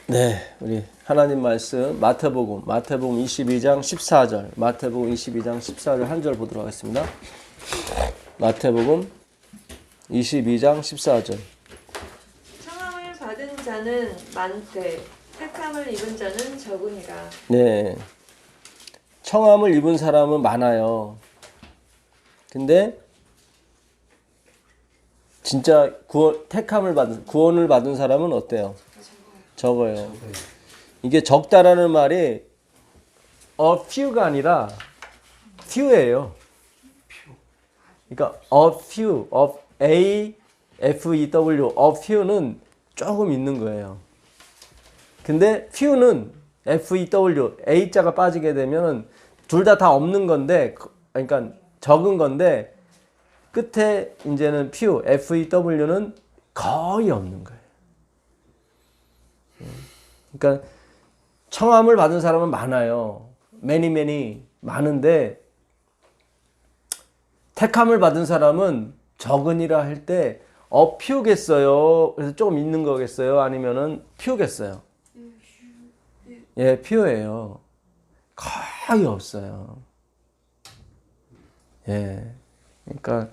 네, 우리 하나님 말씀 마태복음 22장 14절 마태복음 22장 14절 한 절 보도록 하겠습니다. 마태복음 22장 14절 청함을 받은 자는 많되 택함을 입은 자는 적으니라. 네, 청함을 입은 사람은 많아요. 근데 진짜 구원을 받은 사람은 어때요? 적어요. 이게 적다라는 말이 a few가 아니라 few예요. 그러니까 a few, a f e w, a few는 조금 있는 거예요. 근데 few는 f e w, a 자가 빠지게 되면 둘 다 없는 건데, 그러니까 적은 건데 끝에 이제는 few, f e w는 거의 없는 거예요. 그러니까 청함을 받은 사람은 많아요. many 많은데 택함을 받은 사람은 적으니라 할 때 few겠어요. 그래서 조금 있는 거겠어요. 아니면은 few겠어요. 예, few예요. 거의 없어요. 예, 그러니까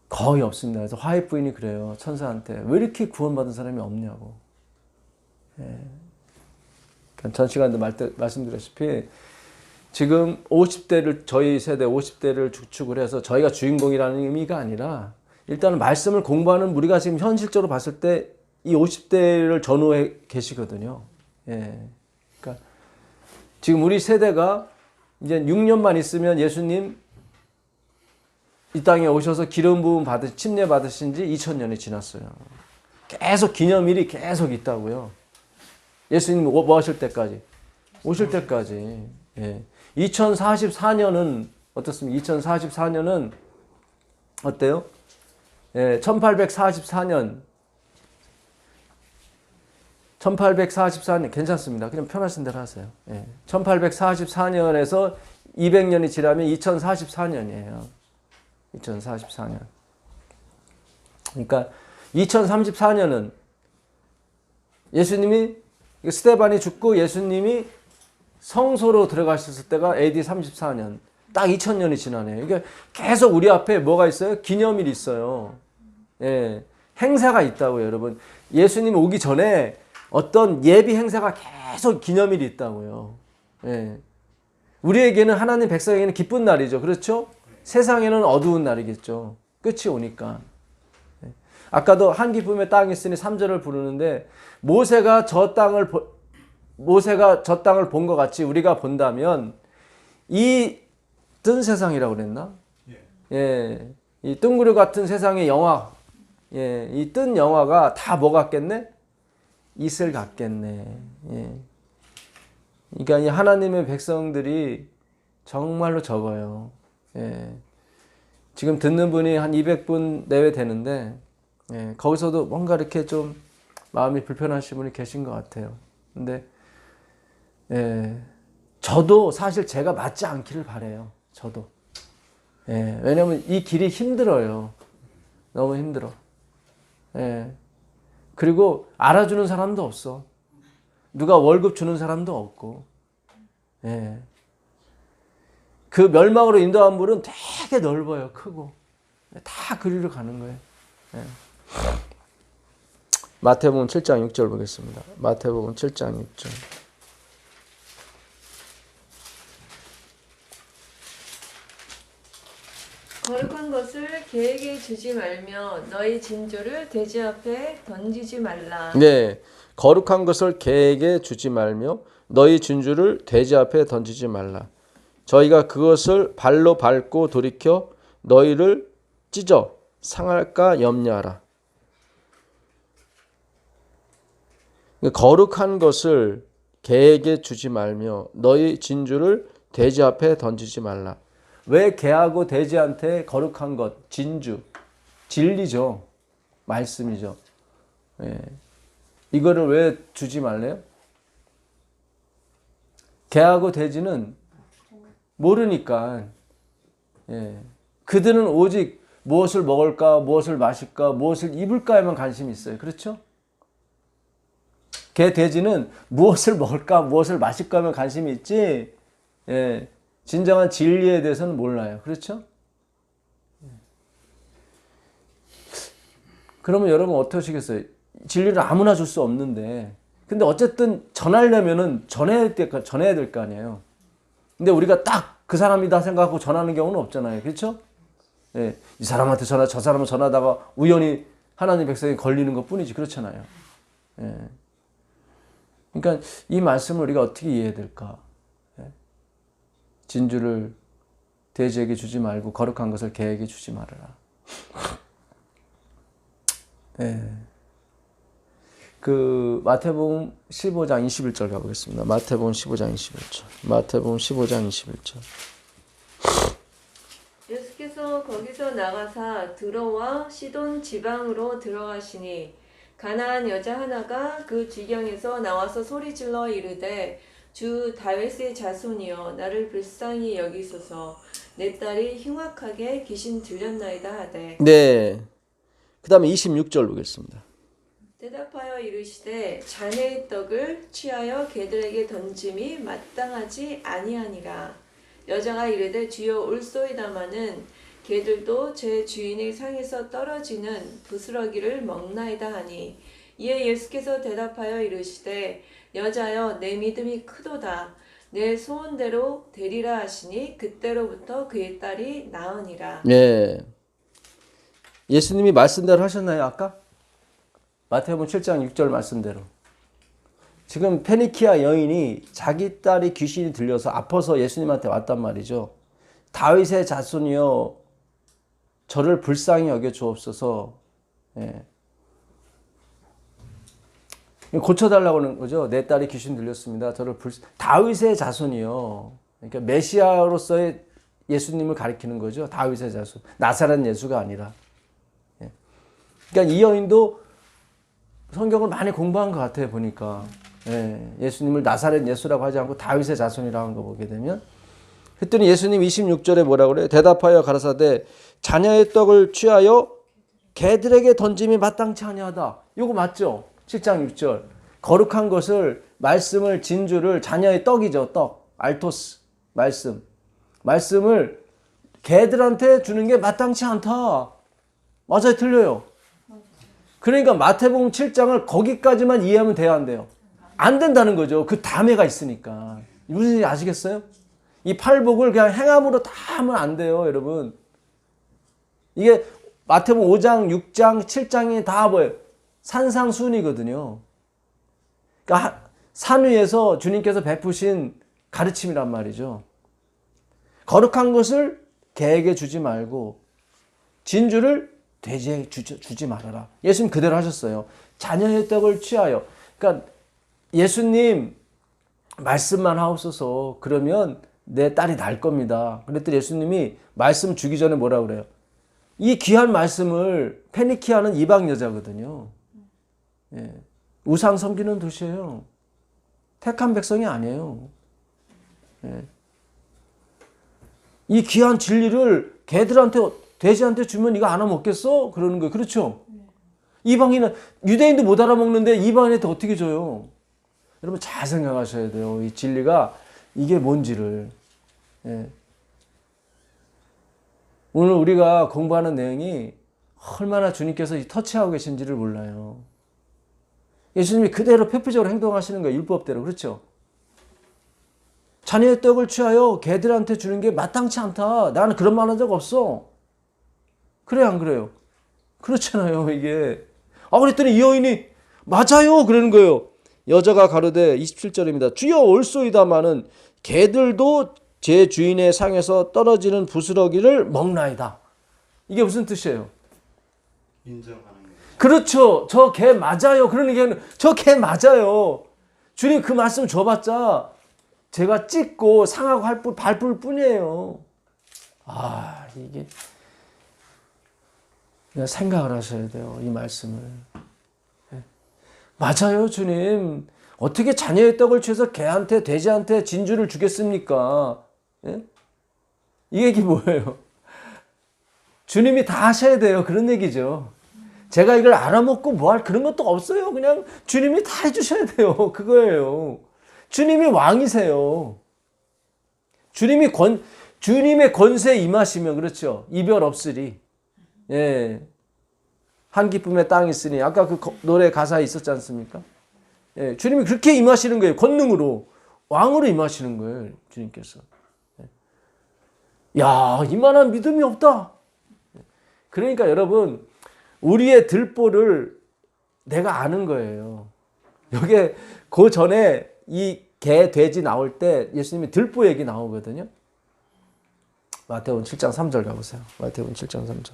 거의 없습니다. 그래서 화해 부인이 그래요. 천사한테 왜 이렇게 구원받은 사람이 없냐고. 예. 전 시간에도 말씀드렸다시피 지금 50대를 저희 세대 50대를 주축을 해서 저희가 주인공이라는 의미가 아니라 일단은 말씀을 공부하는 우리가 지금 현실적으로 봤을 때 이 50대를 전후에 계시거든요. 예. 그러니까 지금 우리 세대가 이제 6년만 있으면 예수님 이 땅에 오셔서 기름 부음 침례 받으신 지 2000년이 지났어요. 계속 기념일이 계속 있다고요. 예수님 뭐 하실 때까지? 오실 때까지. 예. 2044년은 어떻습니까? 2044년은 어때요? 예, 1844년 괜찮습니다. 그냥 편하신 대로 하세요. 예. 1844년에서 200년이 지나면 2044년이에요. 2044년. 그러니까 2034년은 예수님이 스데반이 죽고 예수님이 성소로 들어가셨을 때가 AD 34년. 딱 2000년이 지나네요. 이게 계속 우리 앞에 뭐가 있어요? 기념일이 있어요. 예. 행사가 있다고요, 여러분. 예수님 오기 전에 어떤 예비 행사가 계속 기념일이 있다고요. 예. 우리에게는 하나님 백성에게는 기쁜 날이죠. 그렇죠? 세상에는 어두운 날이겠죠. 끝이 오니까. 아까도 한 기쁨의 땅이 있으니 3절을 부르는데 모세가 저 땅을 본 것 같이 우리가 본다면 이 뜬 세상이라고 그랬나? 예. 이 뜬구름 같은 세상의 영화. 예. 이 뜬 영화가 다 뭐 같겠네? 이슬 같겠네. 예. 그러니까 이 하나님의 백성들이 정말로 적어요. 예. 지금 듣는 분이 한 200분 내외 되는데, 예. 거기서도 뭔가 이렇게 좀 마음이 불편하신 분이 계신 것 같아요. 근데, 예. 저도 사실 제가 맞지 않기를 바라요. 저도. 예. 왜냐면 이 길이 힘들어요. 너무 힘들어. 예. 그리고 알아주는 사람도 없어. 누가 월급 주는 사람도 없고. 예. 그 멸망으로 인도한 물은 되게 넓어요. 크고. 다 그리로 가는 거예요. 예. 마태복음 7장 6절 보겠습니다. 마태복음 7장 6절. 거룩한 것을 개에게 주지 말며 너희 진주를 돼지 앞에 던지지 말라. 네. 거룩한 것을 개에게 주지 말며 너희 진주를 돼지 앞에 던지지 말라. 저희가 그것을 발로 밟고 돌이켜 너희를 찢어 상할까 염려하라. 거룩한 것을 개에게 주지 말며 너희 진주를 돼지 앞에 던지지 말라. 왜 개하고 돼지한테 거룩한 것, 진주, 진리죠. 말씀이죠. 예. 이거를 왜 주지 말래요? 개하고 돼지는 모르니까. 예. 그들은 오직 무엇을 먹을까, 무엇을 마실까, 무엇을 입을까에만 관심이 있어요. 그렇죠? 개, 돼지는 무엇을 먹을까, 무엇을 마실까에만 관심이 있지, 예, 진정한 진리에 대해서는 몰라요. 그렇죠? 그러면 여러분 어떻게 하시겠어요? 진리를 아무나 줄 수 없는데, 근데 어쨌든 전하려면은 전해야 될 거 아니에요. 근데 우리가 딱 그 사람이다 생각하고 전하는 경우는 없잖아요. 그렇죠? 예, 이 사람한테 전하, 저 사람은 전하다가 우연히 하나님 백성이 걸리는 것 뿐이지. 그렇잖아요. 예. 그러니까 이 말씀을 우리가 어떻게 이해해야 될까? 예. 진주를 돼지에게 주지 말고 거룩한 것을 개에게 주지 말아라. 예. 그 마태복음 15장 21절 가보겠습니다. 마태복음 15장 21절. 마태복음 15장 21절. 예수께서 거기서 나가사 들어와 시돈 지방으로 들어가시니 가나안 여자 하나가 그 지경에서 나와서 소리질러 이르되 주 다윗의 자손이여 나를 불쌍히 여기소서 내 딸이 흉악하게 귀신 들렸나이다 하되. 네. 그 다음에 26절 보겠습니다. 대답하여 이르시되 자네의 떡을 취하여 개들에게 던짐이 마땅하지 아니하니라. 여자가 이르되 주여 올소이다마는 개들도 제 주인의 상에서 떨어지는 부스러기를 먹나이다 하니. 이에 예수께서 대답하여 이르시되 여자여 내 믿음이 크도다. 내 소원대로 되리라 하시니 그때로부터 그의 딸이 나으니라. 네. 예수님이 말씀대로 하셨나요, 아까? 마태복음 7장 6절 말씀대로. 지금 페니키아 여인이 자기 딸이 귀신이 들려서 아파서 예수님한테 왔단 말이죠. 다윗의 자손이여 저를 불쌍히 여겨 주옵소서. 예. 고쳐달라고 하는 거죠. 내 딸이 귀신 들렸습니다. 다윗의 자손이요. 그러니까 메시아로서의 예수님을 가리키는 거죠. 다윗의 자손. 나사렛 예수가 아니라. 예. 그러니까 이 여인도 성경을 많이 공부한 것 같아요. 보니까. 예. 예수님을 나사렛 예수라고 하지 않고 다윗의 자손이라고 한 거 보게 되면. 그랬더니 예수님 26절에 뭐라고 그래요? 대답하여 가라사대 자녀의 떡을 취하여 개들에게 던짐이 마땅치 아니하다. 이거 맞죠? 7장 6절. 거룩한 것을, 말씀을, 진주를, 자녀의 떡이죠. 떡. 알토스. 말씀을 개들한테 주는 게 마땅치 않다. 맞아요? 틀려요? 그러니까 마태복음 7장을 거기까지만 이해하면 돼야 한대요. 안 된다는 거죠. 그 다음에가 있으니까. 무슨 얘기 아시겠어요? 이 팔복을 그냥 행함으로 다 하면 안 돼요, 여러분. 이게 마태복음 5장, 6장, 7장이 다 뭐예요? 산상순이거든요. 그러니까 산 위에서 주님께서 베푸신 가르침이란 말이죠. 거룩한 것을 개에게 주지 말고 진주를 돼지에게 주지 말아라. 예수님 그대로 하셨어요. 자녀의 떡을 취하여. 그러니까 예수님 말씀만 하옵소서. 그러면 내 딸이 날 겁니다. 그랬더니 예수님이 말씀 주기 전에 뭐라고 그래요? 이 귀한 말씀을 페니키아는 이방 여자거든요. 예. 우상 섬기는 도시예요. 택한 백성이 아니에요. 예. 이 귀한 진리를 개들한테, 돼지한테 주면 이거 안 먹겠어? 그러는 거예요. 그렇죠? 이방인은, 유대인도 못 알아먹는데 이방인한테 어떻게 줘요? 여러분 잘 생각하셔야 돼요. 이 진리가 이게 뭔지를. 예. 오늘 우리가 공부하는 내용이 얼마나 주님께서 터치하고 계신지를 몰라요. 예수님이 그대로 표피적으로 행동하시는 거예요. 율법대로. 그렇죠? 자녀의 떡을 취하여 개들한테 주는 게 마땅치 않다. 나는 그런 말 한 적 없어. 그래요, 안 그래요? 그렇잖아요, 이게. 그랬더니 이 여인이 맞아요. 그러는 거예요. 여자가 가로되 27절입니다. 주여 올소이다마는 개들도 제 주인의 상에서 떨어지는 부스러기를 먹나이다. 이게 무슨 뜻이에요? 인정하는 거. 그렇죠. 저 개 맞아요. 그러는 게 저 개 맞아요. 주님 그 말씀 줘봤자 제가 찍고 상하고 밟을 뿐이에요. 이게 그냥 생각을 하셔야 돼요. 이 말씀을. 맞아요, 주님. 어떻게 자녀의 떡을 취해서 개한테, 돼지한테 진주를 주겠습니까? 예? 이 얘기 뭐예요? 주님이 다 하셔야 돼요. 그런 얘기죠. 제가 이걸 알아먹고 뭐 할 그런 것도 없어요. 그냥 주님이 다 해주셔야 돼요. 그거예요. 주님이 왕이세요. 주님의 권세에 임하시면, 그렇죠. 이별 없으리. 예. 한 기쁨의 땅이 있으니. 아까 그 노래 가사에 있었지 않습니까? 예. 주님이 그렇게 임하시는 거예요. 권능으로. 왕으로 임하시는 거예요. 주님께서. 야, 이만한 믿음이 없다. 그러니까 여러분, 우리의 들보를 내가 아는 거예요. 여기에 그 전에 이 개, 돼지 나올 때 예수님이 들보 얘기 나오거든요. 마태복음 7장 3절 가보세요. 마태복음 7장 3절.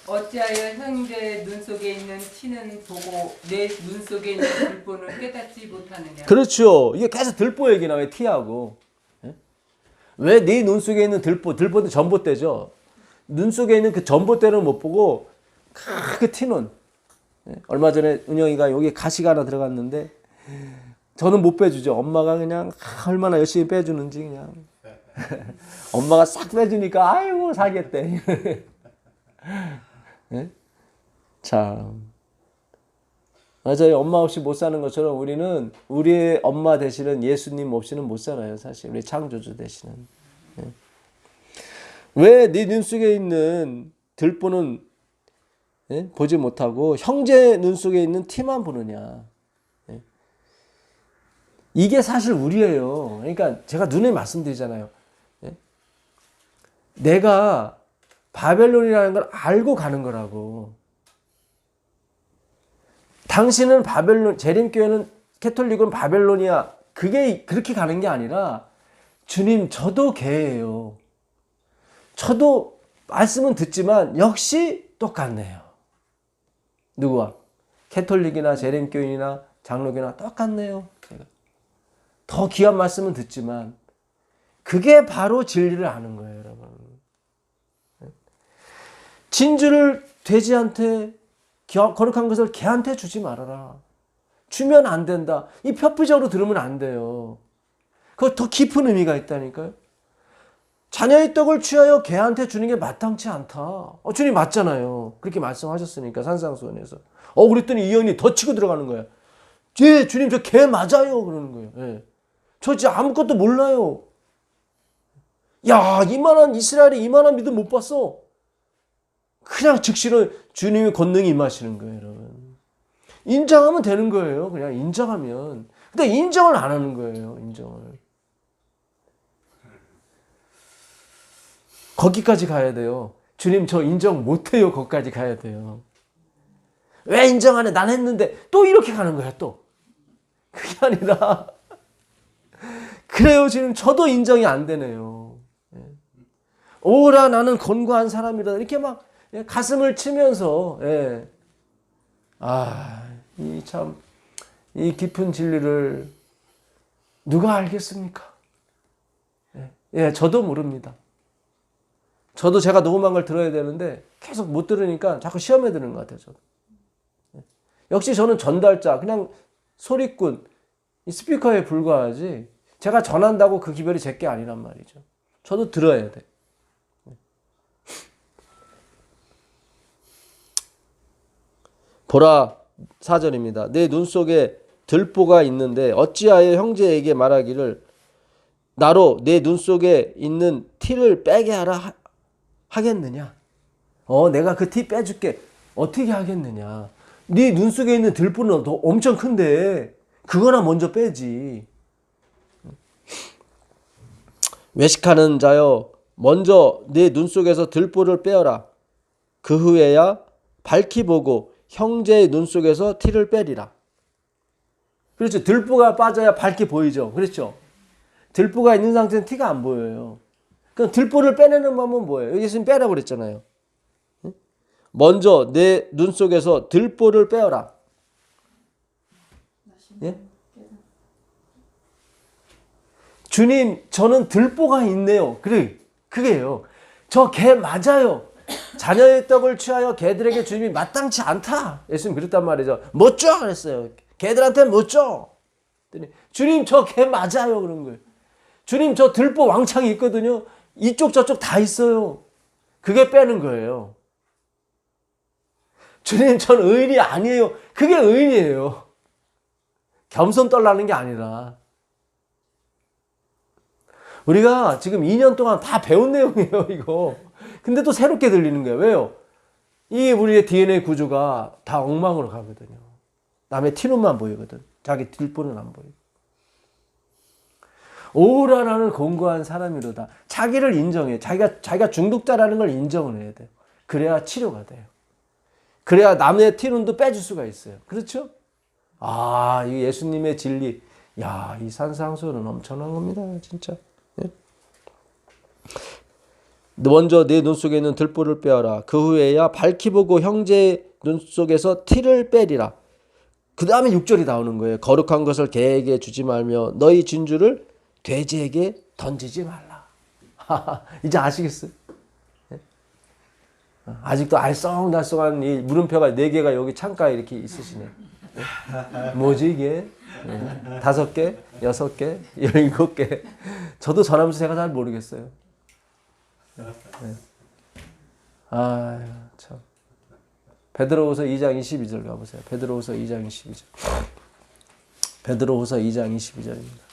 어찌하여 형제의 눈 속에 있는 티는 보고 내 눈 속에 있는 들보는 깨닫지 못하느냐. 그렇죠. 이게 계속 들보 얘기 나와요. 티하고. 왜 네 눈 속에 있는 들보는 전봇대죠. 눈 속에 있는 그 전봇대는 못 보고 그 티는. 얼마 전에 은영이가 여기 가시가 하나 들어갔는데 저는 못 빼주죠. 엄마가 그냥 얼마나 열심히 빼주는지 그냥. 엄마가 싹 빼주니까 아이고 사겠대. 참. 맞아요. 엄마 없이 못 사는 것처럼 우리는 우리의 엄마 되시는 예수님 없이는 못 살아요. 사실 우리 창조주 되시는. 왜 네 눈 속에 있는 들보는 보지 못하고 형제 눈 속에 있는 티만 보느냐. 이게 사실 우리예요. 그러니까 제가 눈에 말씀드리잖아요. 내가 바벨론이라는 걸 알고 가는 거라고. 당신은 바벨론, 재림교회는 캐톨릭은 바벨론이야. 그게 그렇게 가는 게 아니라 주님 저도 개예요. 저도 말씀은 듣지만 역시 똑같네요. 누구와? 캐톨릭이나 재림교인이나 장로교나 똑같네요. 제가. 더 귀한 말씀은 듣지만 그게 바로 진리를 아는 거예요, 여러분. 진주를 돼지한테 거룩한 것을 개한테 주지 말아라. 주면 안 된다. 이 표피적으로 들으면 안 돼요. 그거 더 깊은 의미가 있다니까요. 자녀의 떡을 취하여 개한테 주는 게 마땅치 않다. 주님 맞잖아요. 그렇게 말씀하셨으니까 산상수훈에서. 그랬더니 이언이 더 치고 들어가는 거야. 예, 주님 저 개 맞아요. 그러는 거예요. 예. 저 진짜 아무것도 몰라요. 야, 이만한 이스라엘이 이만한 믿음 못 봤어. 그냥 즉시로 주님의 권능이 임하시는 거예요, 여러분. 인정하면 되는 거예요. 그냥 인정하면. 근데 인정을 안 하는 거예요, 인정을. 거기까지 가야 돼요. 주님 저 인정 못해요. 거기까지 가야 돼요. 왜 인정 안 해? 난 했는데 또 이렇게 가는 거야 또. 그게 아니라 그래요. 지금 저도 인정이 안 되네요. 오라 나는 권고한 사람이다. 이렇게 막 가슴을 치면서 이 깊은 진리를 누가 알겠습니까? 저도 모릅니다. 저도 제가 녹음한 걸 들어야 되는데 계속 못 들으니까 자꾸 시험에 드는 것 같아요. 저도. 역시 저는 전달자, 그냥 소리꾼, 이 스피커에 불과하지 제가 전한다고 그 기별이 제게 아니란 말이죠. 저도 들어야 돼. 보라 4절입니다. 내 눈 속에 들보가 있는데 어찌하여 형제에게 말하기를 나로 내 눈 속에 있는 티를 빼게 하라 하겠느냐? 내가 그 티 빼줄게. 어떻게 하겠느냐? 네 눈 속에 있는 들보는 엄청 큰데 그거나 먼저 빼지. 외식하는 자여 먼저 네 눈 속에서 들보를 빼어라. 그 후에야 밝히 보고 형제의 눈 속에서 티를 빼리라. 그렇죠. 들보가 빠져야 밝게 보이죠. 그렇죠. 들보가 있는 상태는 티가 안 보여요. 그럼 들보를 빼내는 방법은 뭐예요? 여기 지금 빼라고 그랬잖아요. 먼저 내 눈 속에서 들보를 빼어라. 예? 주님, 저는 들보가 있네요. 그래, 그게요. 저 개 맞아요. 자녀의 떡을 취하여 개들에게 주님이 마땅치 않다. 예수님 그랬단 말이죠. 못 줘! 그랬어요. 개들한테 못 줘! 주님, 저 개 맞아요. 그런 거예요. 주님, 저 들보 왕창이 있거든요. 이쪽 저쪽 다 있어요. 그게 빼는 거예요. 주님, 전 의인이 아니에요. 그게 의인이에요. 겸손 떨라는 게 아니라. 우리가 지금 2년 동안 다 배운 내용이에요, 이거. 근데 또 새롭게 들리는 거예요. 왜요? 이 우리의 DNA 구조가 다 엉망으로 가거든요. 남의 티눈만 보이거든. 자기 뒷부는 안 보이고. 오라라는 공고한 사람이로다. 자기를 인정해. 자기가 중독자라는 걸 인정을 해야 돼요. 그래야 치료가 돼요. 그래야 남의 티눈도 빼줄 수가 있어요. 그렇죠? 아, 이 예수님의 진리. 야, 이 산상수훈은 엄청난 겁니다. 진짜. 예? 먼저 내 눈 속에 있는 들보를 빼어라. 그 후에야 밝히 보고 형제의 눈 속에서 티를 빼리라. 그 다음에 6절이 나오는 거예요. 거룩한 것을 개에게 주지 말며 너희 진주를 돼지에게 던지지 말라. 이제 아시겠어요? 예? 아직도 알쏭달쏭한 이 물음표가 4개가 여기 창가에 이렇게 있으시네. 예? 뭐지 이게? 예. 5개? 6개? 17개? 저도 전하면서 제가 잘 모르겠어요. 예. 아유, 참. 베드로후서 2장 22절 가보세요. 베드로후서 2장 22절. 베드로후서 2장 22절입니다.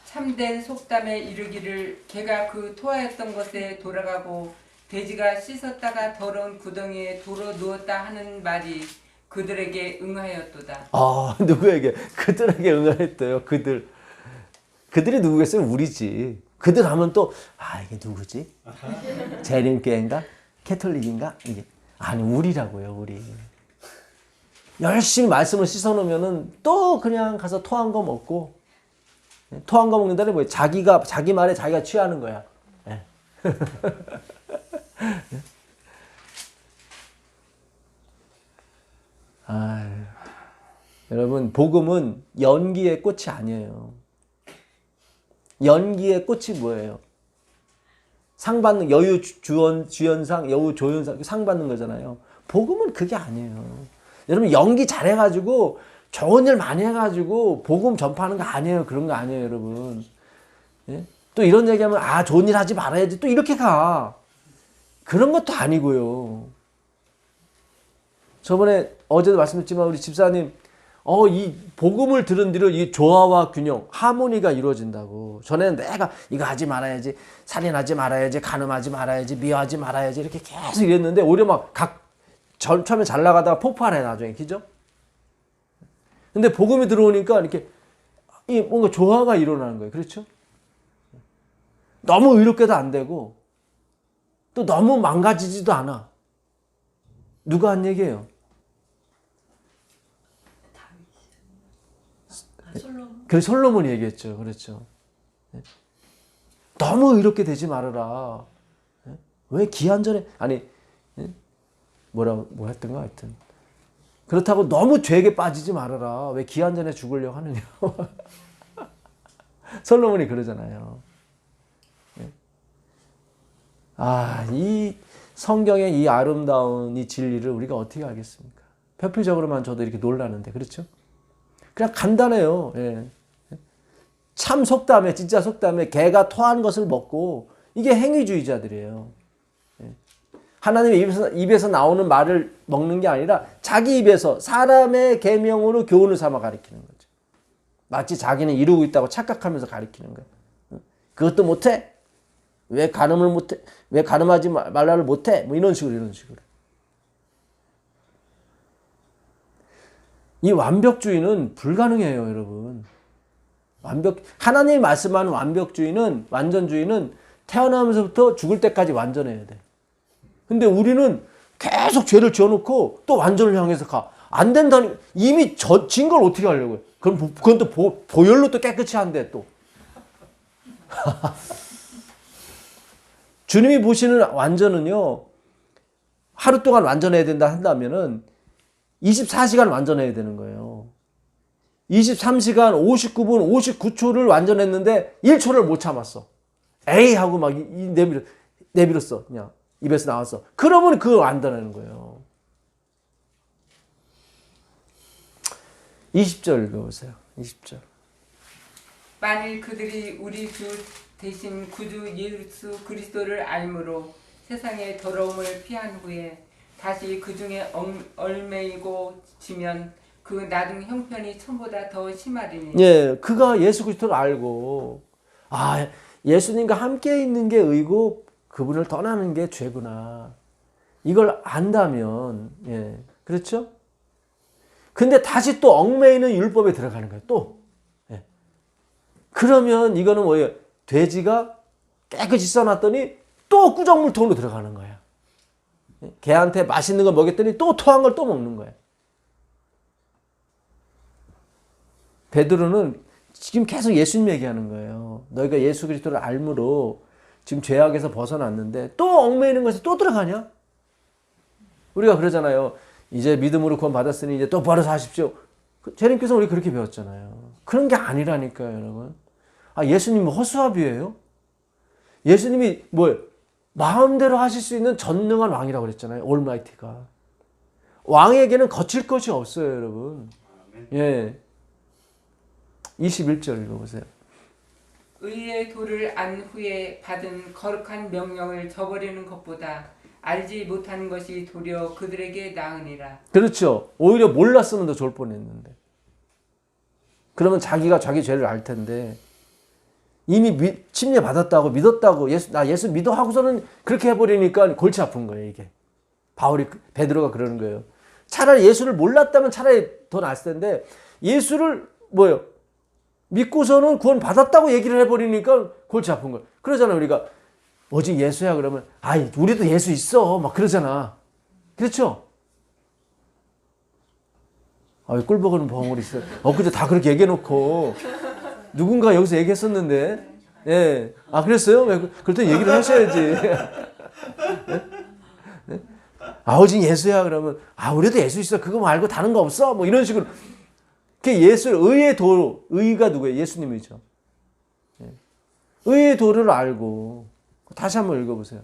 참된 속담에 이르기를 개가 그 토하였던 곳에 돌아가고 돼지가 씻었다가 더러운 구덩이에 돌어 누웠다 하는 말이 그들에게 응하였도다. 아, 누구에게? 그들에게 응하였대요. 그들이 누구겠어요? 우리지. 그들 하면 또, 아, 이게 누구지? 재림교회인가? 캐톨릭인가? 이게. 아니, 우리라고요, 우리. 열심히 말씀을 씻어놓으면은 또 그냥 가서 토한 거 먹고, 토한 거 먹는다는 뭐예요? 자기 말에 자기가 취하는 거야. 예. 아유, 여러분, 복음은 연기의 꽃이 아니에요. 연기의 꽃이 뭐예요? 상 받는, 여유 주연상, 여우 조연상, 상 받는 거잖아요. 복음은 그게 아니에요. 여러분, 연기 잘해가지고, 좋은 일 많이 해가지고, 복음 전파하는 거 아니에요. 그런 거 아니에요, 여러분. 예? 또 이런 얘기하면, 아, 좋은 일 하지 말아야지. 또 이렇게 가. 그런 것도 아니고요. 저번에, 어제도 말씀드렸지만, 우리 집사님, 이 복음을 들은 뒤로 이 조화와 균형, 하모니가 이루어진다고. 전에는 내가 이거 하지 말아야지, 살인하지 말아야지, 간음하지 말아야지, 미워하지 말아야지 이렇게 계속 이랬는데 오히려 막 처음에 잘 나가다가 폭발해 나중에, 그죠? 근데 복음이 들어오니까 이렇게 뭔가 조화가 일어나는 거예요. 그렇죠? 너무 의롭게도 안 되고 또 너무 망가지지도 않아. 누가 한 얘기예요? 그래서 솔로몬이 얘기했죠. 그렇죠. 너무 이렇게 되지 말아라. 왜 기한 전에, 아니, 뭐 했던가 하여튼. 그렇다고 너무 죄에 빠지지 말아라. 왜 기한 전에 죽으려고 하느냐. 솔로몬이 그러잖아요. 아, 이 성경의 이 아름다운 이 진리를 우리가 어떻게 알겠습니까? 표피적으로만 저도 이렇게 놀라는데, 그렇죠? 그냥 간단해요. 예. 참 속담에, 진짜 속담에 개가 토한 것을 먹고, 이게 행위주의자들이에요. 예. 하나님의 입에서 나오는 말을 먹는 게 아니라 자기 입에서 사람의 계명으로 교훈을 삼아 가리키는 거죠. 마치 자기는 이루고 있다고 착각하면서 가리키는 거예요. 그것도 못해? 왜 간음을 못해? 왜 간음하지 말라를 못해? 뭐 이런 식으로. 이 완벽주의는 불가능해요, 여러분. 하나님이 말씀하는 완전주의는 태어나면서부터 죽을 때까지 완전해야 돼. 근데 우리는 계속 죄를 지어놓고 또 완전을 향해서 가. 안 된다니, 이미 진 걸 어떻게 하려고요? 그건 또 보혈로 또 깨끗이 한대, 또. 주님이 보시는 완전은요, 하루 동안 완전해야 된다 한다면은 24시간 완전해야 되는 거예요. 23시간 59분 59초를 완전했는데 1초를 못 참았어. 에이 하고 막 내밀었어. 그냥 입에서 나왔어. 그러면 그거 완전하는 거예요. 20절 읽어보세요. 20절. 만일 그들이 우리 주 대신 구주 예수 그리스도를 알므로 세상의 더러움을 피한 후에 다시 그 중에 얽매이고 지면 그 나중 형편이 처음보다 더 심하리니. 예, 그가 예수 그리스도를 알고 예수님과 함께 있는 게 의고 그분을 떠나는 게 죄구나. 이걸 안다면 그렇죠? 근데 다시 또 얽매이는 율법에 들어가는 거예요. 또. 예. 그러면 이거는 뭐예요? 돼지가 깨끗이 써놨더니 또 꾸정물통으로 들어가는 거야. 개한테 맛있는 거 먹였더니 또 토한 걸 또 먹는 거야. 베드로는 지금 계속 예수님 얘기하는 거예요. 너희가 예수 그리스도를 알므로 지금 죄악에서 벗어났는데 또 얽매이는 것에 또 들어가냐? 우리가 그러잖아요. 이제 믿음으로 구원 받았으니 이제 똑바로 사십시오. 재림께서 우리 그렇게 배웠잖아요. 그런 게 아니라니까요, 여러분. 예수님은 허수아비예요? 예수님이 뭐예요? 마음대로 하실 수 있는 전능한 왕이라고 그랬잖아요. 올마이티가. 왕에게는 거칠 것이 없어요, 여러분. 예. 21절 읽어보세요. 의의 도를 안 후에 받은 거룩한 명령을 저버리는 것보다 알지 못하는 것이 도리어 그들에게 나으니라. 그렇죠. 오히려 몰랐으면 더 좋을 뻔했는데. 그러면 자기가 자기 죄를 알 텐데 이미 침례 받았다고 믿었다고 나 예수 믿어 하고서는 그렇게 해버리니까 골치 아픈 거예요. 이게 베드로가 그러는 거예요. 차라리 예수를 몰랐다면 차라리 더 나았을 텐데 예수를 뭐예요? 믿고서는 구원 받았다고 얘기를 해버리니까 골치 아픈 거예요. 그러잖아요. 우리가 오직 예수야 그러면 우리도 예수 있어 막 그러잖아. 그렇죠? 꿀 먹는 벙어리 있어요. 엊그제 다 그렇게 얘기해놓고 누군가 여기서 얘기했었는데 예. 그랬어요? 그랬더니 얘기를 하셔야지. 네? 오직 예수야 그러면 우리도 예수 있어 그거 말고 다른 거 없어 뭐 이런 식으로. 그게 의의 도, 의가 누구예요? 예수님이죠. 예. 의의 도를 알고 다시 한번 읽어보세요.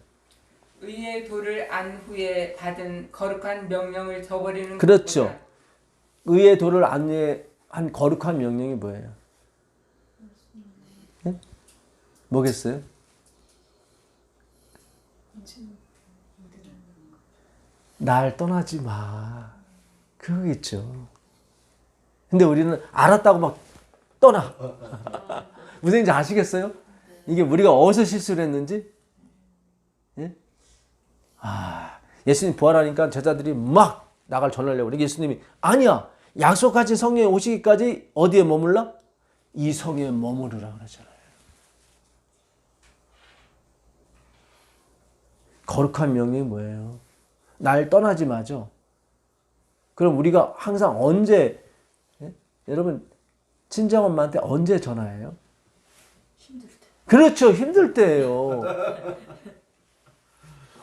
의의 도를 안 후에 받은 거룩한 명령을 저버리는 그렇죠. 것보다. 의의 도를 안 후에 한 거룩한 명령이 뭐예요? 예? 뭐겠어요? 날 떠나지 마. 그거겠죠. 근데 우리는 알았다고 막 떠나. 무슨 얘기인지 아시겠어요? 이게 우리가 어디서 실수를 했는지? 예? 예수님 부활하니까 제자들이 막 나갈 전하려고 그래. 예수님이 아니야. 약속하신 성령이 오시기까지 어디에 머물라? 이 성에 머무르라 그러잖아요. 거룩한 명령이 뭐예요? 날 떠나지 마죠. 그럼 우리가 항상 언제 여러분 친정엄마한테 언제 전화해요? 힘들 때. 그렇죠. 힘들 때예요.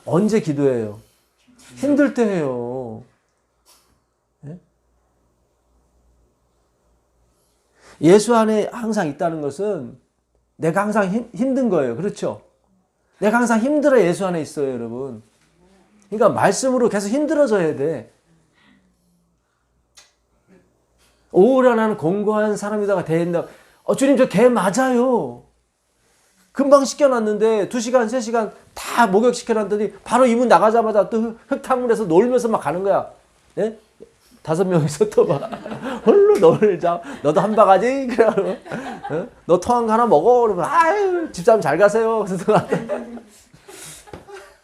언제 기도해요? 힘들 때 해요. 예? 예수 안에 항상 있다는 것은 내가 항상 힘든 거예요. 그렇죠? 내가 항상 힘들어 예수 안에 있어요, 여러분. 그러니까 말씀으로 계속 힘들어져야 돼. 오라 나는 공고한 사람이다가 된다. 주님 저 개 맞아요. 금방 시켜놨는데 2시간 3시간 다 목욕시켜놨더니 바로 이문 나가자마자 또 흙탕물에서 놀면서 막 가는 거야. 예? 5명이서 또 막 홀로 놀자. 너도 한 바가지? 그러고 너 토한 거 하나 먹어? 그러면 아유 집사람 잘 가세요.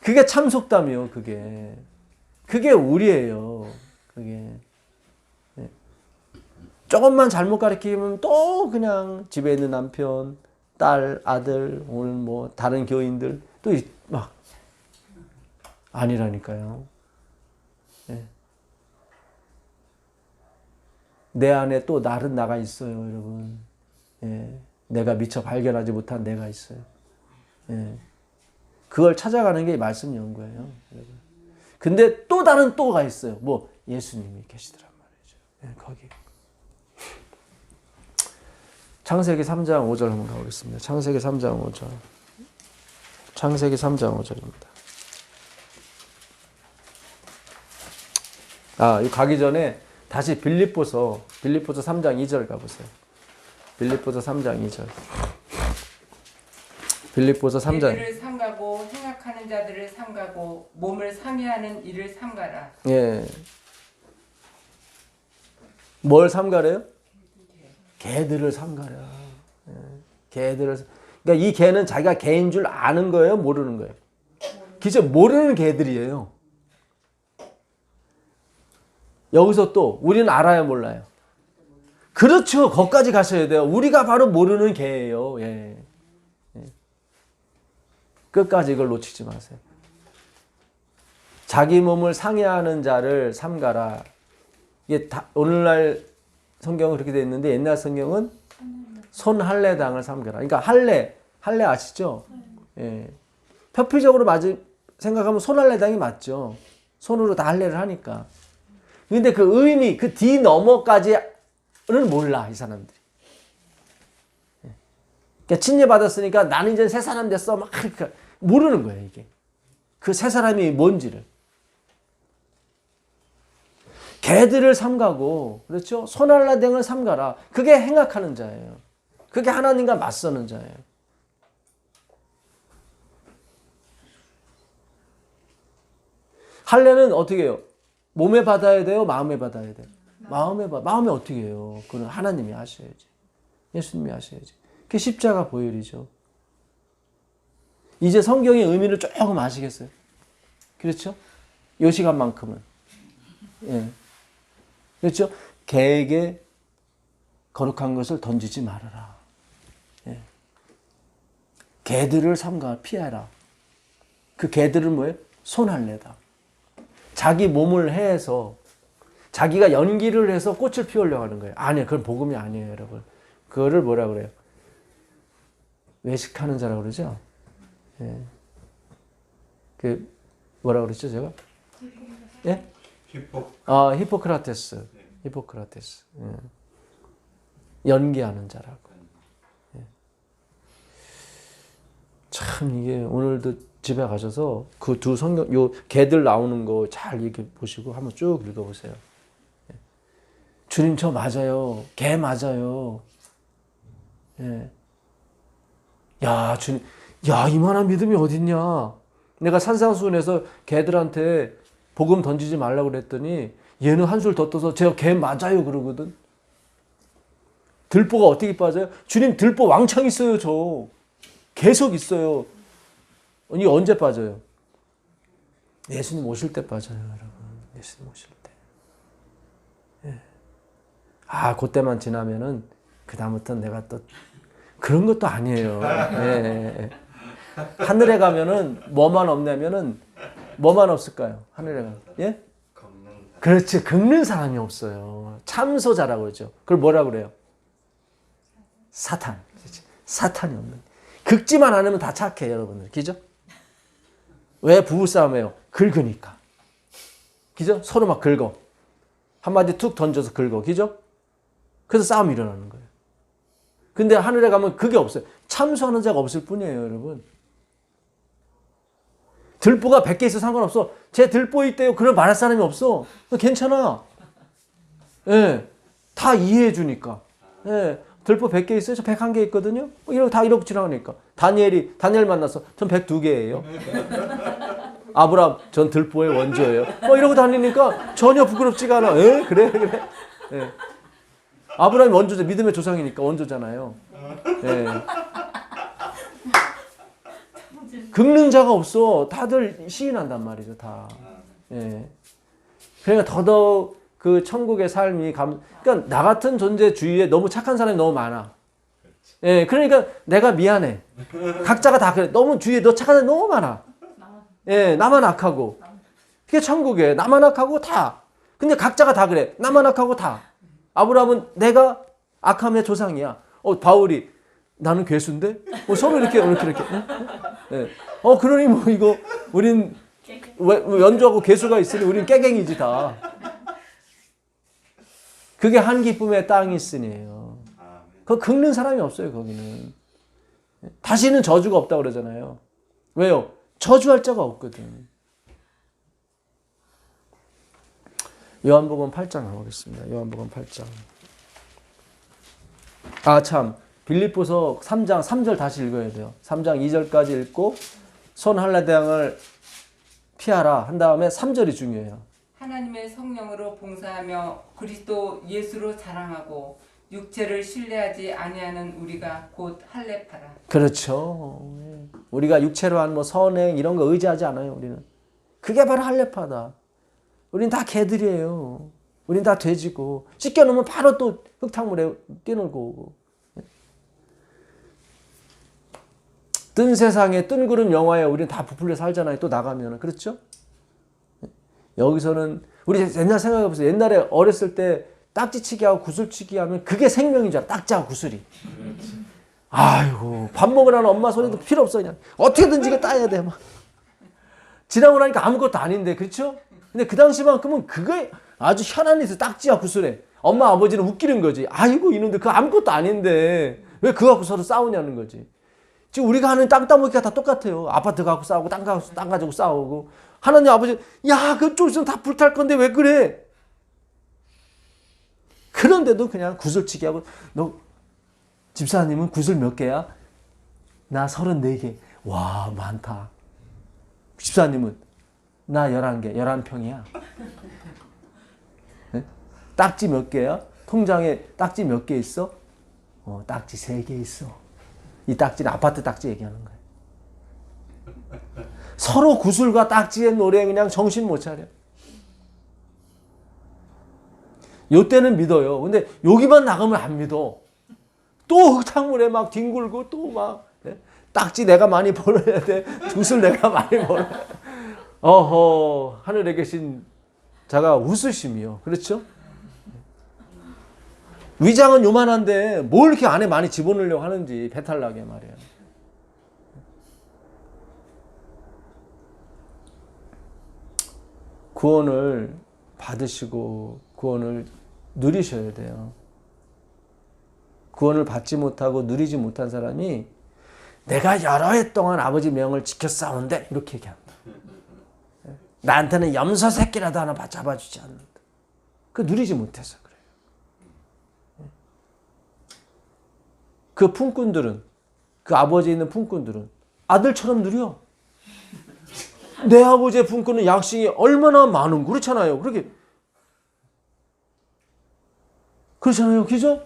그게 참 속담이요. 그게 우리예요. 그게. 조금만 잘못 가르치면 또 그냥 집에 있는 남편, 딸, 아들, 오늘 뭐 다른 교인들 또 막 아니라니까요. 네. 내 안에 또 다른 나가 있어요, 여러분. 예. 내가 미처 발견하지 못한 내가 있어요. 예. 그걸 찾아가는 게 말씀 연구예요, 여러분. 근데 또 다른 또가 있어요. 뭐 예수님이 계시더란 말이죠. 예, 거기. 창세기 3장 5절 한번 가보겠습니다. 창세기 3장 5절. 창세기 3장 5절입니다. 이 가기 전에 다시 빌립보서 3장 2절 가보세요. 빌립보서 3장 2절. 빌립보서 3장. 이들을 삼가고 생각하는 자들을 삼가고 몸을 상해하는 이를 삼가라. 예. 뭘 삼가래요? 개들을 삼가라. 예. 개들을. 그러니까 이 개는 자기가 개인 줄 아는 거예요, 모르는 거예요? 기저 모르는 개들이에요. 여기서 또 우리는 알아요, 몰라요? 그렇죠. 거기까지 가셔야 돼요. 우리가 바로 모르는 개예요. 예. 예. 끝까지 이걸 놓치지 마세요. 자기 몸을 상해하는 자를 삼가라. 이게 다, 오늘날 성경은 그렇게 되어 있는데 옛날 성경은 손할례당을 삼가라. 그러니까 할례 아시죠? 예. 표피적으로 생각하면 손할례당이 맞죠. 손으로 다 할례를 하니까. 근데 그 의미, 그 뒤 너머까지는 몰라, 이 사람들이. 그러니까 침례 받았으니까 나는 이제 새 사람 됐어. 막 그러니까 모르는 거예요, 이게. 그 새 사람이 뭔지를. 개들을 삼가고, 그렇죠? 손할례당을 삼가라. 그게 행악하는 자예요. 그게 하나님과 맞서는 자예요. 할례는 어떻게 해요? 몸에 받아야 돼요? 마음에 받아야 돼요? 마음에 어떻게 해요? 그건 하나님이 하셔야지. 예수님이 하셔야지. 그게 십자가 보혈이죠. 이제 성경의 의미를 조금 아시겠어요? 그렇죠? 요 시간만큼은. 예. 그렇죠? 개에게 거룩한 것을 던지지 말아라. 예. 개들을 삼가 피하라. 그 개들은 뭐예요? 손할례다. 자기 몸을 해서 자기가 연기를 해서 꽃을 피우려고 하는 거예요. 아니에요. 그건 복음이 아니에요, 여러분. 그거를 뭐라 그래요? 외식하는 자라고 그러죠? 예. 그 뭐라 그랬죠, 제가? 예? 히포크라테스. 히포크라테스. 예. 연기하는 자라고. 예. 참 이게 오늘도 집에 가셔서 그 두 성경 요 개들 나오는 거 잘 이렇게 보시고 한번 쭉 읽어보세요. 예. 주님 저 맞아요. 개 맞아요. 예. 야 주님, 야 이만한 믿음이 어딨냐? 내가 산상수훈에서 개들한테 복음 던지지 말라고 그랬더니 얘는 한술 더 떠서 제가 개 맞아요 그러거든. 들보가 어떻게 빠져요? 주님 들보 왕창 있어요 저. 계속 있어요. 이게 언제 빠져요? 예수님 오실 때 빠져요, 여러분. 예수님 오실 때. 예. 아, 그때만 지나면은 그다음부터는 내가 또 그런 것도 아니에요. 예. 하늘에 가면은 뭐만 없냐면은 뭐만 없을까요? 하늘에 가면. 예? 그렇지. 긁는 사람이 없어요. 참소자라고 그러죠. 그걸 뭐라고 그래요? 사탄. 그렇지. 사탄이 없는. 긁지만 않으면 다 착해, 여러분들. 그죠? 왜 부부싸움해요? 긁으니까. 그죠? 서로 막 긁어. 한마디 툭 던져서 긁어. 그죠? 그래서 싸움이 일어나는 거예요. 근데 하늘에 가면 그게 없어요. 참소하는 자가 없을 뿐이에요, 여러분. 들보가 100개 있어 상관없어. 제 들보 있대요. 그걸 말할 사람이 없어. 괜찮아. 예. 다 이해해 주니까. 예. 들보 100개 있어요? 저 101개 있거든요? 이러고 다 이러고 지나가니까. 다니엘 만나서 전 102개예요. 아브라함, 전 들보의 원조예요. 이러고 다니니까 전혀 부끄럽지가 않아. 에? 그래. 예. 아브라함이 원조죠. 믿음의 조상이니까 원조잖아요. 예. 긁는 자가 없어. 다들 시인한단 말이죠, 다. 예. 그러니까 더더욱 그 천국의 삶이 그러니까 나 같은 존재 주위에 너무 착한 사람이 너무 많아. 예, 그러니까 내가 미안해. 각자가 다 그래. 너무 주위에 너 착한 사람이 너무 많아. 예, 나만 악하고. 그게 천국이에요. 나만 악하고 다. 근데 각자가 다 그래. 나만 악하고 다. 아브라함은 내가 악함의 조상이야. 바울이 나는 괴수인데? 서로 이렇게. 예. 그러니 뭐 이거 우린 연주하고 괴수가 있으니 우린 깨갱이지 다. 그게 한 기쁨의 땅이 있으니에요. 그거 긁는 사람이 없어요, 거기는. 다시는 저주가 없다고 그러잖아요. 왜요? 저주할 자가 없거든. 요한복음 8장 가보겠습니다. 요한복음 8장. 아, 참. 빌립보서 3장 3절 다시 읽어야 돼요. 3장 2절까지 읽고 손 할례당을 피하라 한 다음에 3절이 중요해요. 하나님의 성령으로 봉사하며 그리스도 예수로 자랑하고 육체를 신뢰하지 아니하는 우리가 곧 할례파라. 그렇죠. 우리가 육체로 한 뭐 선행 이런 거 의지하지 않아요. 우리는. 그게 바로 할례파다. 우린 다 개들이에요. 우린 다 돼지고 찢겨놓으면 바로 또 흙탕물에 뛰놀고 오고. 뜬 세상에 뜬 구름 영화에 우리는 다 부풀려 살잖아요. 또 나가면. 그렇죠? 여기서는 우리 옛날 생각해보세요. 옛날에 어렸을 때 딱지치기 하고 구슬치기 하면 그게 생명인 줄 알아. 딱지하고 구슬이. 아이고 밥 먹으라는 엄마 소리도 필요 없어. 그냥 어떻게든지 이거 따야 돼. 막. 지나고 나니까 아무것도 아닌데. 그렇죠? 근데 그 당시만큼은 그게 아주 현안이 있어. 딱지와 구슬에. 엄마 아버지는 웃기는 거지. 아이고 이놈들 그거 아무것도 아닌데 왜 그거 갖고 서로 싸우냐는 거지. 지금 우리가 하는 땅 따먹기가 다 똑같아요. 아파트 갖고 싸우고 땅 가지고 싸우고. 하나님 아버지 야 그쪽 있으면 다 불탈 건데 왜 그래. 그런데도 그냥 구슬치기 하고 너 집사님은 구슬 몇 개야? 나 34개. 와 많다. 집사님은 나 11개. 11평이야. 네? 딱지 몇 개야? 통장에 딱지 몇 개 있어? 딱지 3개 있어. 이 딱지는 아파트 딱지 얘기하는 거예요. 서로 구슬과 딱지의 노래에 그냥 정신 못 차려. 요때는 믿어요. 근데 여기만 나가면 안 믿어. 또 흙탕물에 막 뒹굴고 또 막 딱지 내가 많이 벌어야 돼. 구슬 내가 많이 벌어야 돼. 어허 하늘에 계신 자가 웃으심이요. 그렇죠? 위장은 요만한데 뭘 이렇게 안에 많이 집어넣으려고 하는지 배탈 나게 말이에요. 구원을 받으시고 구원을 누리셔야 돼요. 구원을 받지 못하고 누리지 못한 사람이 내가 여러 해 동안 아버지 명을 지켰사온데 이렇게 얘기합니다. 나한테는 염소 새끼라도 하나 잡아주지 않는다. 그 누리지 못해서 그래요. 그 품꾼들은 그 아버지에 있는 품꾼들은 아들처럼 누려. 내 아버지의 품꾼은 양식이 얼마나 많은 그렇잖아요. 그렇잖아요. 그죠?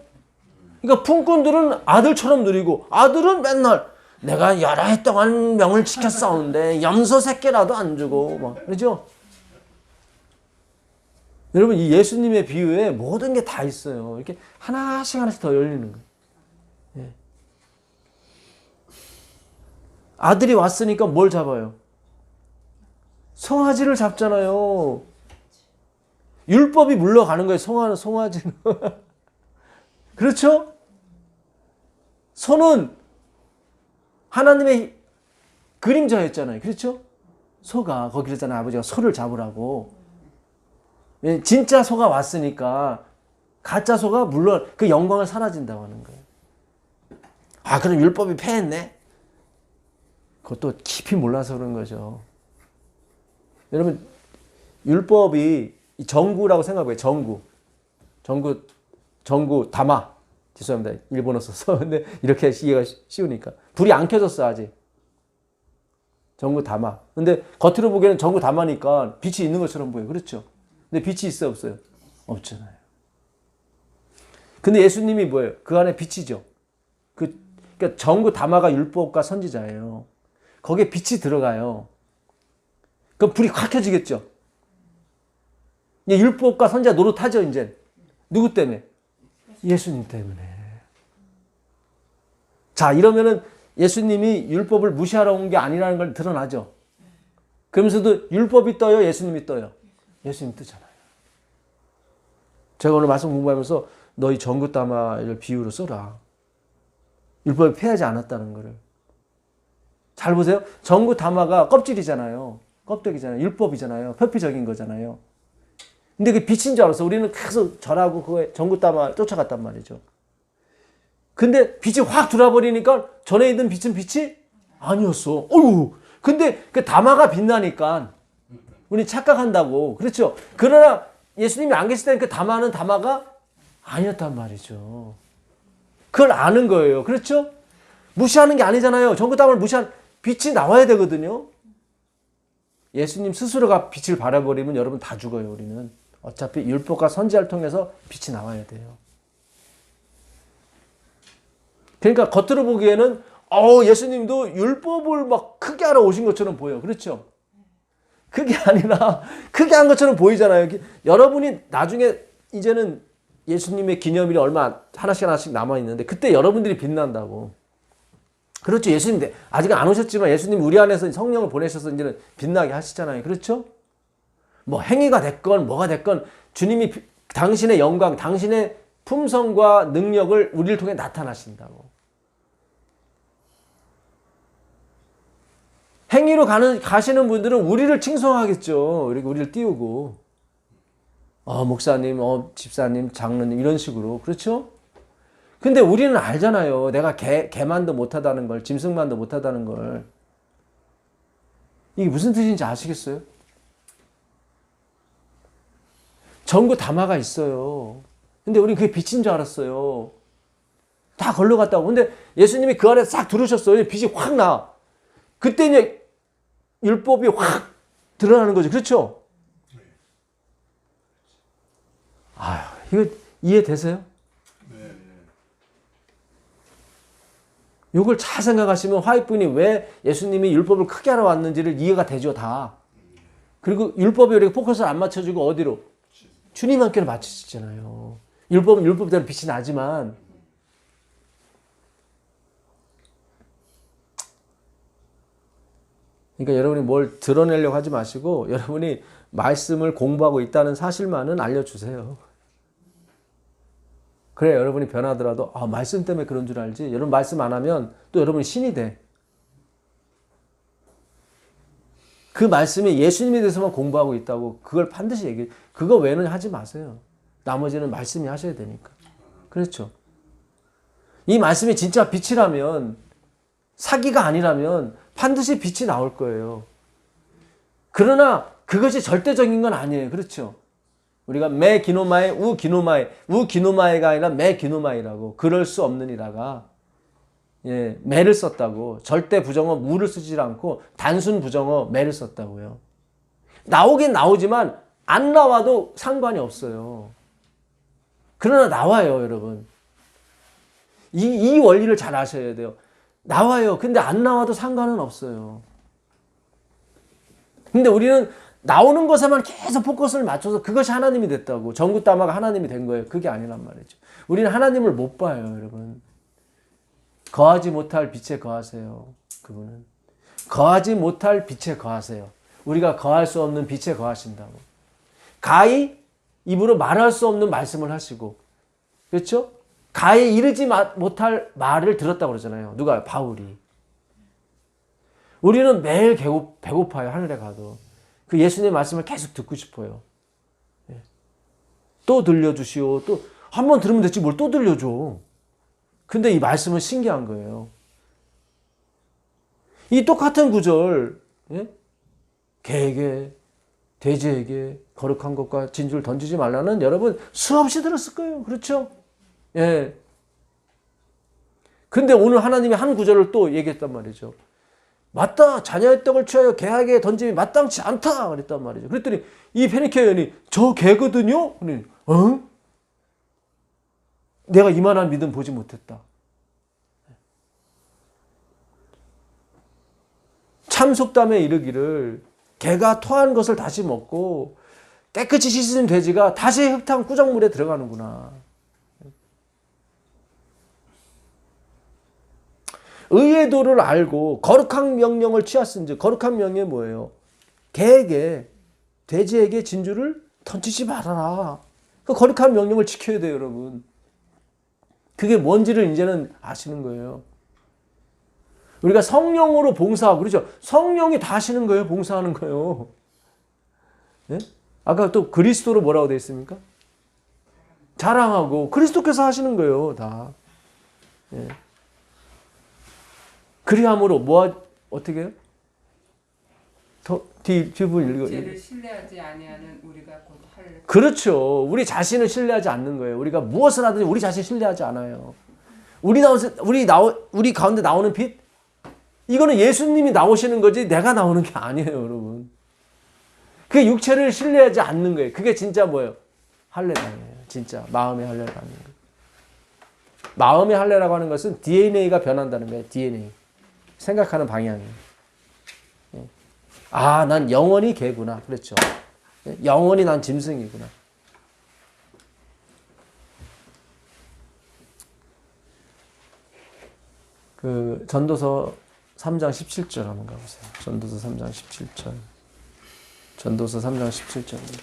그러니까 품꾼들은 아들처럼 누리고 아들은 맨날 내가 여러 해 동안 명을 지켰사온데 염소 새끼라도 안 주고 막 그렇죠? 여러분 이 예수님의 비유에 모든 게 다 있어요. 이렇게 하나씩 하나씩 더 열리는 거예요. 예. 아들이 왔으니까 뭘 잡아요? 송아지를 잡잖아요. 율법이 물러가는 거예요. 송아지는. 그렇죠? 소는 하나님의 그림자였잖아요. 그렇죠? 소가 거기 그랬잖아요. 아버지가 소를 잡으라고. 진짜 소가 왔으니까 가짜 소가 물론 그 영광을 사라진다고 하는 거예요. 아 그럼 율법이 패했네? 그것도 깊이 몰라서 그런 거죠. 여러분 율법이 정구라고 생각해요. 정구 다마. 죄송합니다. 일본어 써서. 근데 이렇게 이해가 쉬우니까. 불이 안 켜졌어 아직. 정구 다마. 근데 겉으로 보기에는 정구 다마니까 빛이 있는 것처럼 보여요. 그렇죠? 근데 빛이 있어요 없어요? 없잖아요. 근데 예수님이 뭐예요? 그 안에 빛이죠. 그러니까 정구 다마가 율법과 선지자예요. 거기에 빛이 들어가요. 그럼 불이 확 켜지겠죠. 율법과 선지자 노릇하죠 이제. 누구 때문에? 예수님 때문에. 자 이러면은 예수님이 율법을 무시하러 온 게 아니라는 걸 드러나죠. 그러면서도 율법이 떠요? 예수님이 떠요? 예수님 뜨잖아요. 제가 오늘 말씀 공부하면서 너희 정구다마를 비유로 써라. 율법이 패하지 않았다는 거를. 잘 보세요. 정구다마가 껍질이잖아요. 껍데기잖아요. 율법이잖아요. 표피적인 거잖아요. 근데 그게 빛인 줄 알았어. 우리는 계속 절하고 그거에 정구다마 쫓아갔단 말이죠. 근데 빛이 확 들어와버리니까 전에 있던 빛은 빛이 아니었어. 어휴. 근데 그 다마가 빛나니까 우리 착각한다고. 그렇죠. 그러나 예수님이 안 계실 때는 그 다마는 다마가 아니었단 말이죠. 그걸 아는 거예요. 그렇죠? 무시하는 게 아니잖아요. 전구 땅을 무시한 빛이 나와야 되거든요. 예수님 스스로가 빛을 발해버리면 여러분 다 죽어요. 우리는 어차피 율법과 선지자를 통해서 빛이 나와야 돼요. 그러니까 겉으로 보기에는 예수님도 율법을 막 크게 하러 오신 것처럼 보여. 그렇죠? 그게 아니라 크게 한 것처럼 보이잖아요. 여러분이 나중에 이제는 예수님의 기념일이 얼마 하나씩 남아있는데 그때 여러분들이 빛난다고. 그렇죠. 예수님 아직 안 오셨지만 예수님 우리 안에서 성령을 보내셔서 이제는 빛나게 하시잖아요. 그렇죠? 뭐 행위가 됐건 뭐가 됐건 주님이 당신의 영광, 당신의 품성과 능력을 우리를 통해 나타나신다고. 행위로 가시는 분들은 우리를 칭송하겠죠. 우리를 띄우고. 목사님, 집사님, 장로님 이런 식으로. 그렇죠? 근데 우리는 알잖아요. 내가 개만도 못하다는 걸, 짐승만도 못하다는 걸. 이게 무슨 뜻인지 아시겠어요? 전구 담화가 있어요. 근데 우리는 그게 빛인 줄 알았어요. 다 걸러 갔다고. 근데 예수님이 그 안에 싹 들어오셨어요. 빛이 확 나. 그때 이제 율법이 확 드러나는 거죠. 그렇죠? 이거 이해되세요? 네. 이걸 잘 생각하시면 화이트분이 왜 예수님이 율법을 크게 하러 왔는지를 이해가 되죠, 다. 그리고 율법에 우리가 포커스를 안 맞춰주고 어디로? 주님 함께로 맞추시잖아요. 율법은 율법대로 빛이 나지만 그러니까 여러분이 뭘 드러내려고 하지 마시고 여러분이 말씀을 공부하고 있다는 사실만은 알려주세요. 그래 여러분이 변하더라도 말씀 때문에 그런 줄 알지. 여러분 말씀 안 하면 또 여러분이 신이 돼. 그 말씀이 예수님에 대해서만 공부하고 있다고 그걸 반드시 얘기해. 그거 외에는 하지 마세요. 나머지는 말씀이 하셔야 되니까. 그렇죠. 이 말씀이 진짜 빛이라면 사기가 아니라면 반드시 빛이 나올 거예요. 그러나 그것이 절대적인 건 아니에요. 그렇죠. 우리가 매 기노마에 우 기노마에가 아니라 매 기노마이라고. 그럴 수 없느니라가 매를 썼다고. 절대 부정어 무를 쓰지 않고 단순 부정어 매를 썼다고요. 나오긴 나오지만 안 나와도 상관이 없어요. 그러나 나와요, 여러분. 이 원리를 잘 아셔야 돼요. 나와요. 근데 안 나와도 상관은 없어요. 근데 우리는 나오는 것에만 계속 포커스를 맞춰서 그것이 하나님이 됐다고. 전구따마가 하나님이 된 거예요. 그게 아니란 말이죠. 우리는 하나님을 못 봐요, 여러분. 거하지 못할 빛에 거하세요. 그분은. 거하지 못할 빛에 거하세요. 우리가 거할 수 없는 빛에 거하신다고. 가히 입으로 말할 수 없는 말씀을 하시고. 그렇죠? 가히 이르지 못할 말을 들었다고 그러잖아요. 누가? 바울이. 우리는 매일 배고파요. 하늘에 가도. 그 예수님의 말씀을 계속 듣고 싶어요. 또 들려주시오. 또 한 번 들으면 됐지 뭘 또 들려줘. 근데 이 말씀은 신기한 거예요. 이 똑같은 구절, 개에게, 돼지에게 거룩한 것과 진주를 던지지 말라는 여러분 수없이 들었을 거예요. 그렇죠? 예. 근데 오늘 하나님이 한 구절을 또 얘기했단 말이죠. 맞다. 자녀의 떡을 취하여 개에게 던짐이 마땅치 않다. 그랬단 말이죠. 그랬더니 이 페니케 여인이 저 개거든요? 내가 이만한 믿음 보지 못했다. 참속담에 이르기를 개가 토한 것을 다시 먹고 깨끗이 씻은 돼지가 다시 흙탕 꾸정물에 들어가는구나. 의의 도를 알고 거룩한 명령을 취하신즉. 거룩한 명령이 뭐예요? 개에게 돼지에게 진주를 던지지 말아라. 그 거룩한 명령을 지켜야 돼요, 여러분. 그게 뭔지를 이제는 아시는 거예요. 우리가 성령으로 봉사하고 그렇죠. 성령이 다 하시는 거예요. 봉사하는 거예요. 네? 아까 또 그리스도로 뭐라고 되어 있습니까? 자랑하고 그리스도께서 하시는 거예요. 다. 네. 그리함으로 어떻게 해요? 뒷부분 읽어. 죄를 신뢰하지 아니하는 우리가 곧 할. 그렇죠. 우리 자신을 신뢰하지 않는 거예요. 우리가 무엇을 하든지 우리 자신 신뢰하지 않아요. 우리 가운데 나오는 빛? 이거는 예수님이 나오시는 거지 내가 나오는 게 아니에요, 여러분. 그 육체를 신뢰하지 않는 거예요. 그게 진짜 뭐예요? 할례당이에요. 진짜 마음의 할례를 하는 거예요. 마음의 할례라고 하는 것은 DNA가 변한다는 거예요. DNA. 생각하는 방향이에요. 아, 난 영원히 개구나. 그렇죠. 영원히 난 짐승이구나. 그 전도서 3장 17절 한번 가보세요. 전도서 3장 17절. 전도서 3장 17절입니다.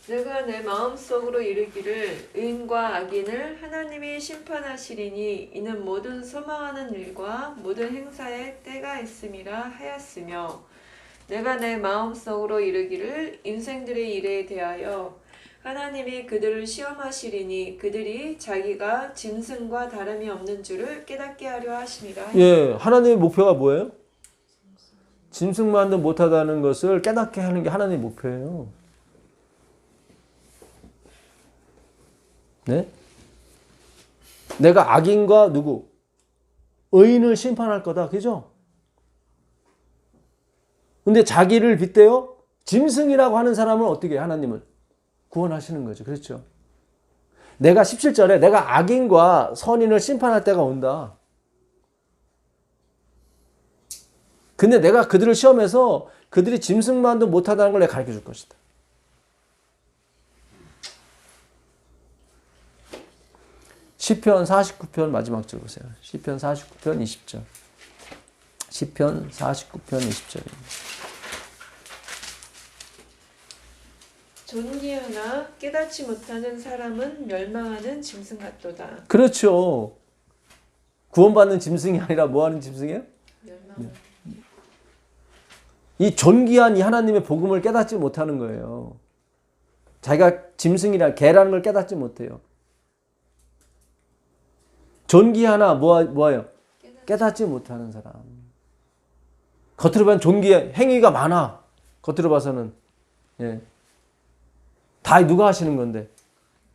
내가 내 마음속으로 이르기를 의인과 악인을 하나님이 심판하시리니 이는 모든 소망하는 일과 모든 행사에 때가 있음이라 하였으며 내가 내 마음속으로 이르기를 인생들의 일에 대하여 하나님이 그들을 시험하시리니 그들이 자기가 짐승과 다름이 없는 줄을 깨닫게 하려 하심이라. 예, 하나님의 목표가 뭐예요? 짐승만도 못하다는 것을 깨닫게 하는 게 하나님의 목표예요. 네? 내가 악인과 누구? 의인을 심판할 거다. 그죠? 근데 자기를 빗대어 짐승이라고 하는 사람은 어떻게 해요? 하나님은 구원하시는 거죠. 그렇죠? 내가 17절에 내가 악인과 선인을 심판할 때가 온다. 근데 내가 그들을 시험해서 그들이 짐승만도 못하다는 걸 내가 가르쳐 줄 것이다. 시편 49편 마지막 절 보세요. 시편 49편 20절. 시편 49편 20절입니다. 존귀하나 깨닫지 못하는 사람은 멸망하는 짐승 같도다. 그렇죠. 구원받는 짐승이 아니라 뭐하는 짐승이에요? 멸망. 이 존귀한 이 하나님의 복음을 깨닫지 못하는 거예요. 자기가 짐승이라 개라는 걸 깨닫지 못해요. 존귀하나 뭐예요? 깨닫지 못하는 사람. 겉으로 보면 존귀해 행위가 많아. 겉으로 봐서는 예. 다 누가 하시는 건데?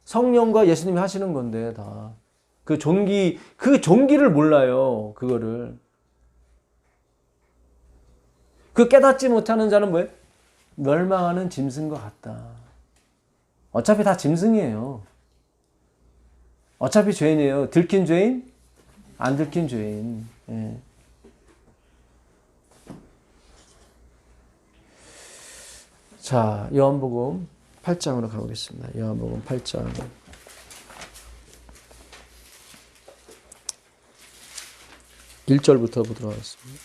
성령과 예수님이 하시는 건데 다. 그 존귀를 몰라요. 그거를. 그 깨닫지 못하는 자는 뭐예요? 멸망하는 짐승과 같다. 어차피 다 짐승이에요. 어차피 죄인이에요. 들킨 죄인, 안 들킨 죄인. 예. 자, 요한복음 8장으로 가보겠습니다. 요한복음 8장. 1절부터 보도록 하겠습니다.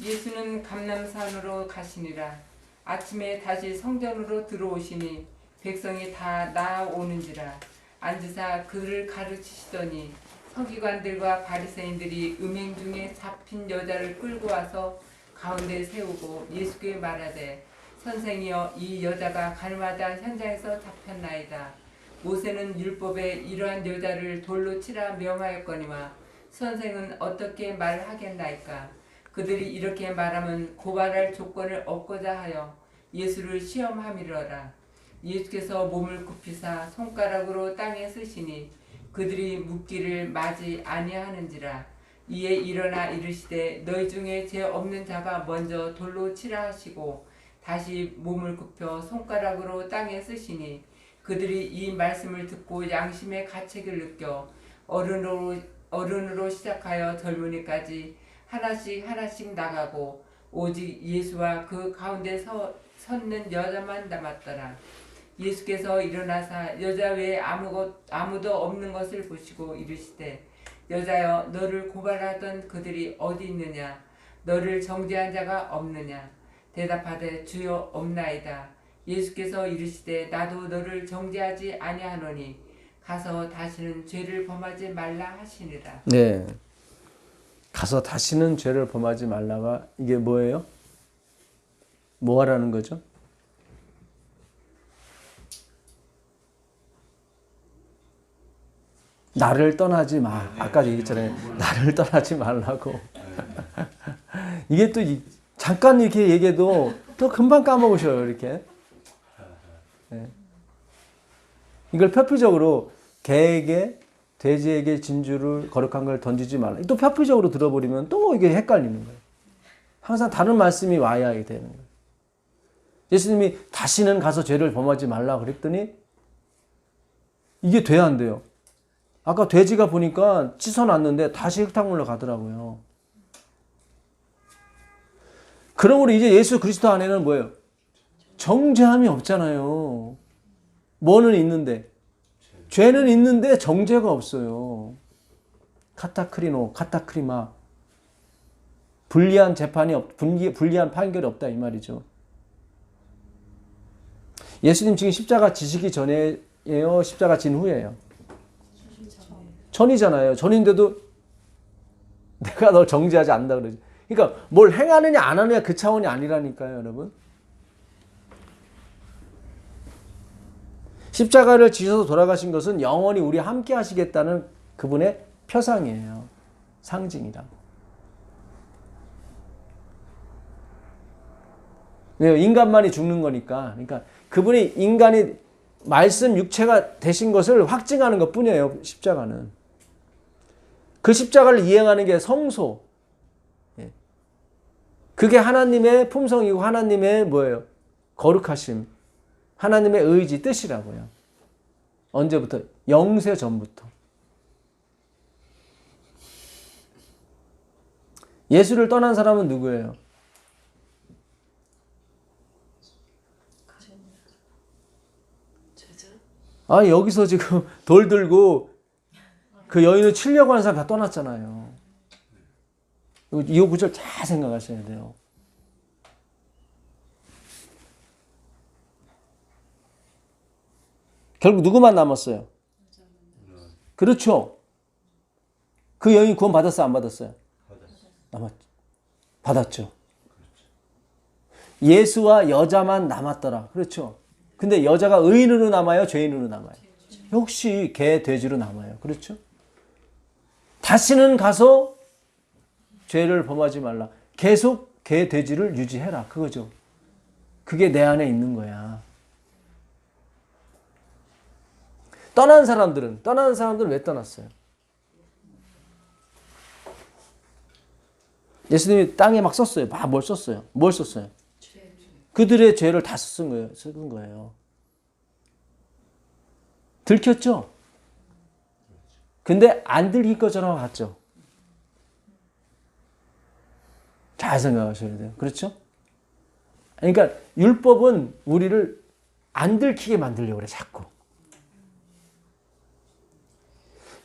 예수는 감람산으로 가시니라. 아침에 다시 성전으로 들어오시니 백성이 다 나아오는지라. 앉으사 그를 가르치시더니 서기관들과 바리새인들이 음행 중에 잡힌 여자를 끌고 와서 가운데 세우고 예수께 말하되 선생이여 이 여자가 가늠하다 현장에서 잡혔나이다. 모세는 율법에 이러한 여자를 돌로 치라 명하였거니와 선생은 어떻게 말하겠나이까. 그들이 이렇게 말하면 고발할 조건을 얻고자 하여 예수를 시험함이러라. 예수께서 몸을 굽히사 손가락으로 땅에 쓰시니 그들이 묻기를 마지 아니하는지라. 이에 일어나 이르시되 너희 중에 죄 없는 자가 먼저 돌로 치라 하시고 다시 몸을 굽혀 손가락으로 땅에 쓰시니 그들이 이 말씀을 듣고 양심의 가책을 느껴 어른으로 시작하여 젊은이까지 하나씩 나가고 오직 예수와 그 가운데 섰는 여자만 남았더라. 예수께서 일어나사 여자 외에 아무도 없는 것을 보시고 이르시되 여자여 너를 고발하던 그들이 어디 있느냐. 너를 정죄한 자가 없느냐. 대답하되 주여 없나이다. 예수께서 이르시되 나도 너를 정죄하지 아니하노니 가서 다시는 죄를 범하지 말라 하시니라. 네. 가서 다시는 죄를 범하지 말라가 이게 뭐예요? 뭐 하라는 거죠? 나를 떠나지 마. 아까 얘기했잖아요. 나를 떠나지 말라고. 이게 또 잠깐 이렇게 얘기해도 또 금방 까먹으셔요, 이렇게. 네. 이걸 표피적으로 개에게 돼지에게 진주를 거룩한 걸 던지지 말라. 또 표피적으로 들어버리면 또 이게 헷갈리는 거예요. 항상 다른 말씀이 와야 되는 거예요. 예수님이 다시는 가서 죄를 범하지 말라 그랬더니 이게 돼야 안 돼요. 아까 돼지가 보니까 씻어놨는데 다시 흙탕물로 가더라고요. 그러므로 이제 예수 그리스도 안에는 뭐예요? 정죄함이 없잖아요. 뭐는 있는데? 죄는 있는데 정죄가 없어요. 카타크리노, 카타크리마. 불리한 재판이 불리한 판결이 없다 이 말이죠. 예수님 지금 십자가 지시기 전에예요? 십자가 진 후에요? 전이잖아요. 전인데도 내가 널 정죄하지 않는다 그러지. 그러니까 뭘 행하느냐 안 하느냐 그 차원이 아니라니까요, 여러분. 십자가를 지셔서 돌아가신 것은 영원히 우리 함께 하시겠다는 그분의 표상이에요. 상징이라. 왜요? 인간만이 죽는 거니까. 그러니까 그분이 인간이 말씀 육체가 되신 것을 확증하는 것 뿐이에요. 십자가는. 그 십자가를 이행하는 게 성소. 그게 하나님의 품성이고 하나님의 뭐예요? 거룩하심. 하나님의 의지, 뜻이라고요. 언제부터? 영세 전부터. 예수를 떠난 사람은 누구예요? 아, 여기서 지금 돌 들고 그 여인을 치려고 하는 사람 다 떠났잖아요. 이 구절 잘 생각하셔야 돼요. 결국 누구만 남았어요? 그렇죠. 그 여인 구원 받았어요? 안 받았어요? 받았죠. 예수와 여자만 남았더라. 그렇죠. 근데 여자가 의인으로 남아요? 죄인으로 남아요? 역시 개, 돼지로 남아요. 그렇죠. 다시는 가서 죄를 범하지 말라. 계속 개, 돼지를 유지해라. 그거죠. 그게 내 안에 있는 거야. 떠난 사람들은 왜 떠났어요? 예수님이 땅에 막 썼어요. 막 뭘 썼어요? 뭘 썼어요? 그들의 죄를 다 쓴 거예요. 들켰죠? 근데 안 들킬 것처럼 갔죠. 잘 생각하셔야 돼요. 그렇죠? 그러니까 율법은 우리를 안 들키게 만들려고 그래, 자꾸.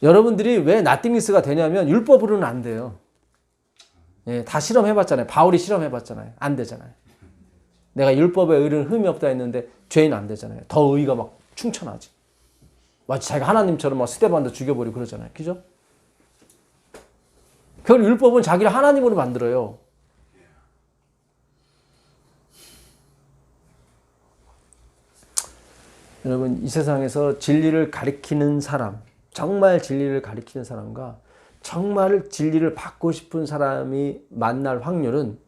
여러분들이 왜 나띵리스가 되냐면 율법으로는 안 돼요. 예, 다 실험해봤잖아요. 바울이 실험해봤잖아요. 안 되잖아요. 내가 율법에 의는 흠이 없다 했는데 죄인 안 되잖아요. 더 의가 막 충천하지. 마치 자기가 하나님처럼 막 스데반도 죽여버리고 그러잖아요. 그죠? 결국 율법은 자기를 하나님으로 만들어요. 여러분, 이 세상에서 진리를 가리키는 사람, 정말 진리를 가리키는 사람과 정말 진리를 받고 싶은 사람이 만날 확률은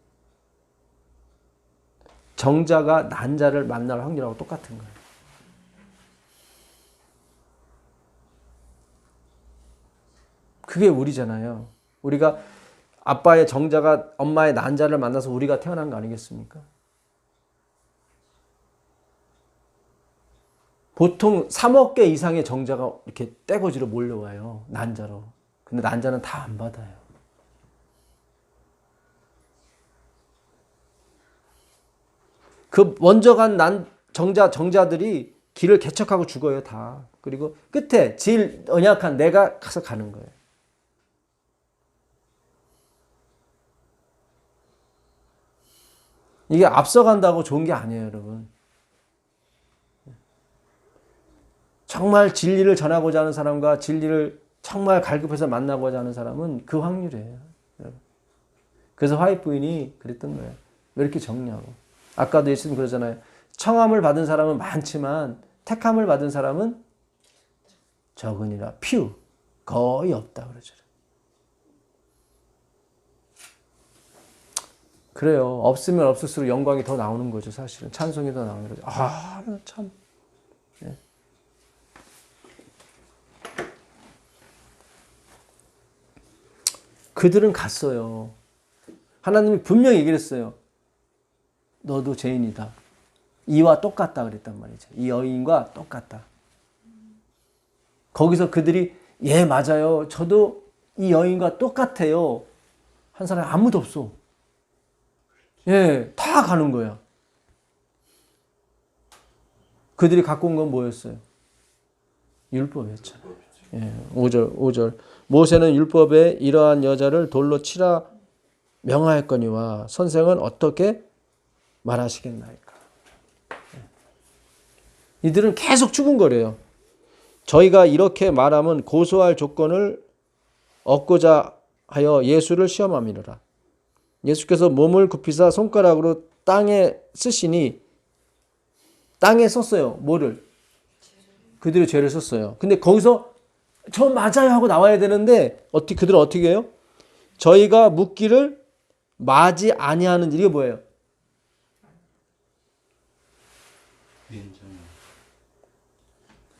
정자가 난자를 만날 확률하고 똑같은 거예요. 그게 우리잖아요. 우리가 아빠의 정자가 엄마의 난자를 만나서 우리가 태어난 거 아니겠습니까? 보통 3억 개 이상의 정자가 이렇게 떼거지로 몰려와요. 난자로. 근데 난자는 다 안 받아요. 그 먼저 간 정자들이 길을 개척하고 죽어요, 다. 그리고 끝에 제일 연약한 내가 가서 가는 거예요. 이게 앞서간다고 좋은 게 아니에요, 여러분. 정말 진리를 전하고자 하는 사람과 진리를 정말 갈급해서 만나고자 하는 사람은 그 확률이에요. 그래서 화이트 부인이 그랬던 거예요. 왜 이렇게 적냐고. 아까도 예수님 그러잖아요. 청함을 받은 사람은 많지만 택함을 받은 사람은 적으니라. few. 거의 없다 그러죠. 그래요. 없으면 없을수록 영광이 더 나오는 거죠. 사실은 찬송이 더 나오는 거죠. 참. 예. 그들은 갔어요. 하나님이 분명히 얘기를 했어요. 너도 죄인이다. 이와 똑같다 그랬단 말이죠. 이 여인과 똑같다. 거기서 그들이 예 맞아요. 저도 이 여인과 똑같아요. 한 사람이 아무도 없어. 예, 다 가는 거야. 그들이 갖고 온 건 뭐였어요? 율법이었잖아요. 예, 5절. 모세는 율법에 이러한 여자를 돌로 치라 명하였거니와 선생은 어떻게 말하시겠나이까. 예. 이들은 계속 추궁거려요. 저희가 이렇게 말하면 고소할 조건을 얻고자 하여 예수를 시험함이로라. 예수께서 몸을 굽히사 손가락으로 땅에 쓰시니 땅에 썼어요. 뭐를? 그들의 죄를 썼어요. 근데 거기서 저 맞아요 하고 나와야 되는데 그들은 어떻게 해요? 저희가 묻기를 마지 아니하는 일이 뭐예요? 인정.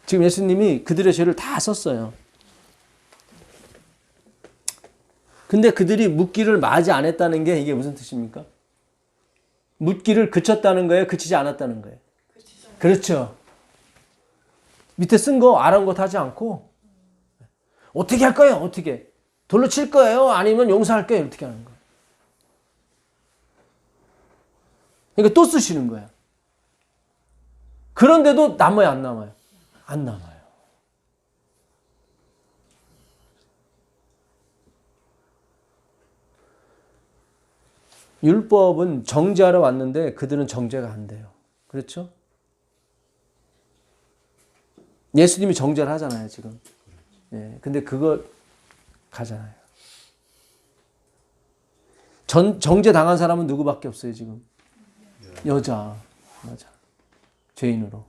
지금 예수님이 그들의 죄를 다 썼어요. 근데 그들이 묻기를 마지 않았다는 게 이게 무슨 뜻입니까? 묻기를 그쳤다는 거예요? 그치지 않았다는 거예요? 그렇죠. 밑에 쓴 거 아랑곳하지 않고 어떻게 할 거예요? 어떻게? 돌로 칠 거예요? 아니면 용서할 거예요? 어떻게 하는 거예요? 그러니까 또 쓰시는 거야. 그런데도 남아요? 안 남아요? 안 남아요. 율법은 정죄하러 왔는데 그들은 정죄가 안 돼요. 그렇죠? 예수님이 정죄를 하잖아요, 지금. 예, 근데 그거 가잖아요. 정죄 당한 사람은 누구밖에 없어요, 지금? 여자. 맞아. 죄인으로.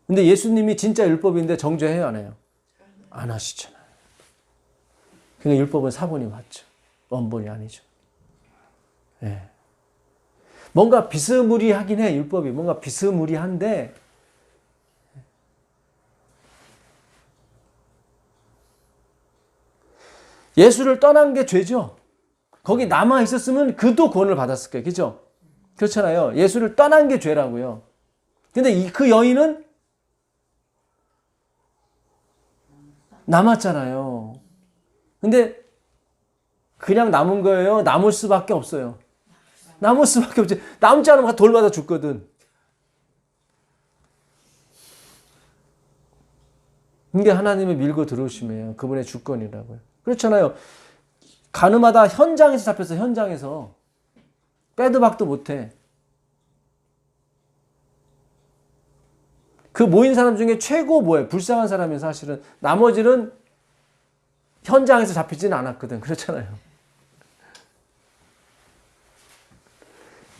근데 예수님이 진짜 율법인데 정죄해요, 안 해요? 안 하시잖아요. 그러니까 율법은 사본이 맞죠. 원본이 아니죠. 예. 뭔가 비스무리하긴 해, 율법이. 뭔가 비스무리한데, 예수를 떠난 게 죄죠. 거기 남아 있었으면 그도 구원을 받았을 거예요. 그죠? 그렇잖아요. 예수를 떠난 게 죄라고요. 근데 그 여인은 남았잖아요. 근데 그냥 남은 거예요? 남을 수밖에 없어요. 남을 수밖에 없지. 남지 않으면 돌 맞아 죽거든. 이게 하나님의 밀고 들어오심이에요. 그분의 주권이라고요. 그렇잖아요. 가늠하다 현장에서 잡혔어. 현장에서. 빼도 박도 못해. 그 모인 사람 중에 최고 뭐예요? 불쌍한 사람이 사실은. 나머지는 현장에서 잡히지는 않았거든. 그렇잖아요.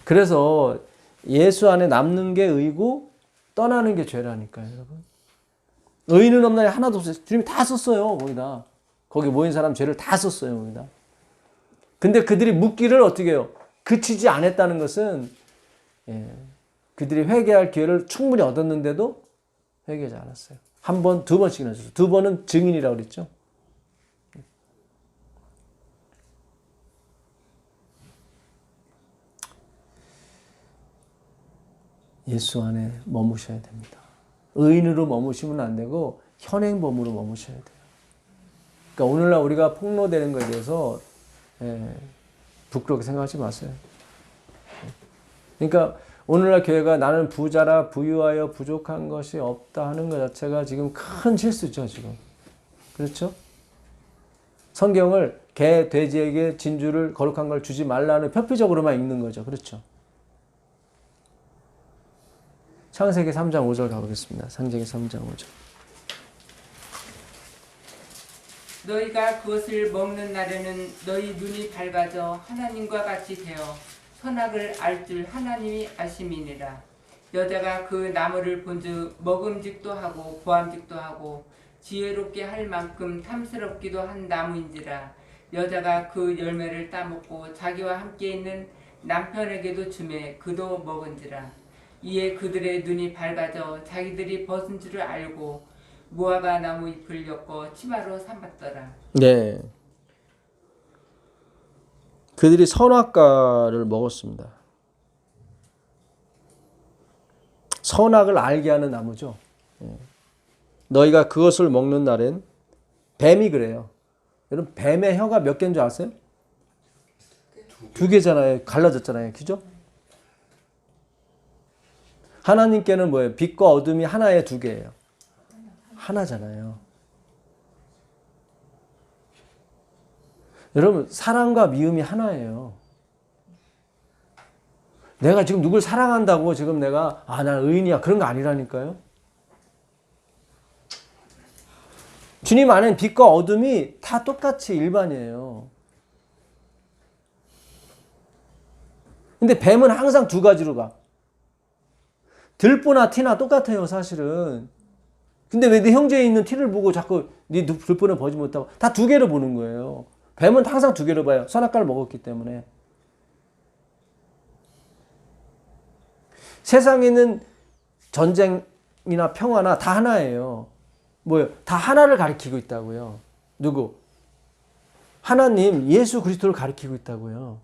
그래서 예수 안에 남는 게 의고 떠나는 게 죄라니까요, 여러분. 의인은 없나니 하나도 없어요. 주님이 다 썼어요, 거기다. 거기 모인 사람 죄를 다 썼어요, 거기다. 근데 그들이 묻기를 어떻게 해요? 그치지 않았다는 것은 그들이 회개할 기회를 충분히 얻었는데도 회개하지 않았어요. 한 번, 두 번씩이나 했어요. 두 번은 증인이라고 그랬죠. 예수 안에 머무셔야 됩니다. 의인으로 머무시면 안 되고 현행범으로 머무셔야 돼요. 그러니까 오늘날 우리가 폭로되는 것에 대해서 부끄럽게 생각하지 마세요. 그러니까 오늘날 교회가 나는 부자라 부유하여 부족한 것이 없다 하는 것 자체가 지금 큰 실수죠, 지금. 그렇죠? 성경을 개, 돼지에게 진주를 거룩한 걸 주지 말라는 표피적으로만 읽는 거죠. 그렇죠? 창세기 3장 5절 가보겠습니다. 창세기 3장 5절. 너희가 그것을 먹는 날에는 너희 눈이 밝아져 하나님과 같이 되어 선악을 알 줄 하나님이 아심이니라. 여자가 그 나무를 본즉 먹음직도 하고 보암직도 하고 지혜롭게 할 만큼 탐스럽기도 한 나무인지라. 여자가 그 열매를 따먹고 자기와 함께 있는 남편에게도 주매 그도 먹은지라. 이에 그들의 눈이 밝아져 자기들이 벗은 줄을 알고 무화과 나무 잎을 엮어 치마로 삼았더라. 네. 그들이 선악과를 먹었습니다. 선악을 알게 하는 나무죠. 너희가 그것을 먹는 날엔 뱀이 그래요. 여러분 뱀의 혀가 몇 개인 줄 아세요? 2개잖아요. 갈라졌잖아요. 그죠? 하나님께는 뭐예요? 빛과 어둠이 하나에 2개예요. 하나잖아요. 여러분 사랑과 미움이 하나예요. 내가 지금 누굴 사랑한다고 지금 내가 난 의인이야 그런 거 아니라니까요. 주님 안에는 빛과 어둠이 다 똑같이 일반이에요. 근데 뱀은 항상 2가지로 가. 들보나 티나 똑같아요 사실은. 근데 왜 내 형제에 있는 티를 보고 자꾸 네 들보는 보지 못하고 다 2개로 보는 거예요. 뱀은 항상 2개로 봐요. 선악과를 먹었기 때문에. 세상에 있는 전쟁이나 평화나 다 하나예요. 뭐예요? 다 하나를 가리키고 있다고요. 누구? 하나님 예수 그리스도를 가리키고 있다고요.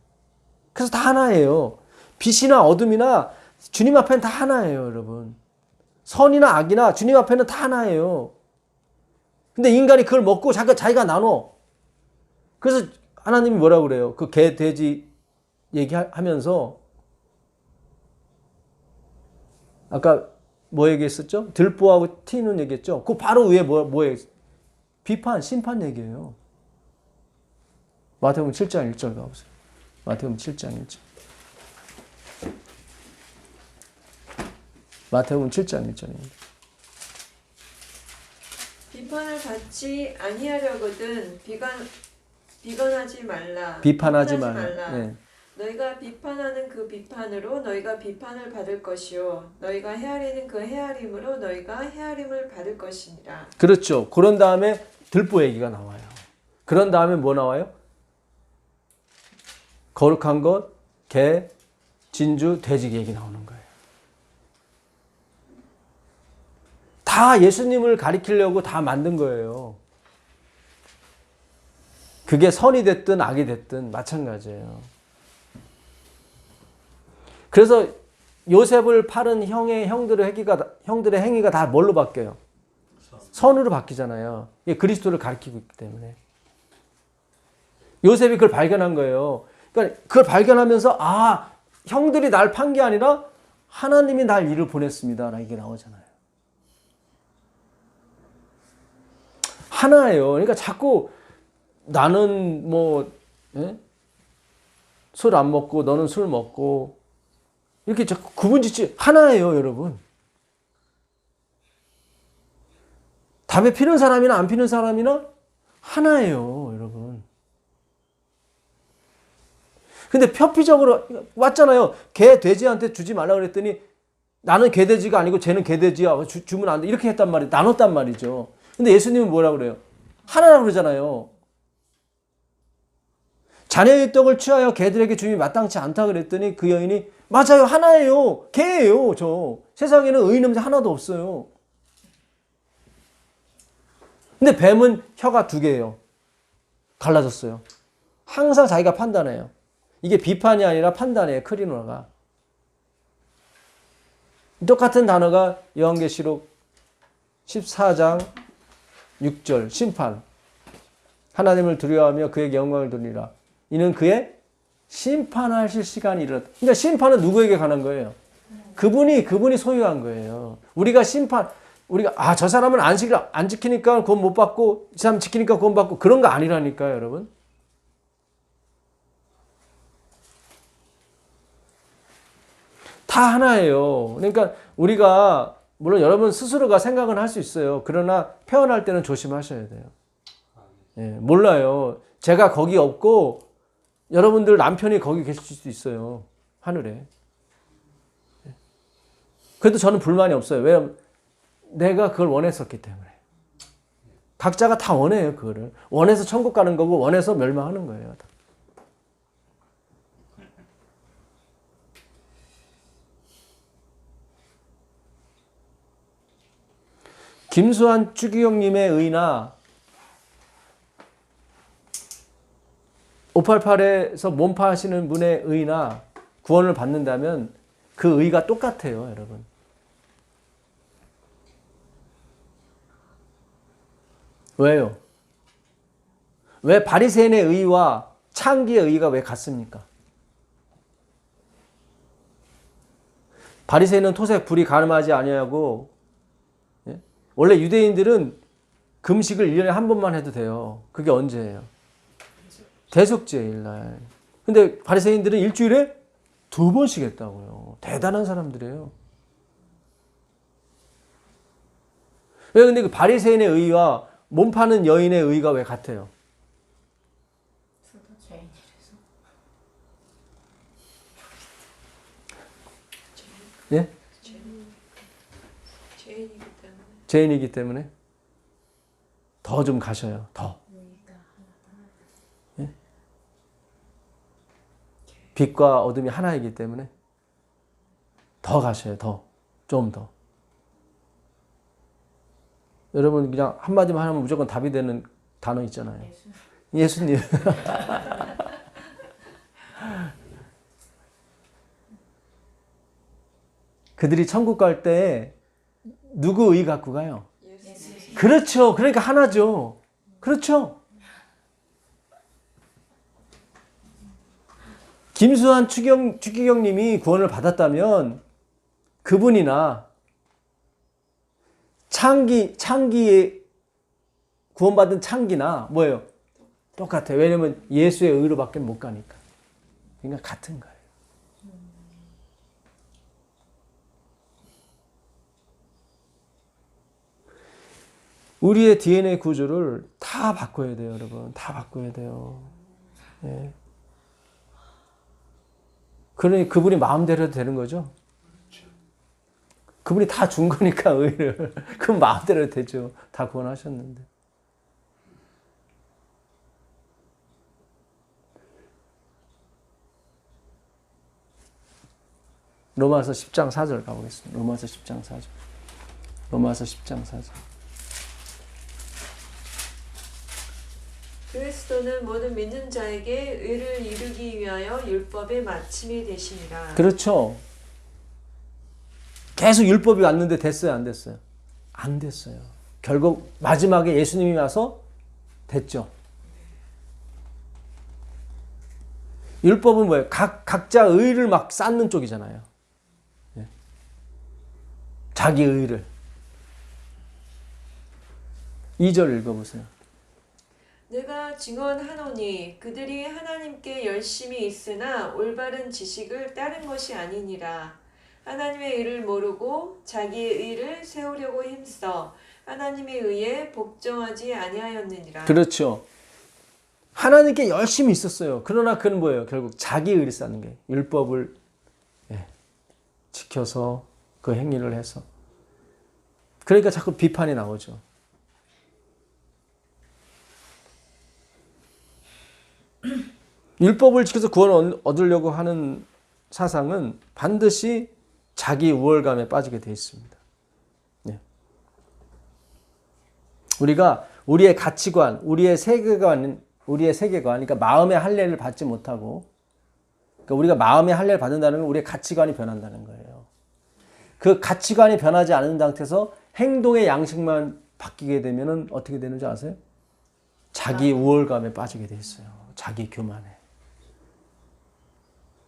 그래서 다 하나예요. 빛이나 어둠이나 주님 앞에는 다 하나예요, 여러분. 선이나 악이나 주님 앞에는 다 하나예요. 근데 인간이 그걸 먹고 자기가 나눠. 그래서 하나님이 뭐라고 그래요? 그 개, 돼지 얘기하면서 아까 뭐 얘기했었죠? 들보하고 티는 얘기했죠? 그 바로 위에 뭐예요? 비판, 심판 얘기예요. 마태복음 7장 1절 가보세요. 마태복음 7장 1절. 마태복음 7장 1절입니다. 비판을 받지 아니하려거든 비관하지 말라. 비판하지 말라. 네. 너희가 비판하는 그 비판으로 너희가 비판을 받을 것이요 너희가 헤아리는 그 헤아림으로 너희가 헤아림을 받을 것이니라. 그렇죠. 그런 다음에 들보 얘기가 나와요. 그런 다음에 뭐 나와요? 거룩한 것, 개, 진주, 돼지 얘기 나오는 거예요. 다 예수님을 가리키려고 다 만든 거예요. 그게 선이 됐든 악이 됐든 마찬가지예요. 그래서 요셉을 팔은 형들의 행위가 다 뭘로 바뀌어요? 선으로 바뀌잖아요. 이게 그리스도를 가리키고 있기 때문에. 요셉이 그걸 발견한 거예요. 그러니까 그걸 발견하면서 형들이 날 판 게 아니라 하나님이 날 이를 보냈습니다. 이게 나오잖아요. 하나예요. 그러니까 자꾸 나는 술 안 먹고 너는 술 먹고 이렇게 자꾸 구분짓지 하나예요, 여러분. 담배 피는 사람이나 안 피는 사람이나 하나예요, 여러분. 근데 표피적으로 왔잖아요. 개, 돼지한테 주지 말라 그랬더니 나는 개, 돼지가 아니고 쟤는 개, 돼지야. 주면 안 돼. 이렇게 했단 말이에요. 나눴단 말이죠. 근데 예수님은 뭐라고 그래요? 하나라고 그러잖아요. 자녀의 떡을 취하여 개들에게 주임이 마땅치 않다 그랬더니 그 여인이 맞아요. 하나예요. 개예요. 저. 세상에는 의인 남자 하나도 없어요. 근데 뱀은 혀가 2개예요. 갈라졌어요. 항상 자기가 판단해요. 이게 비판이 아니라 판단이에요. 크리노가. 똑같은 단어가 요한계시록 14장 6절 심판. 하나님을 두려워하며 그에게 영광을 돌리라. 이는 그의 심판하실 시간이 이르렀다. 그러니까 심판은 누구에게 관한 거예요? 그분이 소유한 거예요. 우리가 저 사람은 안식일 안 지키니까 구원 못 받고 이 사람 지키니까 구원 받고 그런 거 아니라니까요, 여러분. 다 하나예요. 그러니까 우리가 물론 여러분 스스로가 생각은 할 수 있어요. 그러나 표현할 때는 조심하셔야 돼요. 몰라요. 제가 거기 없고 여러분들 남편이 거기 계실 수도 있어요. 하늘에. 그래도 저는 불만이 없어요. 왜냐하면 내가 그걸 원했었기 때문에. 각자가 다 원해요, 그거를. 원해서 천국 가는 거고, 원해서 멸망하는 거예요. 김수환 추기경님의 의나 588에서 몸파하시는 분의 의나 구원을 받는다면 그 의가 똑같아요, 여러분. 왜요? 왜 바리새인의 의와 창기의 의가 왜 같습니까? 바리새인은 토색 불이 가늠하지 아니하고, 예? 원래 유대인들은 금식을 1년에 한 번만 해도 돼요. 그게 언제예요? 대속죄일. 근데 바리새인들은 일주일에 2번씩 했다고요. 대단한 사람들이에요. 왜 근데 그 바리새인의 의와 몸 파는 여인의 의가 왜 같아요? 예? 죄인이기 때문에 더 좀 가셔요. 더. 예? 빛과 어둠이 하나이기 때문에 더 가셔요. 더. 좀 더. 여러분 그냥 한마디만 하면 무조건 답이 되는 단어 있잖아요. 예수님. 그들이 천국 갈 때 누구 의 갖고 가요? 예수. 그렇죠. 그러니까 하나죠. 그렇죠. 김수환 추기경님이 구원을 받았다면 그분이나 창기에 구원받은 창기나 뭐예요? 똑같아요. 왜냐면 예수의 의로밖에 못 가니까. 그러니까 같은 거예요. 우리의 DNA 구조를 다 바꿔야 돼요, 여러분. 다 바꿔야 돼요. 예. 그러니 그분이 마음대로 해도 되는 거죠? 그분이 다 준 거니까 의를. 그럼 마음대로 해도 되죠. 다 구원하셨는데. 로마서 10장 4절 가보겠습니다. 로마서 10장 4절. 로마서 10장 4절. 그리스도는 모든 믿는 자에게 의를 이루기 위하여 율법의 마침이 되시니라. 그렇죠. 계속 율법이 왔는데 됐어요, 안 됐어요? 안 됐어요. 결국 마지막에 예수님이 와서 됐죠. 율법은 뭐예요? 각자 의를 막 쌓는 쪽이잖아요. 예. 자기 의를. 2절 읽어보세요. 내가 증언하노니 그들이 하나님께 열심히 있으나 올바른 지식을 따른 것이 아니니라. 하나님의 의를 모르고 자기의 의를 세우려고 힘써 하나님의 의에 복종하지 아니하였느니라. 그렇죠. 하나님께 열심히 있었어요. 그러나 그는 뭐예요? 결국 자기 의를 쌓는 게 율법을 지켜서 그 행위를 해서. 그러니까 자꾸 비판이 나오죠. 율법을 지켜서 구원을 얻으려고 하는 사상은 반드시 자기 우월감에 빠지게 되어 있습니다. 네. 우리가 우리의 가치관, 우리의 세계관, 그러니까 마음의 할례를 받지 못하고, 그러니까 우리가 마음의 할례를 받는다는 건 우리의 가치관이 변한다는 거예요. 그 가치관이 변하지 않은 상태에서 행동의 양식만 바뀌게 되면은 어떻게 되는지 아세요? 자기 우월감에 빠지게 돼 있어요. 자기 교만에.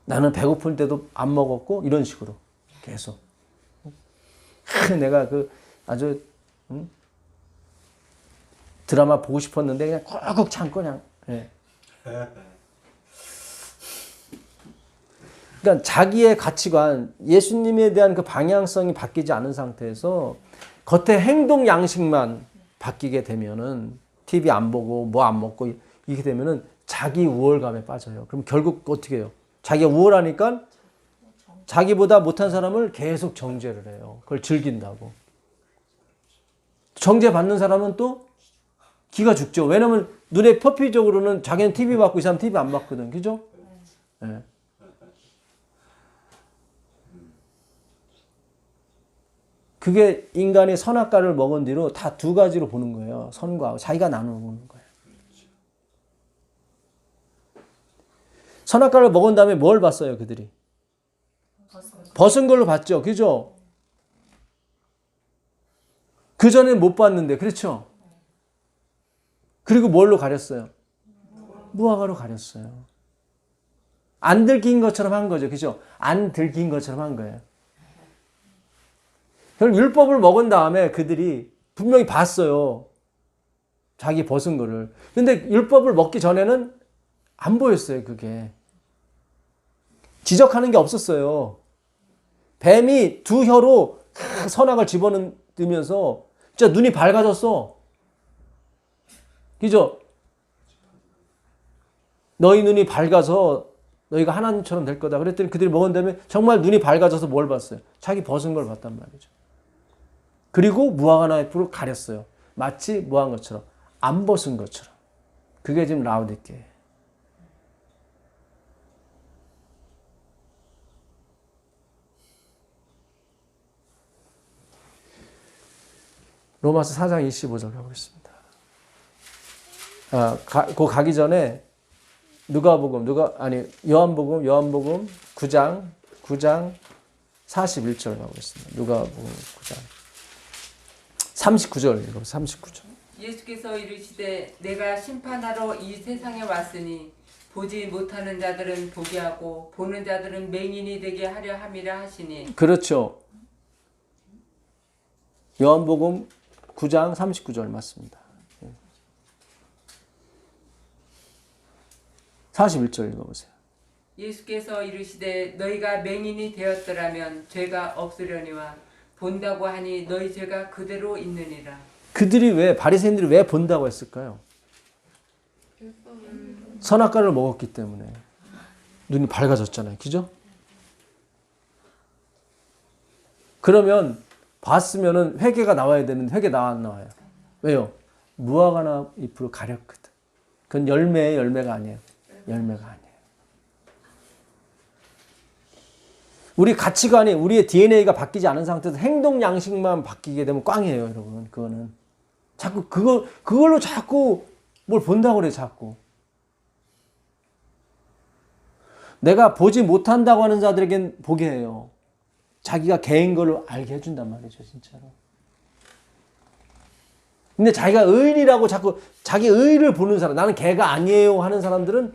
나는 배고플 때도 안 먹었고 이런 식으로 계속. 내가 그 아주 드라마 보고 싶었는데 그냥 꾹꾹 참고 그냥. 예. 그러니까 자기의 가치관, 예수님에 대한 그 방향성이 바뀌지 않은 상태에서 겉에 행동 양식만 바뀌게 되면은 TV 안 보고 뭐 안 먹고 이렇게 되면은 자기 우월감에 빠져요. 그럼 결국 어떻게 해요? 자기가 우월하니까 자기보다 못한 사람을 계속 정죄를 해요. 그걸 즐긴다고. 정죄받는 사람은 또 기가 죽죠. 왜냐면 눈에 표피적으로는 자기는 TV 받고 이 사람 TV 안 받거든. 그죠? 예. 그게 인간이 선악과를 먹은 뒤로 다 두 가지로 보는 거예요. 선과 악을. 자기가 나눠 보는 거예요. 선악과를 먹은 다음에 뭘 봤어요, 그들이? 벗은 걸로 봤죠. 그죠? 그전에는 못 봤는데, 그렇죠? 그리고 뭘로 가렸어요? 무화과로 가렸어요. 안 들킨 것처럼 한 거죠. 그죠? 안 들킨 것처럼 한 거예요. 그럼 율법을 먹은 다음에 그들이 분명히 봤어요. 자기 벗은 거를. 근데 율법을 먹기 전에는 안 보였어요, 그게. 지적하는 게 없었어요. 뱀이 두 혀로 선악을 집어넣으면서 진짜 눈이 밝아졌어. 그죠? 너희 눈이 밝아서 너희가 하나님처럼 될 거다. 그랬더니 그들이 먹은 다음에 정말 눈이 밝아져서 뭘 봤어요? 자기 벗은 걸 봤단 말이죠. 그리고 무화과 나무를 가렸어요. 마치 뭐 한 것처럼. 안 벗은 것처럼. 그게 지금 라오디게예요. 로마서 4장 25절 가보겠습니다. 그 가기 전에 요한복음 9장 41절 가보겠습니다. 누가복음 9장 39절 읽어보세요. 39절. 예수께서 이르시되 내가 심판하러 이 세상에 왔으니 보지 못하는 자들은 보게 하고 보는 자들은 맹인이 되게 하려 함이라 하시니. 그렇죠. 요한복음 9장 39절 맞습니다. 41절 읽어보세요. 예수께서 이르시되 너희가 맹인이 되었더라면 죄가 없으려니와 본다고 하니 너희 죄가 그대로 있느니라. 그들이 바리새인들이 왜 본다고 했을까요? 선악과를 먹었기 때문에 눈이 밝아졌잖아요. 그죠? 그러면 봤으면은 회개가 나와야 되는데 회개 안 나와요. 왜요? 무화과나 잎으로 가렸거든. 그건 열매가 아니에요. 열매가 아니에요. 우리 가치관이 우리의 DNA가 바뀌지 않은 상태에서 행동 양식만 바뀌게 되면 꽝이에요, 여러분. 그거는 자꾸 그걸로 자꾸 뭘 본다고 그래, 자꾸. 내가 보지 못한다고 하는 자들에겐 보게 해요. 자기가 개인 걸로 알게 해준단 말이죠, 진짜로. 근데 자기가 의인이라고 자꾸 자기 의의를 보는 사람, 나는 개가 아니에요 하는 사람들은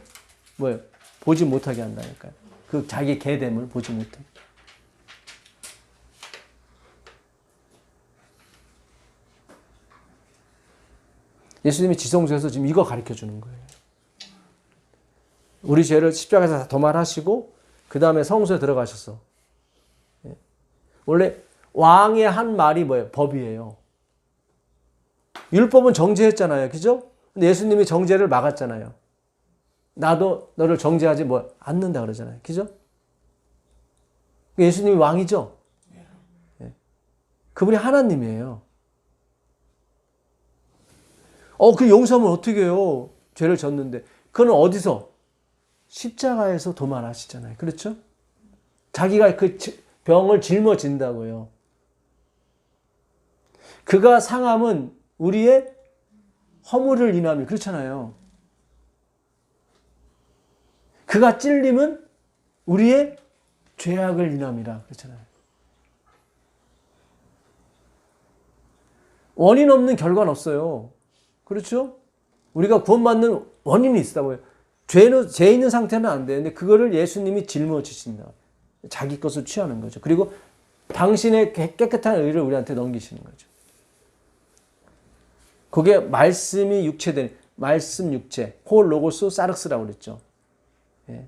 뭐예요? 보지 못하게 한다니까요. 그 자기 개됨을 보지 못해. 예수님이 지성소에서 지금 이거 가르쳐 주는 거예요. 우리 죄를 십자가에서 다 도말하시고 그 다음에 성소에 들어가셨어. 원래 왕의 한 말이 뭐예요? 법이에요. 율법은 정죄했잖아요. 그죠? 근데 예수님이 정죄를 막았잖아요. 나도 너를 정죄하지 않는다 그러잖아요. 그죠? 예수님이 왕이죠? 그분이 하나님이에요. 그 용서하면 어떻게 해요? 죄를 졌는데. 그건 어디서? 십자가에서 도말하시잖아요. 그렇죠? 자기가 그 병을 짊어진다고요. 그가 상함은 우리의 허물을 인함이 그렇잖아요. 그가 찔림은 우리의 죄악을 인함이라 그렇잖아요. 원인 없는 결과는 없어요. 그렇죠? 우리가 구원받는 원인이 있다고요. 죄 있는 상태는 안 되는데 그거를 예수님이 짊어지신다. 자기 것을 취하는 거죠. 그리고 당신의 깨끗한 의를 우리한테 넘기시는 거죠. 그게 말씀이 육체된 말씀 육체, 호 로고스 사르스라고 그랬죠. 예.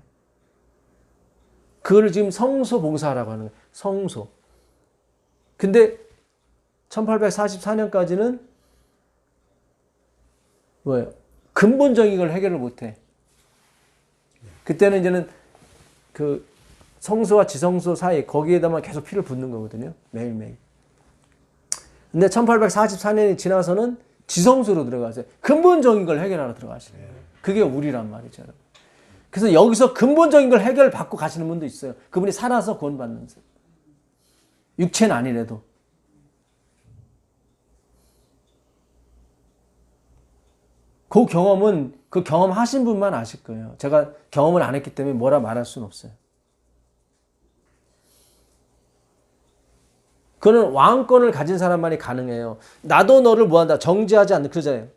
그거를 지금 성소 봉사라고 하는 거예요. 성소. 근데 1844년까지는 뭐예요? 근본적인 걸 해결을 못해. 그때는 이제는 그 성소와 지성소 사이 거기에다만 계속 피를 붓는 거거든요. 매일매일. 근데 1844년이 지나서는 지성소로 들어가세요. 근본적인 걸 해결하러 들어가시는 거예요. 그게 우리란 말이죠. 여러분. 그래서 여기서 근본적인 걸 해결받고 가시는 분도 있어요. 그분이 살아서 구원받는 사 육체는 아니래도. 그 경험은 그 경험하신 분만 아실 거예요. 제가 경험을 안 했기 때문에 뭐라 말할 수는 없어요. 그는 왕권을 가진 사람만이 가능해요. 나도 너를 뭐한다 정죄하지 않는 그러잖아요.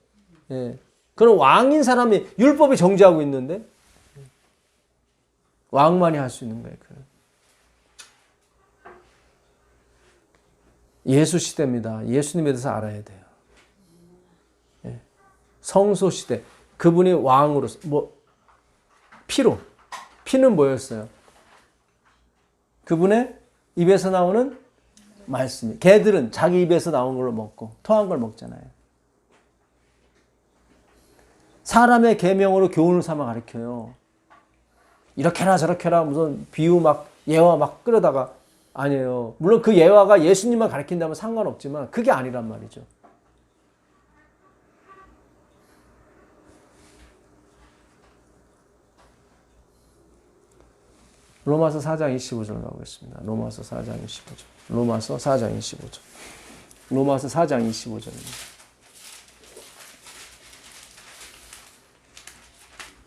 예. 그는 왕인 사람이 율법이 정죄하고 있는데 왕만이 할 수 있는 거예요. 예수 시대입니다. 예수님에 대해서 알아야 돼요. 예. 성소 시대. 그분이 왕으로서 피는 뭐였어요? 그분의 입에서 나오는 말씀이. 개들은 자기 입에서 나온 걸로 먹고 토한 걸 먹잖아요. 사람의 계명으로 교훈을 삼아 가르쳐요. 이렇게 해라 저렇게 해라 무슨 비유 막 예화 막 끌어다가 아니에요. 물론 그 예화가 예수님만 가르친다면 상관없지만 그게 아니란 말이죠. 로마서 4장 25절 나오겠습니다. 로마서 4장 25절. 로마서 4장 25절. 로마서 4장 25절입니다.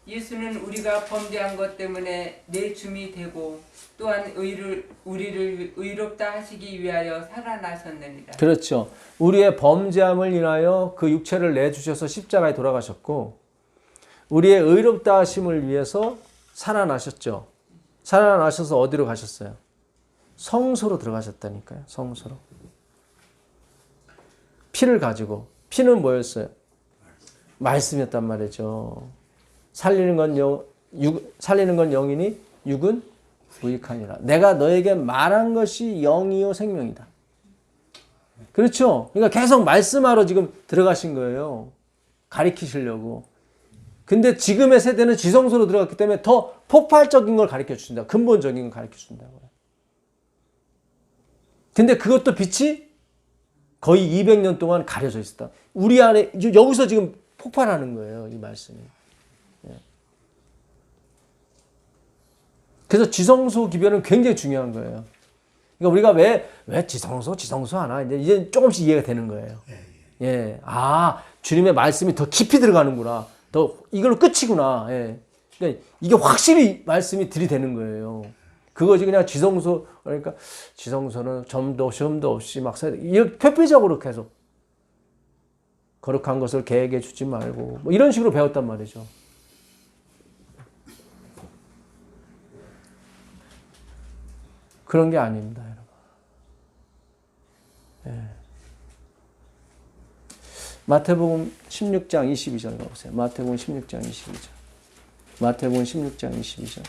예수는 우리가 범죄한 것 때문에 내 줌이 되고 또한 우리를 의롭다 하시기 위하여 살아나셨느니라. 그렇죠. 우리의 범죄함을 인하여 그 육체를 내주셔서 십자가에 돌아가셨고 우리의 의롭다 하심을 위해서 살아나셨죠. 살아나셔서 어디로 가셨어요? 성소로 들어가셨다니까요. 성소로. 피를 가지고. 피는 뭐였어요? 말씀이었단 말이죠. 살리는 건 영이니 육은 무익하니라. 내가 너에게 말한 것이 영이요 생명이다. 그렇죠? 그러니까 계속 말씀하러 지금 들어가신 거예요. 가리키시려고. 근데 지금의 세대는 지성소로 들어갔기 때문에 더 폭발적인 걸 가르쳐 주신다. 근본적인 걸 가르쳐 준다고요. 근데 그것도 빛이 거의 200년 동안 가려져 있었다. 우리 안에 여기서 지금 폭발하는 거예요. 이 말씀이. 그래서 지성소 기별은 굉장히 중요한 거예요. 그러니까 우리가 왜 지성소 하나 이제 조금씩 이해가 되는 거예요. 예, 아 주님의 말씀이 더 깊이 들어가는구나. 더 이걸로 끝이구나. 예. 그러니까 이게 확실히 말씀이 들이대는 거예요. 그거지 그냥 지성소 그러니까 지성소는 점도 시험도 없이 막 이렇게 표피적으로 계속 거룩한 것을 계획해 주지 말고 뭐 이런 식으로 배웠단 말이죠. 그런 게 아닙니다, 여러분. 예. 마태복음 16장 22절 가보세요. 마태복음 16장 22절. 마태복음 16장 22절.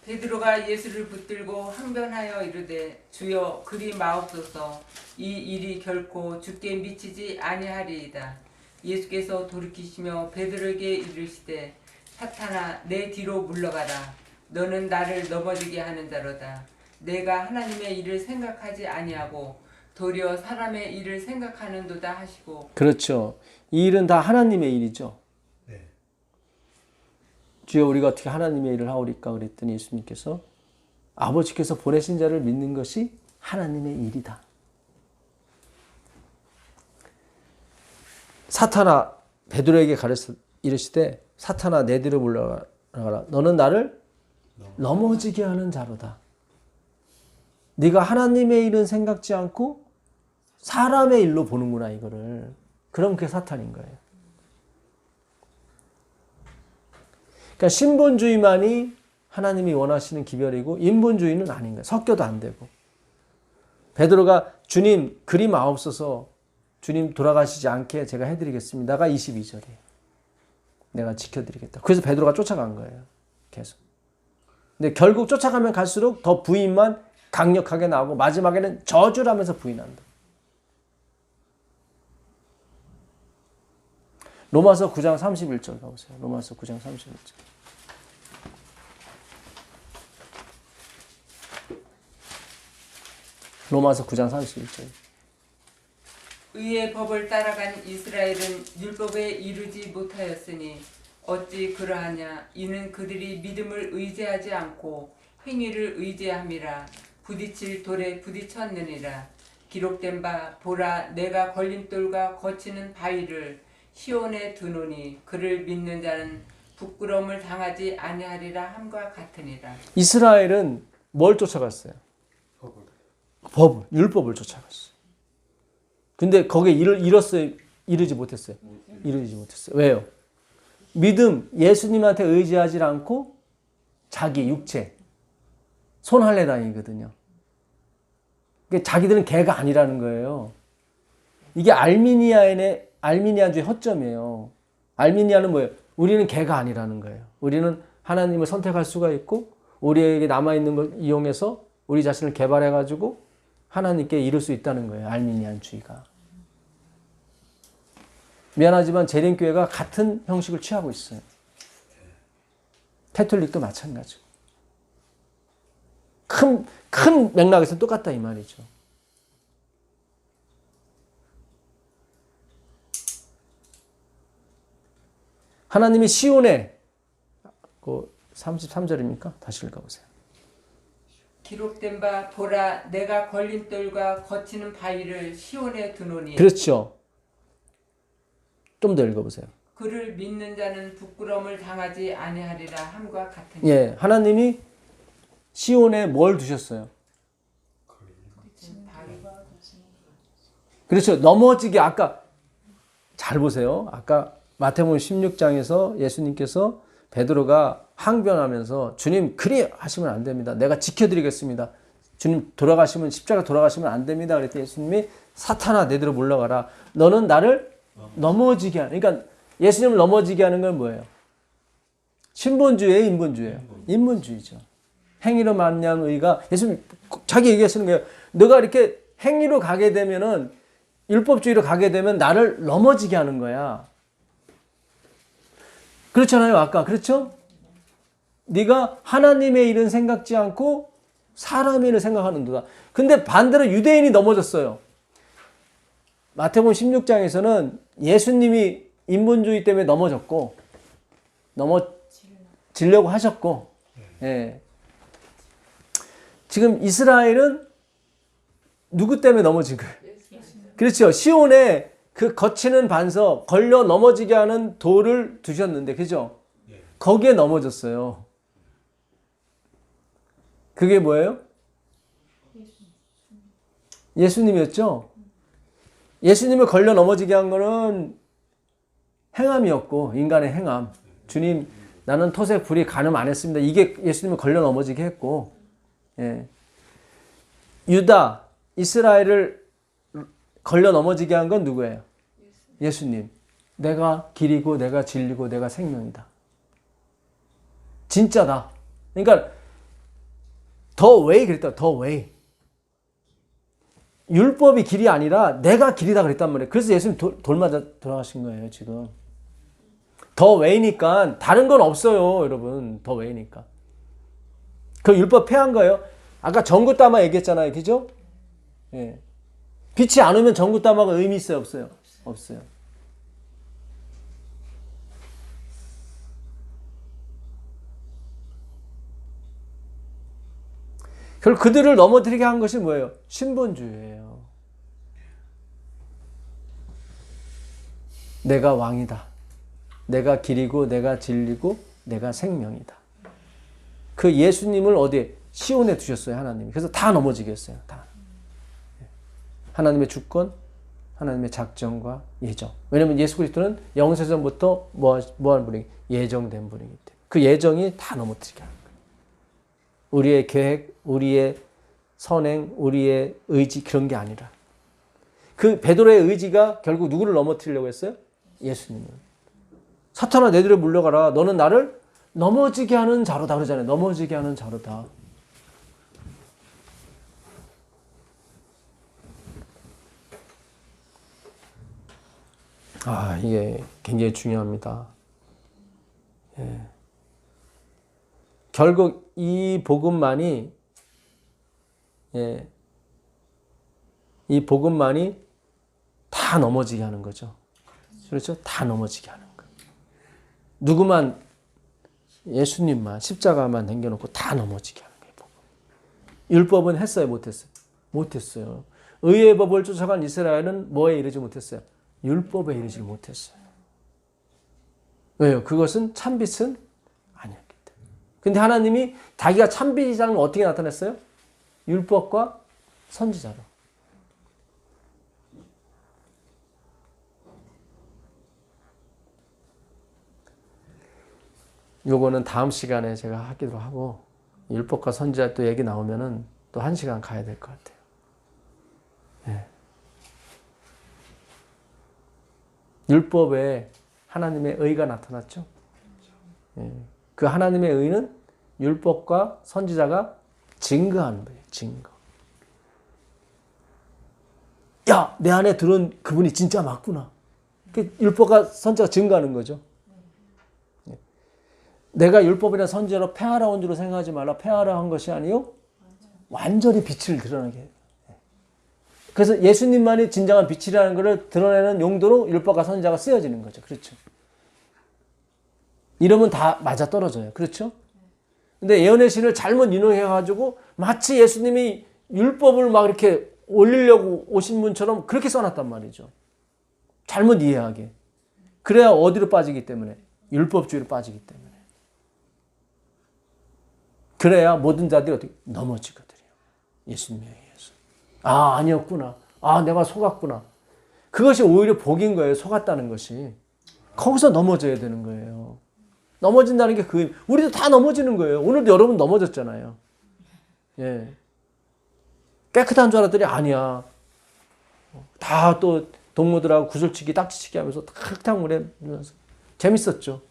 베드로가 예수를 붙들고 항변하여 이르되 주여 그리 마옵소서 이 일이 결코 주께 미치지 아니하리이다. 예수께서 돌이키시며 베드로에게 이르시되 사탄아 내 뒤로 물러가라. 너는 나를 넘어지게 하는 자로다. 내가 하나님의 일을 생각하지 아니하고 도리어 사람의 일을 생각하는도다 하시고. 그렇죠. 이 일은 다 하나님의 일이죠. 네. 주여 우리가 어떻게 하나님의 일을 하오리까 그랬더니 예수님께서 아버지께서 보내신 자를 믿는 것이 하나님의 일이다. 사탄아 베드로에게 가르쳐 이르시되 사탄아 내 뒤로 물러가라. 너는 나를 넘어지게 하는 자로다. 네가 하나님의 일은 생각지 않고 사람의 일로 보는구나 이거를. 그럼 그게 사탄인 거예요. 그러니까 신본주의만이 하나님이 원하시는 기별이고 인본주의는 아닌 거예요. 섞여도 안 되고. 베드로가 주님 그리 마옵소서 주님 돌아가시지 않게 제가 해드리겠습니다가 22절이에요. 내가 지켜드리겠다. 그래서 베드로가 쫓아간 거예요. 계속. 근데 결국 쫓아가면 갈수록 더 부인만 강력하게 나오고 마지막에는 저주라면서 부인한다. 로마서 9장 31절 가보세요. 로마서 9장 31절. 로마서 9장 31절. 의의 법을 따라간 이스라엘은 율법에 이르지 못하였으니 어찌 그러하냐. 이는 그들이 믿음을 의지하지 않고 행위를 의지함이라. 부딪힐 돌에 부딪혔느니라. 기록된 바 보라 내가 걸림돌과 거치는 바위를 시온에 두노니 그를 믿는 자는 부끄러움을 당하지 아니하리라 함과 같으니라. 이스라엘은 뭘 쫓아갔어요? 법, 율법을 쫓아갔어요. 근데 거기에 이뤘어요? 이르지 못했어요? 이르지 못했어요. 왜요? 믿음, 예수님한테 의지하지 않고 자기 육체, 손할래 다니거든요. 그러니까 자기들은 개가 아니라는 거예요. 이게 알미니안주의 허점이에요. 알미니안은 뭐예요? 우리는 개가 아니라는 거예요. 우리는 하나님을 선택할 수가 있고 우리에게 남아있는 걸 이용해서 우리 자신을 개발해가지고 하나님께 이룰 수 있다는 거예요. 알미니안주의가. 미안하지만 재림교회가 같은 형식을 취하고 있어요. 캐톨릭도 마찬가지고. 큰 맥락에서 똑같다 이 말이죠. 하나님이 시온에 33절입니까? 다시 읽어보세요. 기록된 바 보라 내가 걸림돌과 거치는 바위를 시온에 두노니 그렇죠. 좀 더 읽어보세요. 그를 믿는 자는 부끄러움을 당하지 아니하리라 함과 같으니. 예, 하나님이 시온에 뭘 두셨어요? 그렇죠. 넘어지게 아까 잘 보세요. 아까 마태복음 16장에서 예수님께서 베드로가 항변하면서 주님 그리 하시면 안 됩니다. 내가 지켜드리겠습니다. 주님 돌아가시면 십자가 돌아가시면 안 됩니다. 그랬더니 예수님이 사탄아 내대로 물러가라. 너는 나를 넘어지게 하는. 그러니까 예수님을 넘어지게 하는 건 뭐예요? 신본주의예요, 인본주의예요? 인본주의죠. 행위로 말미암은 의가 예수님 자기 얘기하시는 거예요. 너가 이렇게 행위로 가게 되면은 율법주의로 가게 되면 나를 넘어지게 하는 거야. 그렇잖아요. 아까 그렇죠? 네가 하나님의 일은 생각지 않고 사람의 일을 생각하는도다. 근데 반대로 유대인이 넘어졌어요. 마태복음 16장에서는 예수님이 인본주의 때문에 넘어졌고 넘어지려고 하셨고 예. 지금 이스라엘은 누구 때문에 넘어진 거예요? 그렇죠. 시온에 그 거치는 반석 걸려 넘어지게 하는 돌을 두셨는데 그죠? 거기에 넘어졌어요. 그게 뭐예요? 예수님이었죠? 예수님을 걸려 넘어지게 한 거는 행함이었고 인간의 행함. 주님 나는 토색 불이 간음 안 했습니다. 이게 예수님을 걸려 넘어지게 했고 예. 유다 이스라엘을 걸려 넘어지게 한 건 누구예요? 예수님. 내가 길이고 내가 진리고 내가 생명이다. 진짜다. 그러니까 the way 그랬다. the way. 율법이 길이 아니라 내가 길이다 그랬단 말이에요. 그래서 예수님 돌 맞아 돌아가신 거예요, 지금. the way니까 다른 건 없어요, 여러분. the way니까. 그 율법 폐한 거예요. 아까 전구따마 얘기했잖아요. 그죠? 예. 빛이 안 오면 전구따마가 의미 있어요, 없어요? 없어요. 결국 그들을 넘어뜨리게 한 것이 뭐예요? 신본주의예요. 내가 왕이다. 내가 길이고 내가 진리고 내가 생명이다. 그 예수님을 어디에? 시온에 두셨어요, 하나님이. 그래서 다 넘어지게 했어요. 다. 하나님의 주권, 하나님의 작정과 예정. 왜냐하면 예수 그리스도는 영세전부터 뭐한 분이 예정된 분이기 때문에 그 예정이 다 넘어뜨리게 하는 거예요. 우리의 계획, 우리의 선행, 우리의 의지 그런 게 아니라 그 베드로의 의지가 결국 누구를 넘어뜨리려고 했어요? 예수님을. 사탄아 내들여 물러가라. 너는 나를 넘어지게 하는 자로다 그러잖아요. 넘어지게 하는 자로다. 이게 굉장히 중요합니다. 예. 결국 이 복음만이 이 복음만이 다 넘어지게 하는 거죠. 그렇죠? 다 넘어지게 하는 거예요. 누구만 예수님만 십자가만 남겨놓고 다 넘어지게 하는 거예요. 복음. 율법은 했어요? 못했어요? 못했어요. 의의 법을 쫓아간 이스라엘은 뭐에 이르지 못했어요? 율법에 이르지 못했어요. 왜요? 그것은 참빛은 아니었기 때문에. 근데 하나님이 자기가 참빛이라는 걸 어떻게 나타냈어요? 율법과 선지자로. 요거는 다음 시간에 제가 하기로 하고, 율법과 선지자 또 얘기 나오면은 또 1시간 가야 될 것 같아요. 예. 율법에 하나님의 의가 나타났죠. 예. 그 하나님의 의는 율법과 선지자가 증거하는 거예요. 증거. 야, 내 안에 들은 그분이 진짜 맞구나. 율법과 선지자가 증거하는 거죠. 예. 내가 율법이나 선지자로 폐하라 온 줄로 생각하지 말라. 폐하라 한 것이 아니요 완전히 빛을 드러나게 해요. 그래서 예수님만이 진정한 빛이라는 것을 드러내는 용도로 율법과 선지자가 쓰여지는 거죠. 그렇죠? 이러면 다 맞아 떨어져요. 그렇죠? 근데 예언의 신을 잘못 인용해가지고 마치 예수님이 율법을 막 이렇게 올리려고 오신 분처럼 그렇게 써놨단 말이죠. 잘못 이해하게. 그래야 어디로 빠지기 때문에? 율법주의로 빠지기 때문에. 그래야 모든 자들이 어떻게 넘어지거든요. 예수님에 의해서. 아, 아니었구나. 아, 내가 속았구나. 그것이 오히려 복인 거예요. 속았다는 것이. 거기서 넘어져야 되는 거예요. 넘어진다는 게 그, 우리도 다 넘어지는 거예요. 오늘도 여러분 넘어졌잖아요. 예. 깨끗한 줄 알았더니 아니야. 다 또 동무들하고 구슬치기, 딱지치기 하면서 다 흙탕물에 누워서 재밌었죠.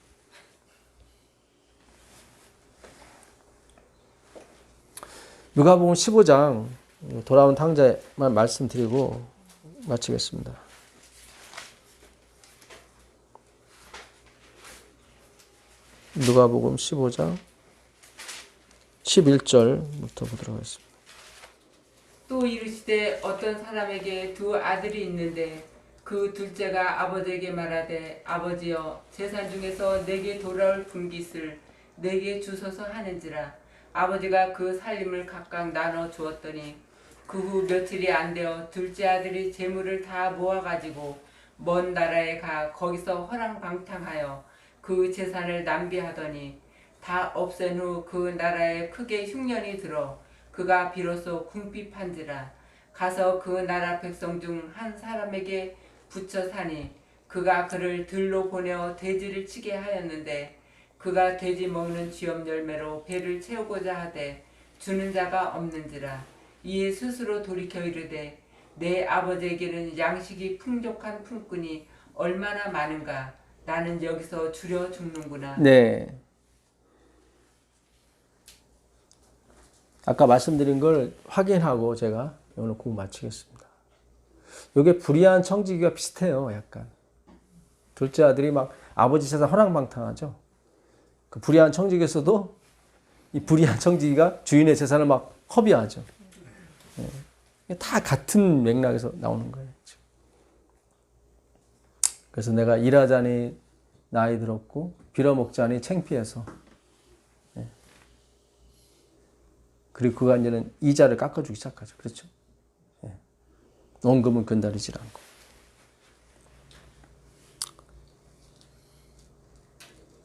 누가복음 15장 돌아온 탕자만 말씀드리고 마치겠습니다. 누가복음 15장 11절부터 보도록 하겠습니다. 또 이르시되 어떤 사람에게 두 아들이 있는데 그 둘째가 아버지에게 말하되 아버지여 재산 중에서 내게 돌아올 분깃을 내게 주소서 하는지라. 아버지가 그 살림을 각각 나눠 주었더니 그 후 며칠이 안 되어 둘째 아들이 재물을 다 모아가지고 먼 나라에 가 거기서 허랑방탕하여 그 재산을 낭비하더니 다 없앤 후 그 나라에 크게 흉년이 들어 그가 비로소 궁핍한지라. 가서 그 나라 백성 중 한 사람에게 붙여 사니 그가 그를 들로 보내어 돼지를 치게 하였는데 그가 돼지 먹는 쥐염 열매로 배를 채우고자 하되 주는 자가 없는지라. 이에 스스로 돌이켜 이르되 내 아버지에게는 양식이 풍족한 품꾼이 얼마나 많은가. 나는 여기서 줄여 죽는구나. 네. 아까 말씀드린 걸 확인하고 제가 오늘 공부 마치겠습니다. 이게 불의한 청지기가 비슷해요. 약간. 둘째 아들이 막 아버지 재산 허랑방탕하죠. 그 불의한 청지기에서도 이 불의한 청지기가 주인의 재산을 막 허비하죠. 네. 다 같은 맥락에서 나오는 거예요. 그래서 내가 일하자니 나이 들었고 빌어먹자니 창피해서, 네. 그리고 그가 이제는 이자를 깎아주기 시작하죠. 그렇죠? 네. 원금은 건드리질 않고.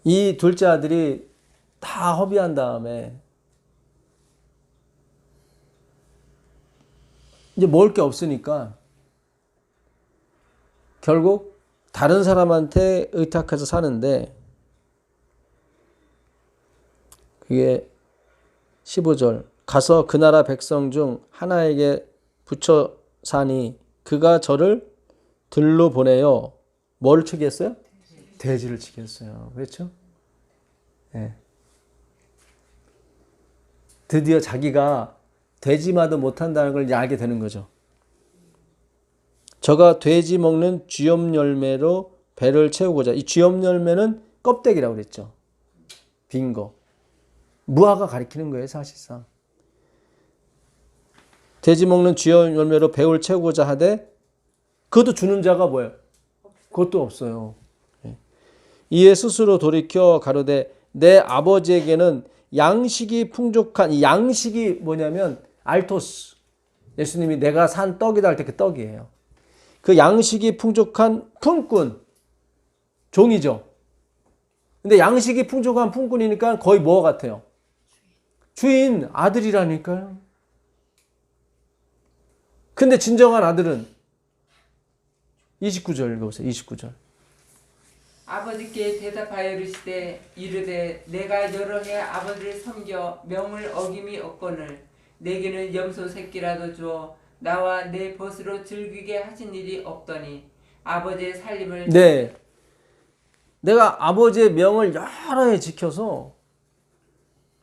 이 둘째 아들이 다 허비한 다음에 이제 먹을 게 없으니까 결국 다른 사람한테 의탁해서 사는데, 그게 15절 가서 그 나라 백성 중 하나에게 붙여 사니 그가 저를 들로 보내요. 뭐를 치게 했어요? 돼지를 치게 했어요. 그렇죠? 네. 드디어 자기가 돼지마도 못한다는 걸 이제 알게 되는 거죠. 저가 돼지 먹는 쥐염 열매로 배를 채우고자. 이 쥐염 열매는 껍데기라고 그랬죠. 빈 거. 무화과 가리키는 거예요, 사실상. 돼지 먹는 쥐의 열매로 배을 채우고자 하되 그것도 주는 자가 뭐예요? 그것도 없어요. 이에 스스로 돌이켜 가로되 내 아버지에게는 양식이 풍족한, 이 양식이 뭐냐면 알토스. 예수님이 내가 산 떡이다 할 때 그 떡이에요. 그 양식이 풍족한 품꾼, 종이죠. 근데 양식이 풍족한 품꾼이니까 거의 뭐 같아요? 주인, 아들이라니까요. 근데 진정한 아들은 29절 읽어보세요. 29절. 아버지께 대답하여 이르시되 이르되 내가 여러 해 아버지를 섬겨 명을 어김이 없거늘 내게는 염소 새끼라도 주어 나와 내 벗으로 즐기게 하신 일이 없더니 아버지의 살림을 네. 내가 아버지의 명을 여러 해 지켜서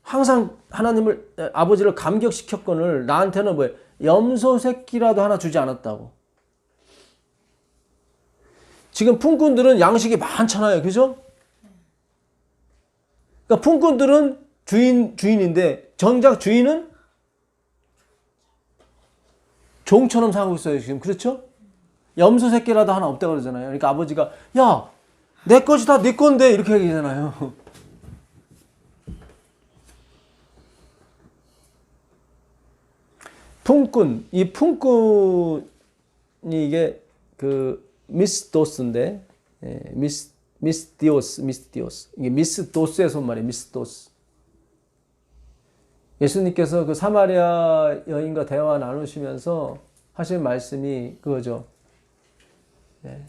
항상 하나님을, 아버지를 감격시켰거늘 나한테는 뭐예요? 염소 새끼라도 하나 주지 않았다고. 지금 품꾼들은 양식이 많잖아요. 그죠? 그러니까 품꾼들은 주인인데 정작 주인은 종처럼 살고 있어요. 지금. 그렇죠? 염소 새끼라도 하나 없다고 그러잖아요. 그러니까 아버지가 야, 내 것이 다 네 건데 이렇게 얘기하잖아요. 품꾼, 이 품꾼이 이게 그 미스도스인데, 미스디오스. 이게 미스도스의 손말이에요. 미스도스. 예수님께서 그 사마리아 여인과 대화 나누시면서 하신 말씀이 그거죠.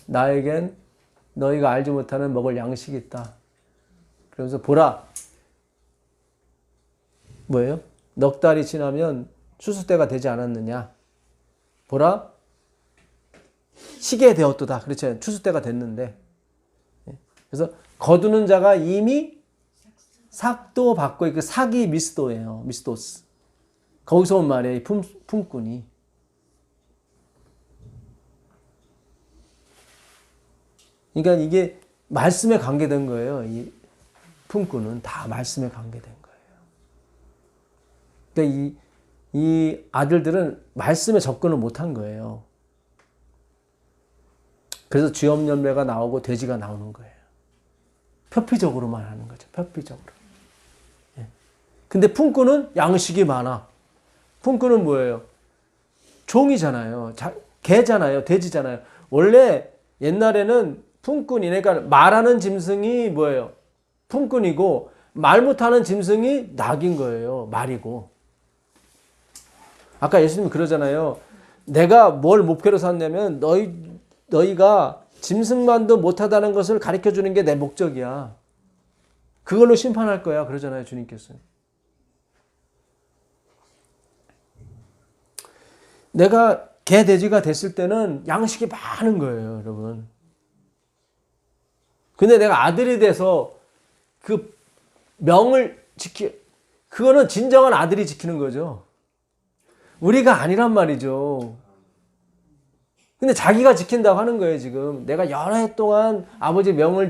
나에겐 너희가 알지 못하는 먹을 양식이 있다. 그러면서 보라. 뭐예요? 넉 달이 지나면 추수 때가 되지 않았느냐. 보라. 시게 되었도다. 그렇죠. 추수 때가 됐는데. 그래서 거두는 자가 이미 삭도 받고 그 삭이 미스도예요. 미스도스. 거기서 온 말이에요. 품꾼이. 그러니까 이게 말씀에 관계된 거예요. 이 품꾼은 다 말씀에 관계된 거예요. 그러니까 이 아들들은 말씀에 접근을 못한 거예요. 그래서 쥐염 열매가 나오고 돼지가 나오는 거예요. 표피적으로만 하는 거죠. 표피적으로. 근데 품꾼은 양식이 많아. 품꾼은 뭐예요? 종이잖아요. 개잖아요. 돼지잖아요. 원래 옛날에는 품꾼이, 그러니까 말하는 짐승이 뭐예요? 품꾼이고 말 못하는 짐승이 낙인 거예요. 말이고. 아까 예수님이 그러잖아요. 내가 뭘 목표로 샀냐면 너희가 짐승만도 못하다는 것을 가르쳐주는 게 내 목적이야. 그걸로 심판할 거야. 그러잖아요. 주님께서. 내가 개, 돼지가 됐을 때는 양식이 많은 거예요. 여러분. 근데 내가 아들이 돼서 그 명을 그거는 진정한 아들이 지키는 거죠. 우리가 아니란 말이죠. 근데 자기가 지킨다고 하는 거예요, 지금. 내가 여러 해 동안 아버지 명을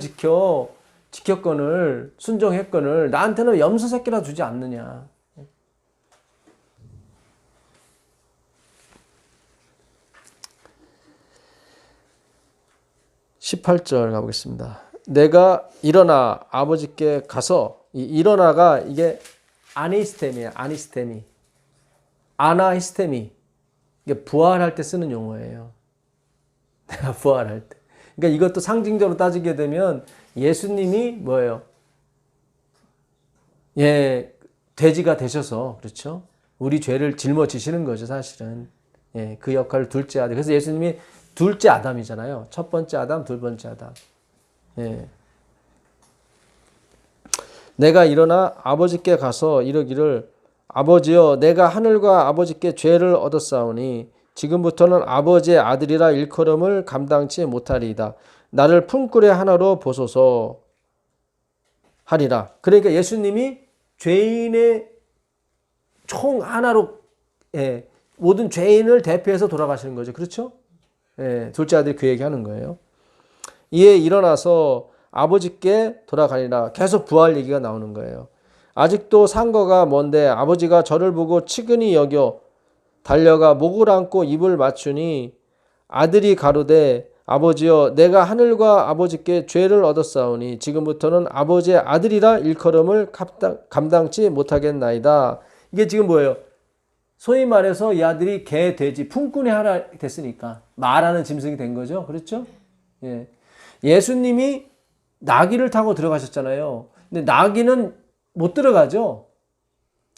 지켰거늘, 순종했거늘, 나한테는 염소 새끼라 주지 않느냐. (18절) 가보겠습니다. 내가 일어나 아버지께 가서, 이 일어나가 이게 아니스템이에요. 아니스템이. 아나히스템이. 이게 부활할 때 쓰는 용어예요. 내가 부활할 때. 그러니까 이것도 상징적으로 따지게 되면 예수님이 뭐예요? 돼지가 되셔서, 그렇죠? 우리 죄를 짊어지시는 거죠, 사실은. 그 역할을 둘째 아들. 그래서 예수님이 둘째 아담이잖아요. 첫 번째 아담, 두 번째 아담. 내가 일어나 아버지께 가서 이르기를 아버지여 내가 하늘과 아버지께 죄를 얻었사오니 지금부터는 아버지의 아들이라 일컬음을 감당치 못하리이다. 나를 품꾼의 하나로 보소서 하리라. 그러니까 예수님이 죄인의 총 하나로 모든 죄인을 대표해서 돌아가시는 거죠. 그렇죠? 둘째 아들이 그 얘기하는 거예요. 이에 일어나서 아버지께 돌아가니라. 계속 부활 얘기가 나오는 거예요. 아직도 상거가 먼데 아버지가 저를 보고 측은히 여겨 달려가 목을 안고 입을 맞추니 아들이 가로되 아버지여 내가 하늘과 아버지께 죄를 얻었사오니 지금부터는 아버지의 아들이라 일컬음을 감당치 못하겠나이다. 이게 지금 뭐예요? 소위 말해서 이 아들이 개, 돼지, 품꾼이 하나 됐으니까 말하는 짐승이 된 거죠. 그렇죠? 예. 예수님이 나귀를 타고 들어가셨잖아요. 근데 나귀는 못 들어가죠.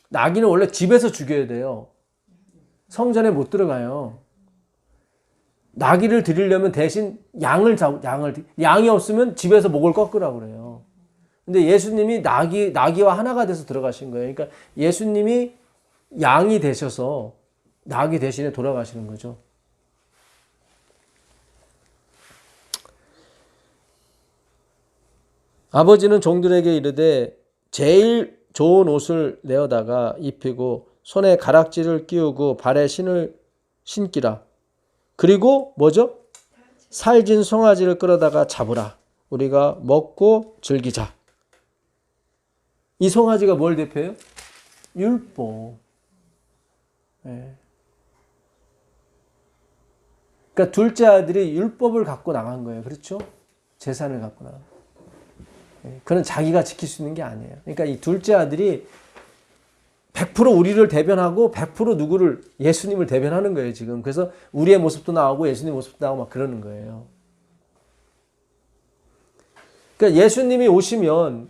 나귀는 원래 집에서 죽여야 돼요. 성전에 못 들어가요. 나귀를 드리려면 대신 양이 없으면 집에서 목을 꺾으라고 그래요. 근데 예수님이 나귀와 하나가 돼서 들어가신 거예요. 그러니까 예수님이 양이 되셔서 나귀 대신에 돌아가시는 거죠. 아버지는 종들에게 이르되 제일 좋은 옷을 내어다가 입히고 손에 가락지를 끼우고 발에 신을 신기라. 그리고 뭐죠? 살진 송아지를 끌어다가 잡으라. 우리가 먹고 즐기자. 이 송아지가 뭘 대표해요? 율법. 네. 그러니까 둘째 아들이 율법을 갖고 나간 거예요. 그렇죠? 재산을 갖고 나간 거예요. 그는 자기가 지킬 수 있는 게 아니에요. 그러니까 이 둘째 아들이 100% 우리를 대변하고 100% 누구를 예수님을 대변하는 거예요, 지금. 그래서 우리의 모습도 나오고 예수님 모습도 나오고 막 그러는 거예요. 그러니까 예수님이 오시면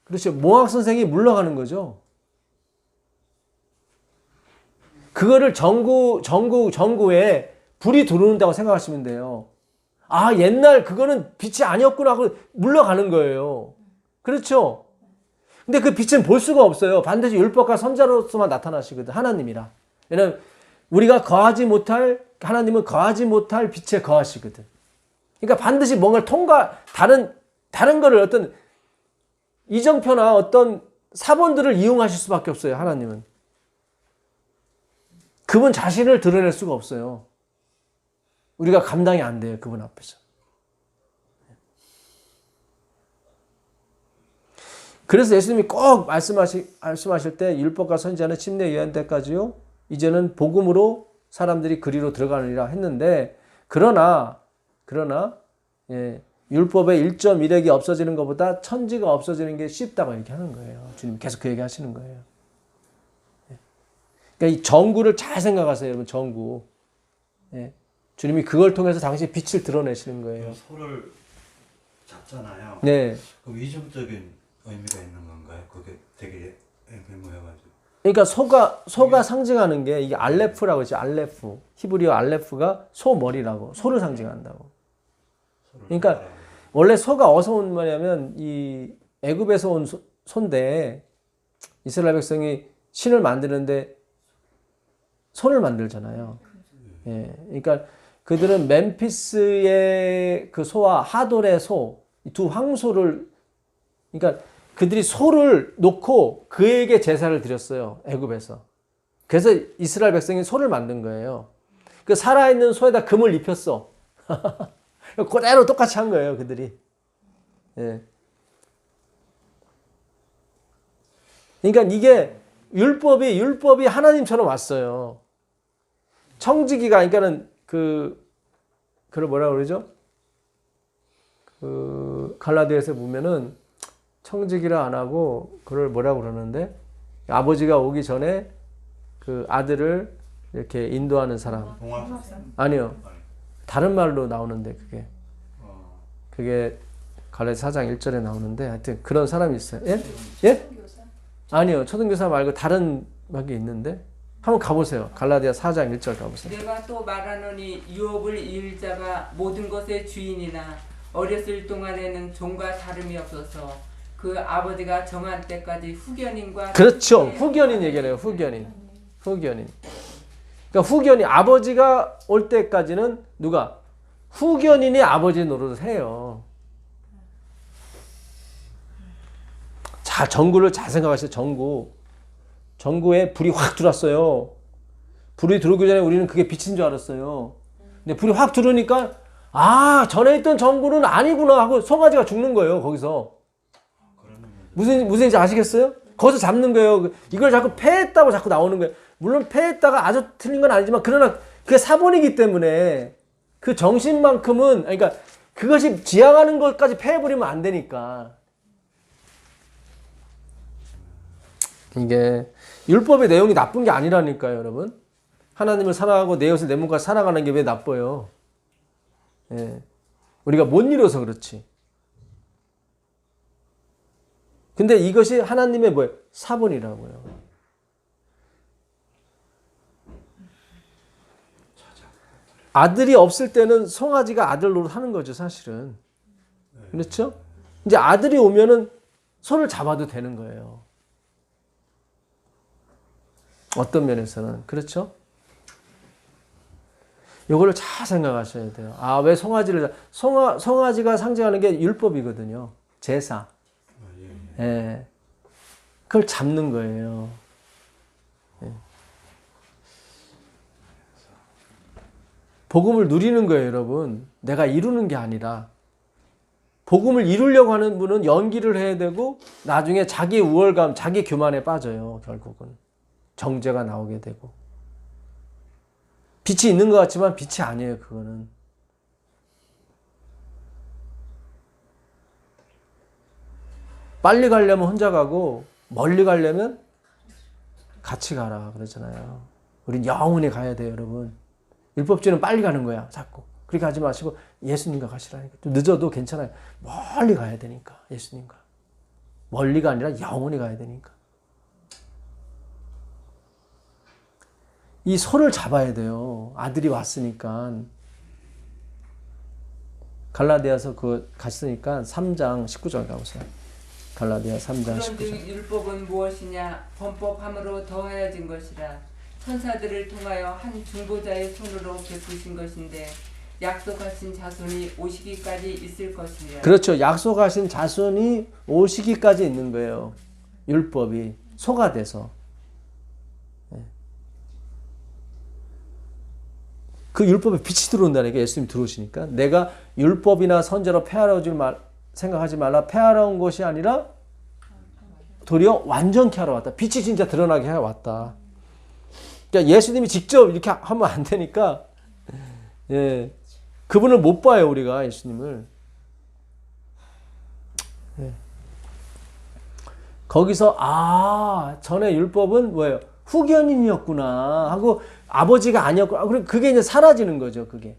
그렇죠. 모학 선생이 물러가는 거죠. 그거를 전구에 불이 들어온다고 생각하시면 돼요. 아, 옛날 그거는 빛이 아니었구나 하고 물러가는 거예요. 그렇죠? 근데 그 빛은 볼 수가 없어요. 반드시 율법과 선자로서만 나타나시거든. 하나님이라. 왜냐하면 우리가 하나님은 거하지 못할 빛에 거하시거든. 그러니까 반드시 뭔가를 다른 거를 어떤 이정표나 어떤 사본들을 이용하실 수밖에 없어요. 하나님은. 그분 자신을 드러낼 수가 없어요. 우리가 감당이 안 돼요. 그분 앞에서. 그래서 예수님이 꼭 말씀하실 때 율법과 선지자는 침례 예언 때까지요. 이제는 복음으로 사람들이 그리로 들어가느니라 했는데 그러나 율법의 1.1획이 없어지는 것보다 천지가 없어지는 게 쉽다고 얘기하는 거예요. 주님 계속 그 얘기 하시는 거예요. 그러니까 이 정구를 잘 생각하세요. 여러분 정구. 주님이 그걸 통해서 당신의 빛을 드러내시는 거예요. 소를 잡잖아요. 네. 그럼 이중적인 의미가 있는 건가요? 그게 되게 애매모여가지고. 그러니까 소가 상징하는 게 이게 알레프라고 하죠. 알레프. 히브리어 알레프가 소 머리라고. 소를 상징한다고. 그러니까 원래 소가 어디서 온 말이냐면 이 애굽에서 온 소인데 이스라엘 백성이 신을 만드는데 소를 만들잖아요. 예. 그러니까 그들은 멤피스의 그 소와 하돌의 소, 두 황소를, 그러니까 그들이 소를 놓고 그에게 제사를 드렸어요. 애굽에서. 그래서 이스라엘 백성이 소를 만든 거예요. 그 살아있는 소에다 금을 입혔어. 그대로 똑같이 한 거예요, 그들이. 예. 그러니까 이게 율법이 하나님처럼 왔어요. 청지기가, 그러니까는 그걸 뭐라 그러죠? 갈라디아에서 보면은 청지기라 안 하고 그걸 뭐라고 그러는데 아버지가 오기 전에 그 아들을 이렇게 인도하는 사람. 아니요. 다른 말로 나오는데 그게 갈라디아 4장 1절에 나오는데 하여튼 그런 사람이 있어요. 예? 예? 아니요. 초등교사 말고 다른 말이 있는데 한번 가보세요. 갈라디아 4장 1절 가보세요. 내가 또 말하노니 유업을 이을 자가 모든 것의 주인이나 어렸을 동안에는 종과 다름이 없어서 그 아버지가 정한 때까지 후견인과 그렇죠. 후견인 얘기네요. 후견인. 그러니까 후견인 아버지가 올 때까지는 누가? 후견인이 아버지 노릇을 해요. 자, 정구를 잘 생각하세요. 정구에 불이 확 들어왔어요. 불이 들어오기 전에 우리는 그게 빛인 줄 알았어요. 근데 불이 확 들어오니까 아, 전에 있던 정구는 아니구나 하고 송아지가 죽는 거예요. 거기서. 무슨 얘기인지 아시겠어요? 거기서 잡는 거예요. 이걸 자꾸 패했다고 자꾸 나오는 거예요. 물론 폐했다가 아주 틀린 건 아니지만 그러나 그게 사본이기 때문에 그 정신만큼은 그러니까 그것이 지향하는 것까지 폐해버리면 안 되니까. 이게 율법의 내용이 나쁜 게 아니라니까요, 여러분. 하나님을 사랑하고 내 이웃을 내 몸과 사랑하는 게 왜 나빠요? 예. 우리가 못 이뤄서 그렇지. 근데 이것이 하나님의 뭐예요? 사본이라고요. 아들이 없을 때는 송아지가 아들 노릇 하는 거죠, 사실은. 그렇죠? 이제 아들이 오면은 손을 잡아도 되는 거예요. 어떤 면에서는. 그렇죠? 요거를 잘 생각하셔야 돼요. 아, 왜 송아지를, 송아지가 상징하는 게 율법이거든요. 제사. 예. 그걸 잡는 거예요. 예. 복음을 누리는 거예요, 여러분. 내가 이루는 게 아니라. 복음을 이루려고 하는 분은 연기를 해야 되고 나중에 자기 우월감, 자기 교만에 빠져요, 결국은. 정죄가 나오게 되고. 빛이 있는 것 같지만 빛이 아니에요, 그거는. 빨리 가려면 혼자 가고 멀리 가려면 같이 가라 그러잖아요. 우린 영원히 가야 돼요, 여러분. 율법주의는 빨리 가는 거야, 자꾸. 그렇게 하지 마시고 예수님과 가시라니까. 좀 늦어도 괜찮아요. 멀리 가야 되니까, 예수님과. 멀리가 아니라 영원히 가야 되니까. 이 소를 잡아야 돼요. 아들이 왔으니까. 갈라디아서 그 갔으니까 3장 19절 가보세요. 갈라디아 3장 19절. 그런즉 율법은 무엇이냐? 범법함으로 더하여진 것이라. 천사들을 통하여 한 중보자의 손으로 베푸신 것인데 약속하신 자손이 오시기까지 있을 것이며. 그렇죠. 약속하신 자손이 오시기까지 있는 거예요. 율법이 소가 돼서. 그 율법에 빛이 들어온다는 게 예수님이 들어오시니까 내가 율법이나 선제로 폐하러 생각하지 말라. 폐하러 온 것이 아니라 도리어 완전케 하러 왔다. 빛이 진짜 드러나게 하러 왔다. 그러니까 예수님이 직접 이렇게 하면 안 되니까 예, 그분을 못 봐요, 우리가 예수님을. 예. 거기서 전에 율법은 뭐예요? 후견인이었구나 하고 아버지가 아니었구나. 그게 이제 사라지는 거죠, 그게.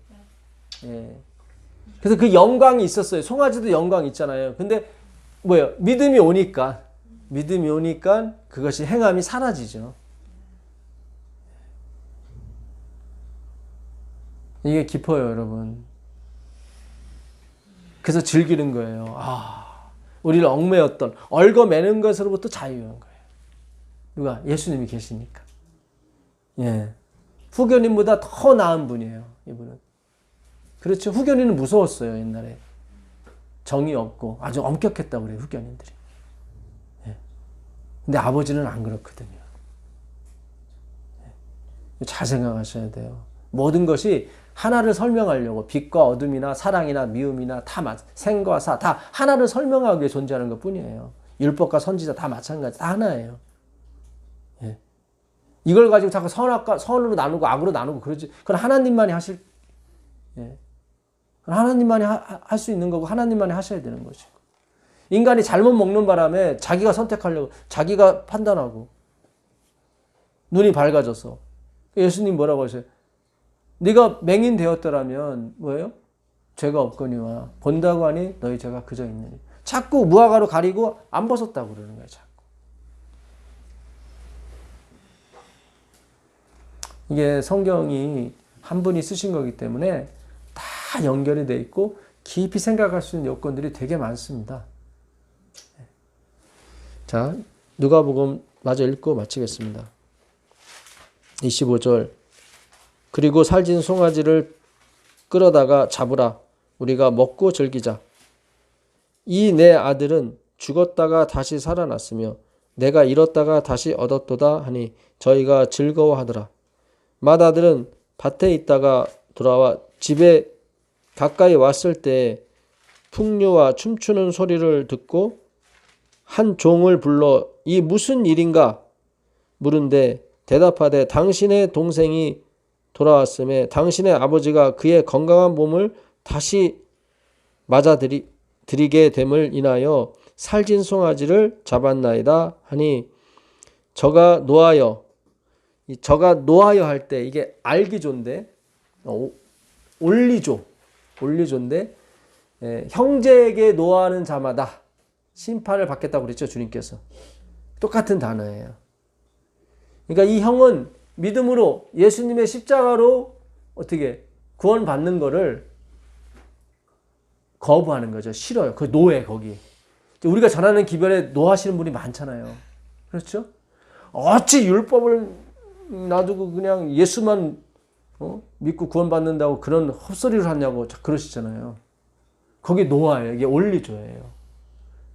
예. 그래서 그 영광이 있었어요. 송아지도 영광이 있잖아요. 근데 뭐예요? 믿음이 오니까 그것이 행함이 사라지죠. 이게 깊어요, 여러분. 그래서 즐기는 거예요. 우리를 얽매였던, 얽어매는 것으로부터 자유한 거예요. 누가? 예수님이 계시니까. 예. 후견인보다 더 나은 분이에요, 이분은. 그렇죠. 후견인은 무서웠어요, 옛날에. 정이 없고 아주 엄격했다고 그래요, 후견인들이. 예. 근데 아버지는 안 그렇거든요. 예. 잘 생각하셔야 돼요. 모든 것이 하나를 설명하려고 빛과 어둠이나 사랑이나 미움이나 생과 사 다 하나를 설명하기 위해 존재하는 것 뿐이에요. 율법과 선지자 다 마찬가지, 다 하나예요. 예. 이걸 가지고 자꾸 선으로 나누고 악으로 나누고 그러지. 그건 하나님만이 하실, 예. 하나님만이 할 수 있는 거고 하나님만이 하셔야 되는 것이고. 인간이 잘못 먹는 바람에 자기가 선택하려고, 자기가 판단하고 눈이 밝아져서. 예수님 뭐라고 하세요? 네가 맹인 되었더라면 뭐예요? 죄가 없거니와 본다고 하니 너희 죄가 그저 있느니. 자꾸 무화과로 가리고 안 벗었다고 그러는 거예요, 자꾸. 이게 성경이 한 분이 쓰신 거기 때문에 다 연결이 돼 있고 깊이 생각할 수 있는 요건들이 되게 많습니다. 자, 누가복음 마저 읽고 마치겠습니다. 25절. 그리고 살진 송아지를 끌어다가 잡으라. 우리가 먹고 즐기자. 이 내 아들은 죽었다가 다시 살아났으며 내가 잃었다가 다시 얻었도다 하니 저희가 즐거워하더라. 맏아들은 밭에 있다가 돌아와 집에 가까이 왔을 때 풍류와 춤추는 소리를 듣고 한 종을 불러 이 무슨 일인가 물은데 대답하되 당신의 동생이 돌아왔음에 당신의 아버지가 그의 건강한 몸을 다시 맞아들이게 됨을 인하여 살진 송아지를 잡았나이다 하니 저가 노하여 할 때 이게 알기조인데 올리조인데 형제에게 노하는 자마다 심판을 받겠다고 그랬죠. 주님께서. 똑같은 단어예요. 그러니까 이 형은 믿음으로 예수님의 십자가로 어떻게 구원받는 거를 거부하는 거죠. 싫어요. 그 노예 거기. 우리가 전하는 기별에 노하시는 분이 많잖아요. 그렇죠? 어찌 율법을 놔두고 그냥 예수만 믿고 구원받는다고 그런 헛소리를 하냐고 그러시잖아요. 거기 노아예요. 이게 올리조예요.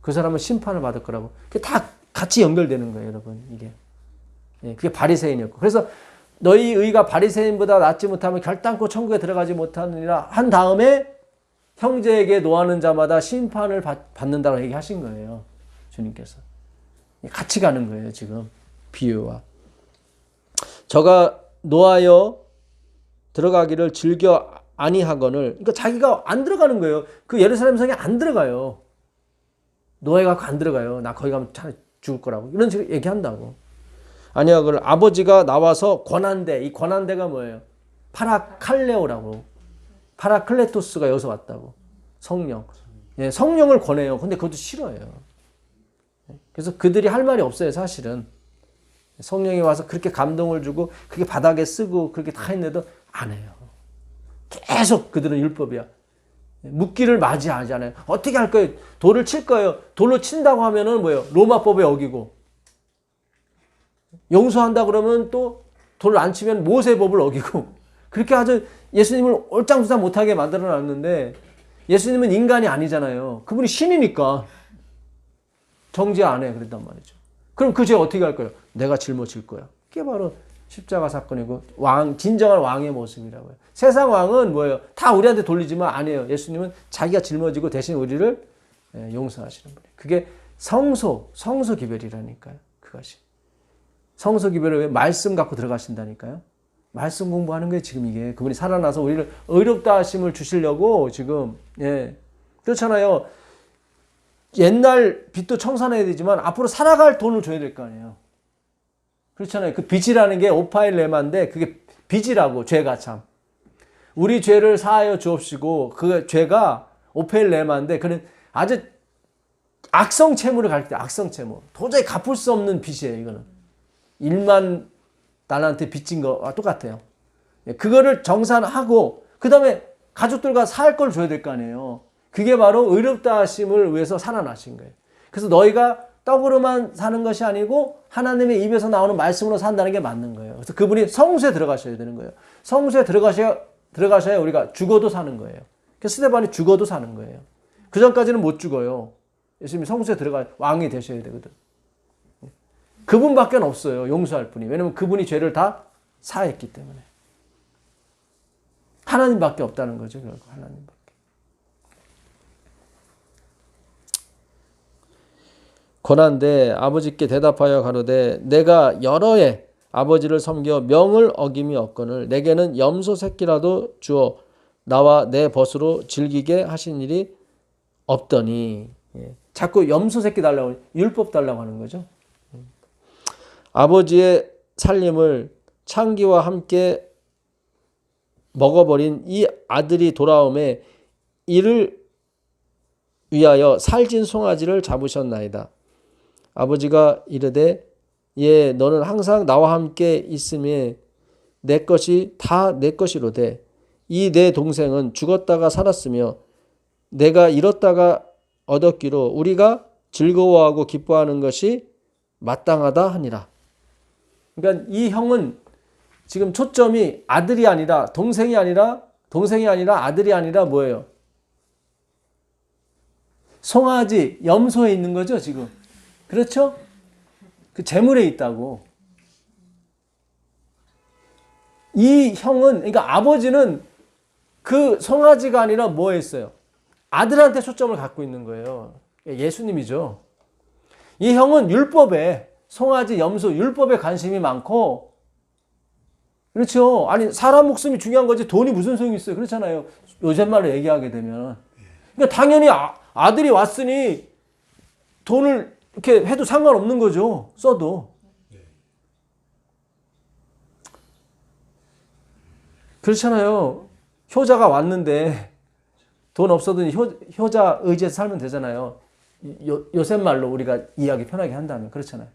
그 사람은 심판을 받을 거라고. 그게 다 같이 연결되는 거예요, 여러분. 이게. 그게 바리새인이었고. 그래서 너희 의가 바리새인보다 낫지 못하면 결단코 천국에 들어가지 못하느니라 한 다음에 형제에게 노하는 자마다 심판을 받는다고 얘기하신 거예요. 주님께서. 같이 가는 거예요, 지금. 비유와. 저가 노하여 들어가기를 즐겨 아니하거늘. 그러니까 자기가 안 들어가는 거예요. 그 예루살렘 성에 안 들어가요. 노예가 안 들어가요. 나 거기 가면 차라리 죽을 거라고. 이런 식으로 얘기한다고. 아니하거늘 아버지가 나와서 권한대. 이 권한대가 뭐예요? 파라칼레오라고. 파라클레토스가 여기서 왔다고. 성령. 성령을 권해요. 근데 그것도 싫어해요. 그래서 그들이 할 말이 없어요, 사실은. 성령이 와서 그렇게 감동을 주고 그렇게 바닥에 쓰고 그렇게 다 했는데도 안 해요. 계속 그들은 율법이야. 묻기를 맞이하지 않아요. 어떻게 할 거예요? 돌을 칠 거예요. 돌로 친다고 하면은 뭐예요? 로마법에 어기고. 용서한다 그러면 또 돌을 안 치면 모세법을 어기고. 그렇게 아주 예수님을 옳장수장 못하게 만들어 놨는데 예수님은 인간이 아니잖아요. 그분이 신이니까 정죄 안 해. 그랬단 말이죠. 그럼 그 죄 어떻게 할 거예요? 내가 짊어질 거야. 그게 바로 십자가 사건이고 진정한 왕의 모습이라고요. 세상 왕은 뭐예요? 다 우리한테 돌리지만 아니에요. 예수님은 자기가 짊어지고 대신 우리를 용서하시는 분이에요. 그게 성소 기별이라니까요. 그것이. 성소 기별을 왜 말씀 갖고 들어가신다니까요. 말씀 공부하는 거예요. 지금 이게. 그분이 살아나서 우리를 의롭다 하심을 주시려고 지금. 그렇잖아요. 옛날 빚도 청산해야 되지만 앞으로 살아갈 돈을 줘야 될 거 아니에요. 그렇잖아요. 그 빚이라는 게 오파일레마인데 그게 빚이라고. 죄가 참. 우리 죄를 사하여 주옵시고 그 죄가 오페일레마인데 그는 아주 악성 채무를 갈 때 악성 채무. 도저히 갚을 수 없는 빚이에요. 이거는. 1만 달러한테 빚진 거와 똑같아요. 그거를 정산하고 그 다음에 가족들과 살 걸 줘야 될 거 아니에요. 그게 바로 의롭다 하심을 위해서 살아나신 거예요. 그래서 너희가 떡으로만 사는 것이 아니고 하나님의 입에서 나오는 말씀으로 산다는 게 맞는 거예요. 그래서 그분이 성소에 들어가셔야 되는 거예요. 성소에 들어가셔야 우리가 죽어도 사는 거예요. 그래서 스데반이 죽어도 사는 거예요. 그 전까지는 못 죽어요. 예수님이 성소에 들어가 왕이 되셔야 되거든. 그분밖에 없어요. 용서할 분이. 왜냐하면 그분이 죄를 다 사했기 때문에. 하나님밖에 없다는 거죠. 결국 하나님밖에. 고난데 아버지께 대답하여 가로되 내가 여러 해 아버지를 섬겨 명을 어김이 없거늘 내게는 염소 새끼라도 주어 나와 내 벗으로 즐기게 하신 일이 없더니. 자꾸 염소 새끼 달라고 율법 달라고 하는 거죠. 아버지의 살림을 창기와 함께 먹어버린 이 아들이 돌아오매 이를 위하여 살진 송아지를 잡으셨나이다. 아버지가 이르되 예 너는 항상 나와 함께 있음에 내 것이 다 내 것이로되 이 내 동생은 죽었다가 살았으며 내가 잃었다가 얻었기로 우리가 즐거워하고 기뻐하는 것이 마땅하다 하니라. 그러니까 이 형은 지금 초점이 아들이 아니라 동생이 아니라 아들이 아니라 뭐예요? 송아지, 염소에 있는 거죠, 지금. 그렇죠? 그 재물에 있다고. 이 형은, 그러니까 아버지는 그 송아지가 아니라 뭐 했어요? 아들한테 초점을 갖고 있는 거예요. 예수님이죠. 이 형은 율법에, 송아지, 염소, 율법에 관심이 많고, 그렇죠. 아니 사람 목숨이 중요한 거지 돈이 무슨 소용이 있어요. 그렇잖아요. 요즘 말로 얘기하게 되면. 그러니까 당연히 아들이 왔으니 돈을 이렇게 해도 상관없는 거죠. 써도. 그렇잖아요. 효자가 왔는데 돈 없어도 효자 의지에서 살면 되잖아요. 요새 말로 우리가 이해하기 편하게 한다면 그렇잖아요.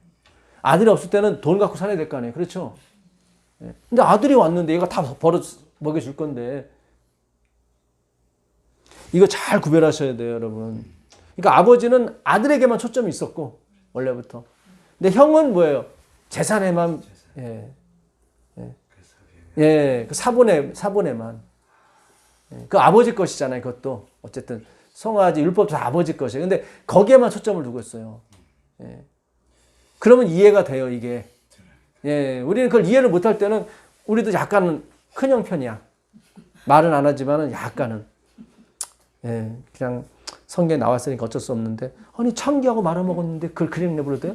아들이 없을 때는 돈 갖고 살아야 될 거 아니에요. 그렇죠? 근데 아들이 왔는데 얘가 다 벌어 먹여줄 건데 이거 잘 구별하셔야 돼요, 여러분. 그러니까 아버지는 아들에게만 초점이 있었고 원래부터. 근데 형은 뭐예요? 재산에만 그 사본에만. 그 아버지 것이잖아요, 그것도. 어쨌든 성화지 율법도 다 아버지 것이에요. 근데 거기에만 초점을 두고 있어요. 그러면 이해가 돼요, 이게. 우리는 그걸 이해를 못할 때는 우리도 약간은 큰형 편이야. 말은 안 하지만은 약간은. 그냥 성경에 나왔으니까 어쩔 수 없는데, 아니 창기하고 말아먹었는데 그걸 그냥 내버려도 돼요?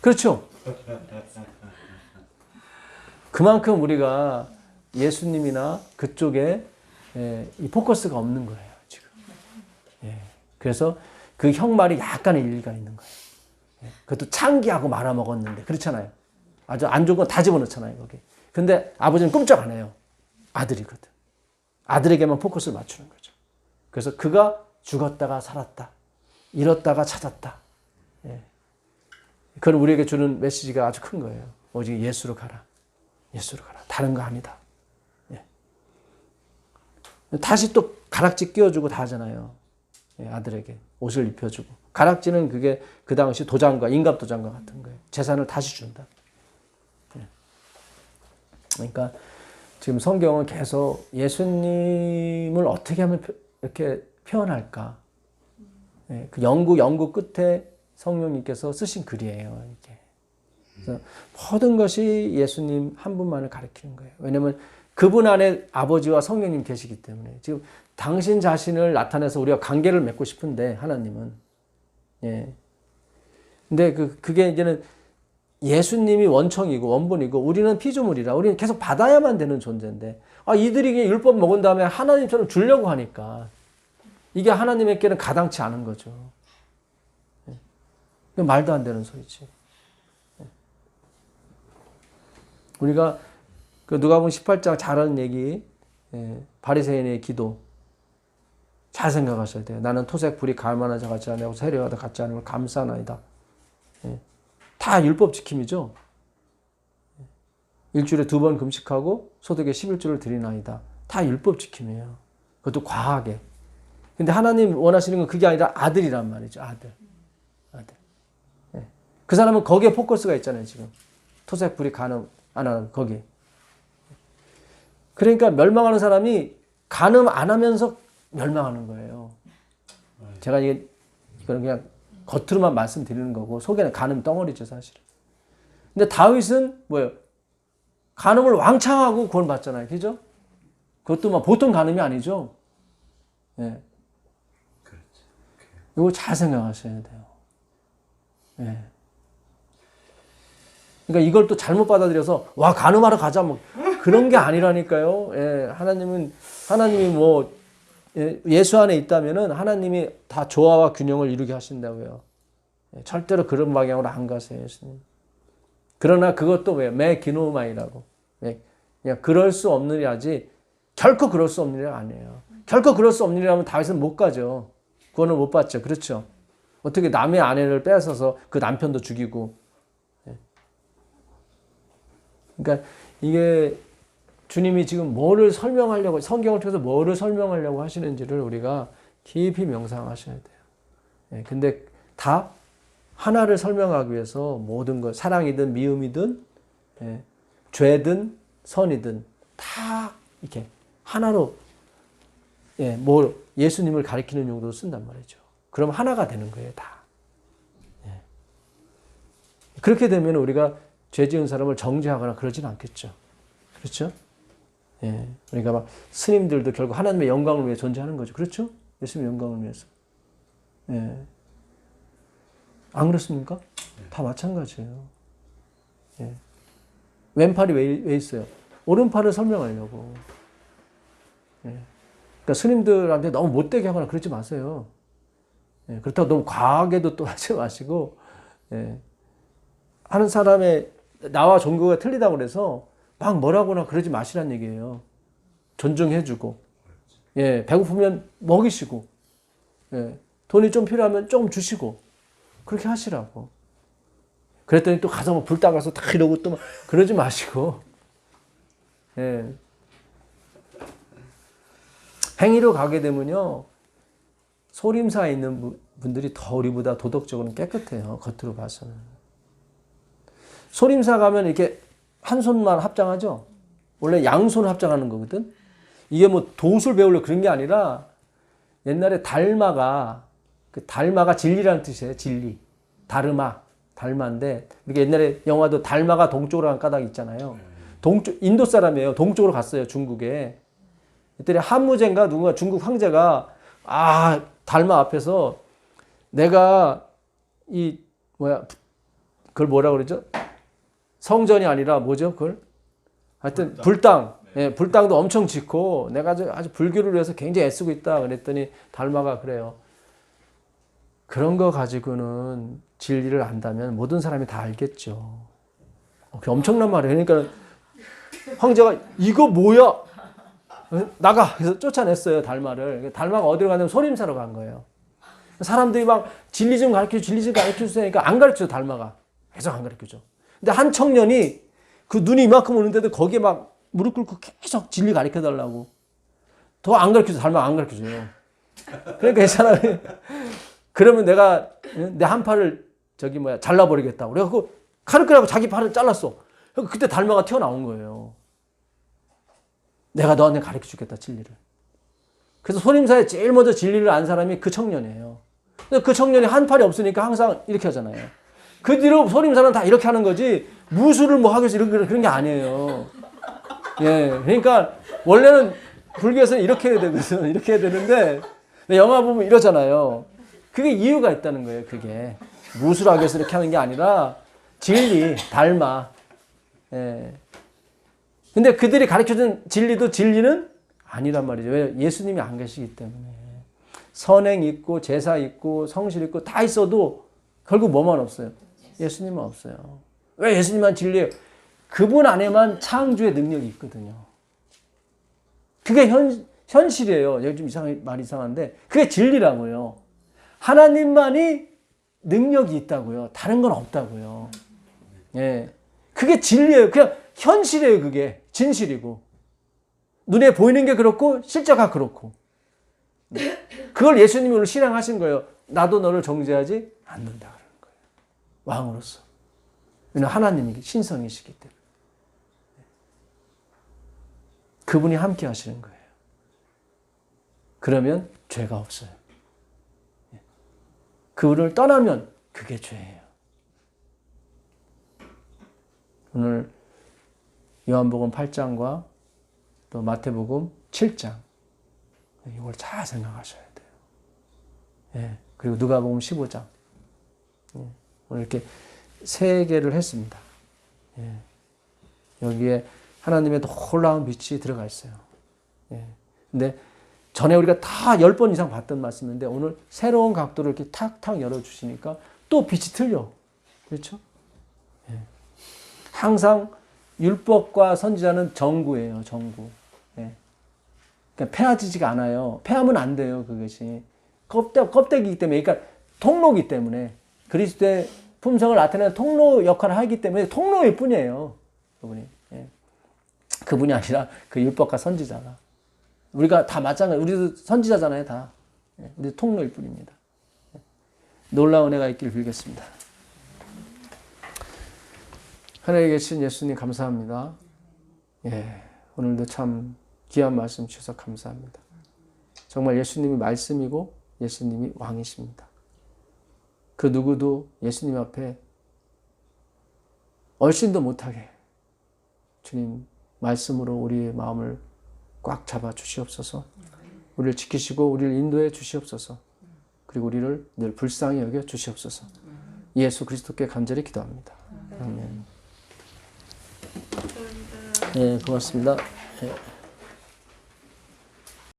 그렇죠? 그만큼 우리가 예수님이나 그쪽에 이 포커스가 없는 거예요, 지금. 그래서 그 형 말이 약간의 일리가 있는 거예요. 그것도 창기하고 말아먹었는데, 그렇잖아요. 아주 안 좋은 건 다 집어넣잖아요, 거기. 근데 아버지는 꼼짝 안 해요. 아들이거든. 아들에게만 포커스를 맞추는 거죠. 그래서 그가 죽었다가 살았다. 잃었다가 찾았다. 그건 우리에게 주는 메시지가 아주 큰 거예요. 오직 예수로 가라. 예수로 가라. 다른 거 아니다. 다시 또 가락지 끼워주고 다 하잖아요. 아들에게 옷을 입혀주고. 가락지는 그게 그 당시 도장과 인갑도장과 같은 거예요. 재산을 다시 준다. 그러니까 지금 성경은 계속 예수님을 어떻게 하면 이렇게 표현할까. 그 연구 끝에 성령님께서 쓰신 글이에요. 이게. 그래서 모든 것이 예수님 한 분만을 가리키는 거예요. 왜냐하면 그분 안에 아버지와 성령님 계시기 때문에. 지금 당신 자신을 나타내서 우리가 관계를 맺고 싶은데 하나님은. 근데 그게 이제는 예수님이 원청이고 원본이고 우리는 피조물이라 우리는 계속 받아야만 되는 존재인데 이들이 율법 먹은 다음에 하나님처럼 주려고 하니까 이게 하나님에게는 가당치 않은 거죠. 말도 안 되는 소리지. 우리가 그 누가복음 18장 잘 아는 얘기, 바리새인의 기도 잘 생각하셔야 돼요. 나는 토색 불이 가만한 자 같지 않고 세례와도 같지 않음을 감사하나이다. 다 율법 지킴이죠. 일주일에 2번 금식하고 소득의 11조를 드리나이다. 다 율법 지킴이에요. 그것도 과하게. 근데 하나님 원하시는 건 그게 아니라 아들이란 말이죠. 아들. 그 사람은 거기에 포커스가 있잖아요. 지금 토색 불이 가늠 안 하는 거기. 그러니까 멸망하는 사람이 간음 안 하면서 멸망하는 거예요. 제가 이거는 그냥 겉으로만 말씀드리는 거고 속에는 간음 덩어리죠, 사실은. 근데 다윗은 뭐예요? 간음을 왕창하고 구원받잖아요. 그죠? 그것도 막 보통 간음이 아니죠. 이거 잘 생각하셔야 돼요. 그러니까 이걸 또 잘못 받아들여서 간음하러 가자 뭐 그런 게 아니라니까요. 하나님이 뭐 예수 안에 있다면은 하나님이 다 조화와 균형을 이루게 하신다고요. 절대로 그런 방향으로 안 가세요, 예수님. 그러나 그것도 매 기노마이라고. 그냥 그럴 수 없는 일이지 결코 그럴 수 없는 일이 아니에요. 결코 그럴 수 없는 일이라면 다윗은 못 가죠. 구원을 못 받죠. 그렇죠? 어떻게 남의 아내를 빼앗아서 그 남편도 죽이고. 그러니까 이게 주님이 지금 뭐를 설명하려고, 성경을 통해서 뭐를 설명하려고 하시는지를 우리가 깊이 명상하셔야 돼요. 근데 다 하나를 설명하기 위해서 모든 것, 사랑이든 미움이든 죄든 선이든 다 이렇게 하나로 뭐 예수님을 가리키는 용도로 쓴단 말이죠. 그럼 하나가 되는 거예요, 다. 그렇게 되면 우리가 죄 지은 사람을 정죄하거나 그러진 않겠죠. 그렇죠? 그러니까 막 스님들도 결국 하나님의 영광을 위해 존재하는 거죠. 그렇죠? 예수님의 영광을 위해서. 안 그렇습니까? 다 마찬가지예요. 왼팔이 왜 있어요? 오른팔을 설명하려고. 예. 그러니까 스님들한테 너무 못되게 하거나 그러지 마세요. 예. 그렇다고 너무 과하게도 또 하지 마시고, 예. 하는 사람의 나와 종교가 틀리다고 그래서 막 뭐라고나 그러지 마시란 얘기예요. 존중해주고, 예. 배고프면 먹이시고, 예. 돈이 좀 필요하면 조금 주시고, 그렇게 하시라고. 그랬더니 또 가서 뭐 불 따가서 다 이러고 또 막 그러지 마시고, 예. 행위로 가게 되면요, 소림사에 있는 분들이 더 우리보다 도덕적으로는 깨끗해요. 겉으로 봐서는. 소림사 가면 이렇게 한 손만 합장하죠. 원래 양손 합장하는 거거든. 이게 뭐 도술 배우려 그런 게 아니라 옛날에 달마가 진리라는 뜻이에요. 진리. 달마인데 이렇게 옛날에 영화도 달마가 동쪽으로 간 까닭 있잖아요. 인도 사람이에요. 동쪽으로 갔어요. 중국에. 이때 한무제인가 누군가 중국 황제가 달마 앞에서 내가 그걸 뭐라 그러죠? 성전이 아니라 뭐죠? 그걸? 하여튼 불당. 예, 불당도 엄청 짓고 내가 아주 불교를 위해서 굉장히 애쓰고 있다. 그랬더니 달마가 그래요. 그런 거 가지고는 진리를 안다면 모든 사람이 다 알겠죠. 엄청난 말이에요. 그러니까 황제가 이거 뭐야? 나가! 그래서 쫓아냈어요, 달마를. 달마가 어디로 갔냐면 소림사로 간 거예요. 사람들이 막 진리 좀 가르쳐주세요. 그러니까 안 가르쳐줘, 달마가. 계속 안 가르쳐줘. 근데 한 청년이 그 눈이 이만큼 오는데도 거기에 막 무릎 꿇고 계속 진리 가르쳐달라고. 더 안 가르쳐줘, 달마가 안 가르쳐줘요. 그러니까 이 사람이 그러면 내가 내 한 팔을 잘라버리겠다고. 그래갖고 칼을 끄라고 자기 팔을 잘랐어. 그때 달마가 튀어나온 거예요. 내가 너한테 가르쳐 주겠다, 진리를. 그래서 소림사에 제일 먼저 진리를 안 사람이 그 청년이에요. 그 청년이 한 팔이 없으니까 항상 이렇게 하잖아요. 그 뒤로 소림사는 다 이렇게 하는 거지, 무술을 뭐 하겠어, 그런 게 아니에요. 예. 그러니까, 원래는 불교에서는 이렇게 해야 되거든. 이렇게 해야 되는데, 영화 보면 이러잖아요. 그게 이유가 있다는 거예요, 그게. 무술하기 위해서 이렇게 하는 게 아니라, 진리, 달마. 예. 근데 그들이 가르쳐준 진리도 진리는 아니란 말이죠. 왜? 예수님이 안 계시기 때문에. 선행 있고 제사 있고 성실 있고 다 있어도 결국 뭐만 없어요? 예수님은 없어요. 왜 예수님만 진리예요? 그분 안에만 창조의 능력이 있거든요. 그게 현실이에요. 여기 좀 말이 이상한데 그게 진리라고요. 하나님만이 능력이 있다고요. 다른 건 없다고요. 예. 그게 진리예요. 그냥 현실이에요. 그게 진실이고 눈에 보이는 게 그렇고 실제가 그렇고 그걸 예수님이 오늘 실행하신 거예요. 나도 너를 정죄하지 않는다 그러는 거예요. 왕으로서. 왜냐하면 하나님이 신성이시기 때문에 그분이 함께 하시는 거예요. 그러면 죄가 없어요. 그분을 떠나면 그게 죄예요. 오늘 요한복음 8장과 또 마태복음 7장 이걸 잘 생각하셔야 돼요. 예. 그리고 누가복음 15장 예. 오늘 이렇게 세 개를 했습니다. 예. 여기에 하나님의 놀라운 빛이 들어가 있어요. 예. 근데 전에 우리가 다 10번 이상 봤던 말씀인데 오늘 새로운 각도로 이렇게 탁탁 열어주시니까 또 빛이 틀려. 그렇죠? 예. 항상 율법과 선지자는 정구예요. 정구. 예. 그러니까 폐하지지가 않아요. 폐하면 안 돼요. 그것이. 껍데기이기 때문에. 그러니까 통로이기 때문에. 그리스도의 품성을 나타내는 통로 역할을 하기 때문에 통로일 뿐이에요. 그분이. 예. 그분이 아니라 그 율법과 선지자가. 우리가 다 마찬가지. 우리도 선지자잖아요. 다. 예. 우리도 통로일 뿐입니다. 예. 놀라운 은혜가 있기를 빌겠습니다. 하늘에 계신 예수님 감사합니다. 예, 오늘도 참 귀한 말씀 주셔서 감사합니다. 정말 예수님이 말씀이고 예수님이 왕이십니다. 그 누구도 예수님 앞에 얼씬도 못하게 주님 말씀으로 우리의 마음을 꽉 잡아 주시옵소서. 우리를 지키시고 우리를 인도해 주시옵소서. 그리고 우리를 늘 불쌍히 여겨 주시옵소서. 예수 그리스도께 간절히 기도합니다. 아멘. 예, 고맙습니다. 예.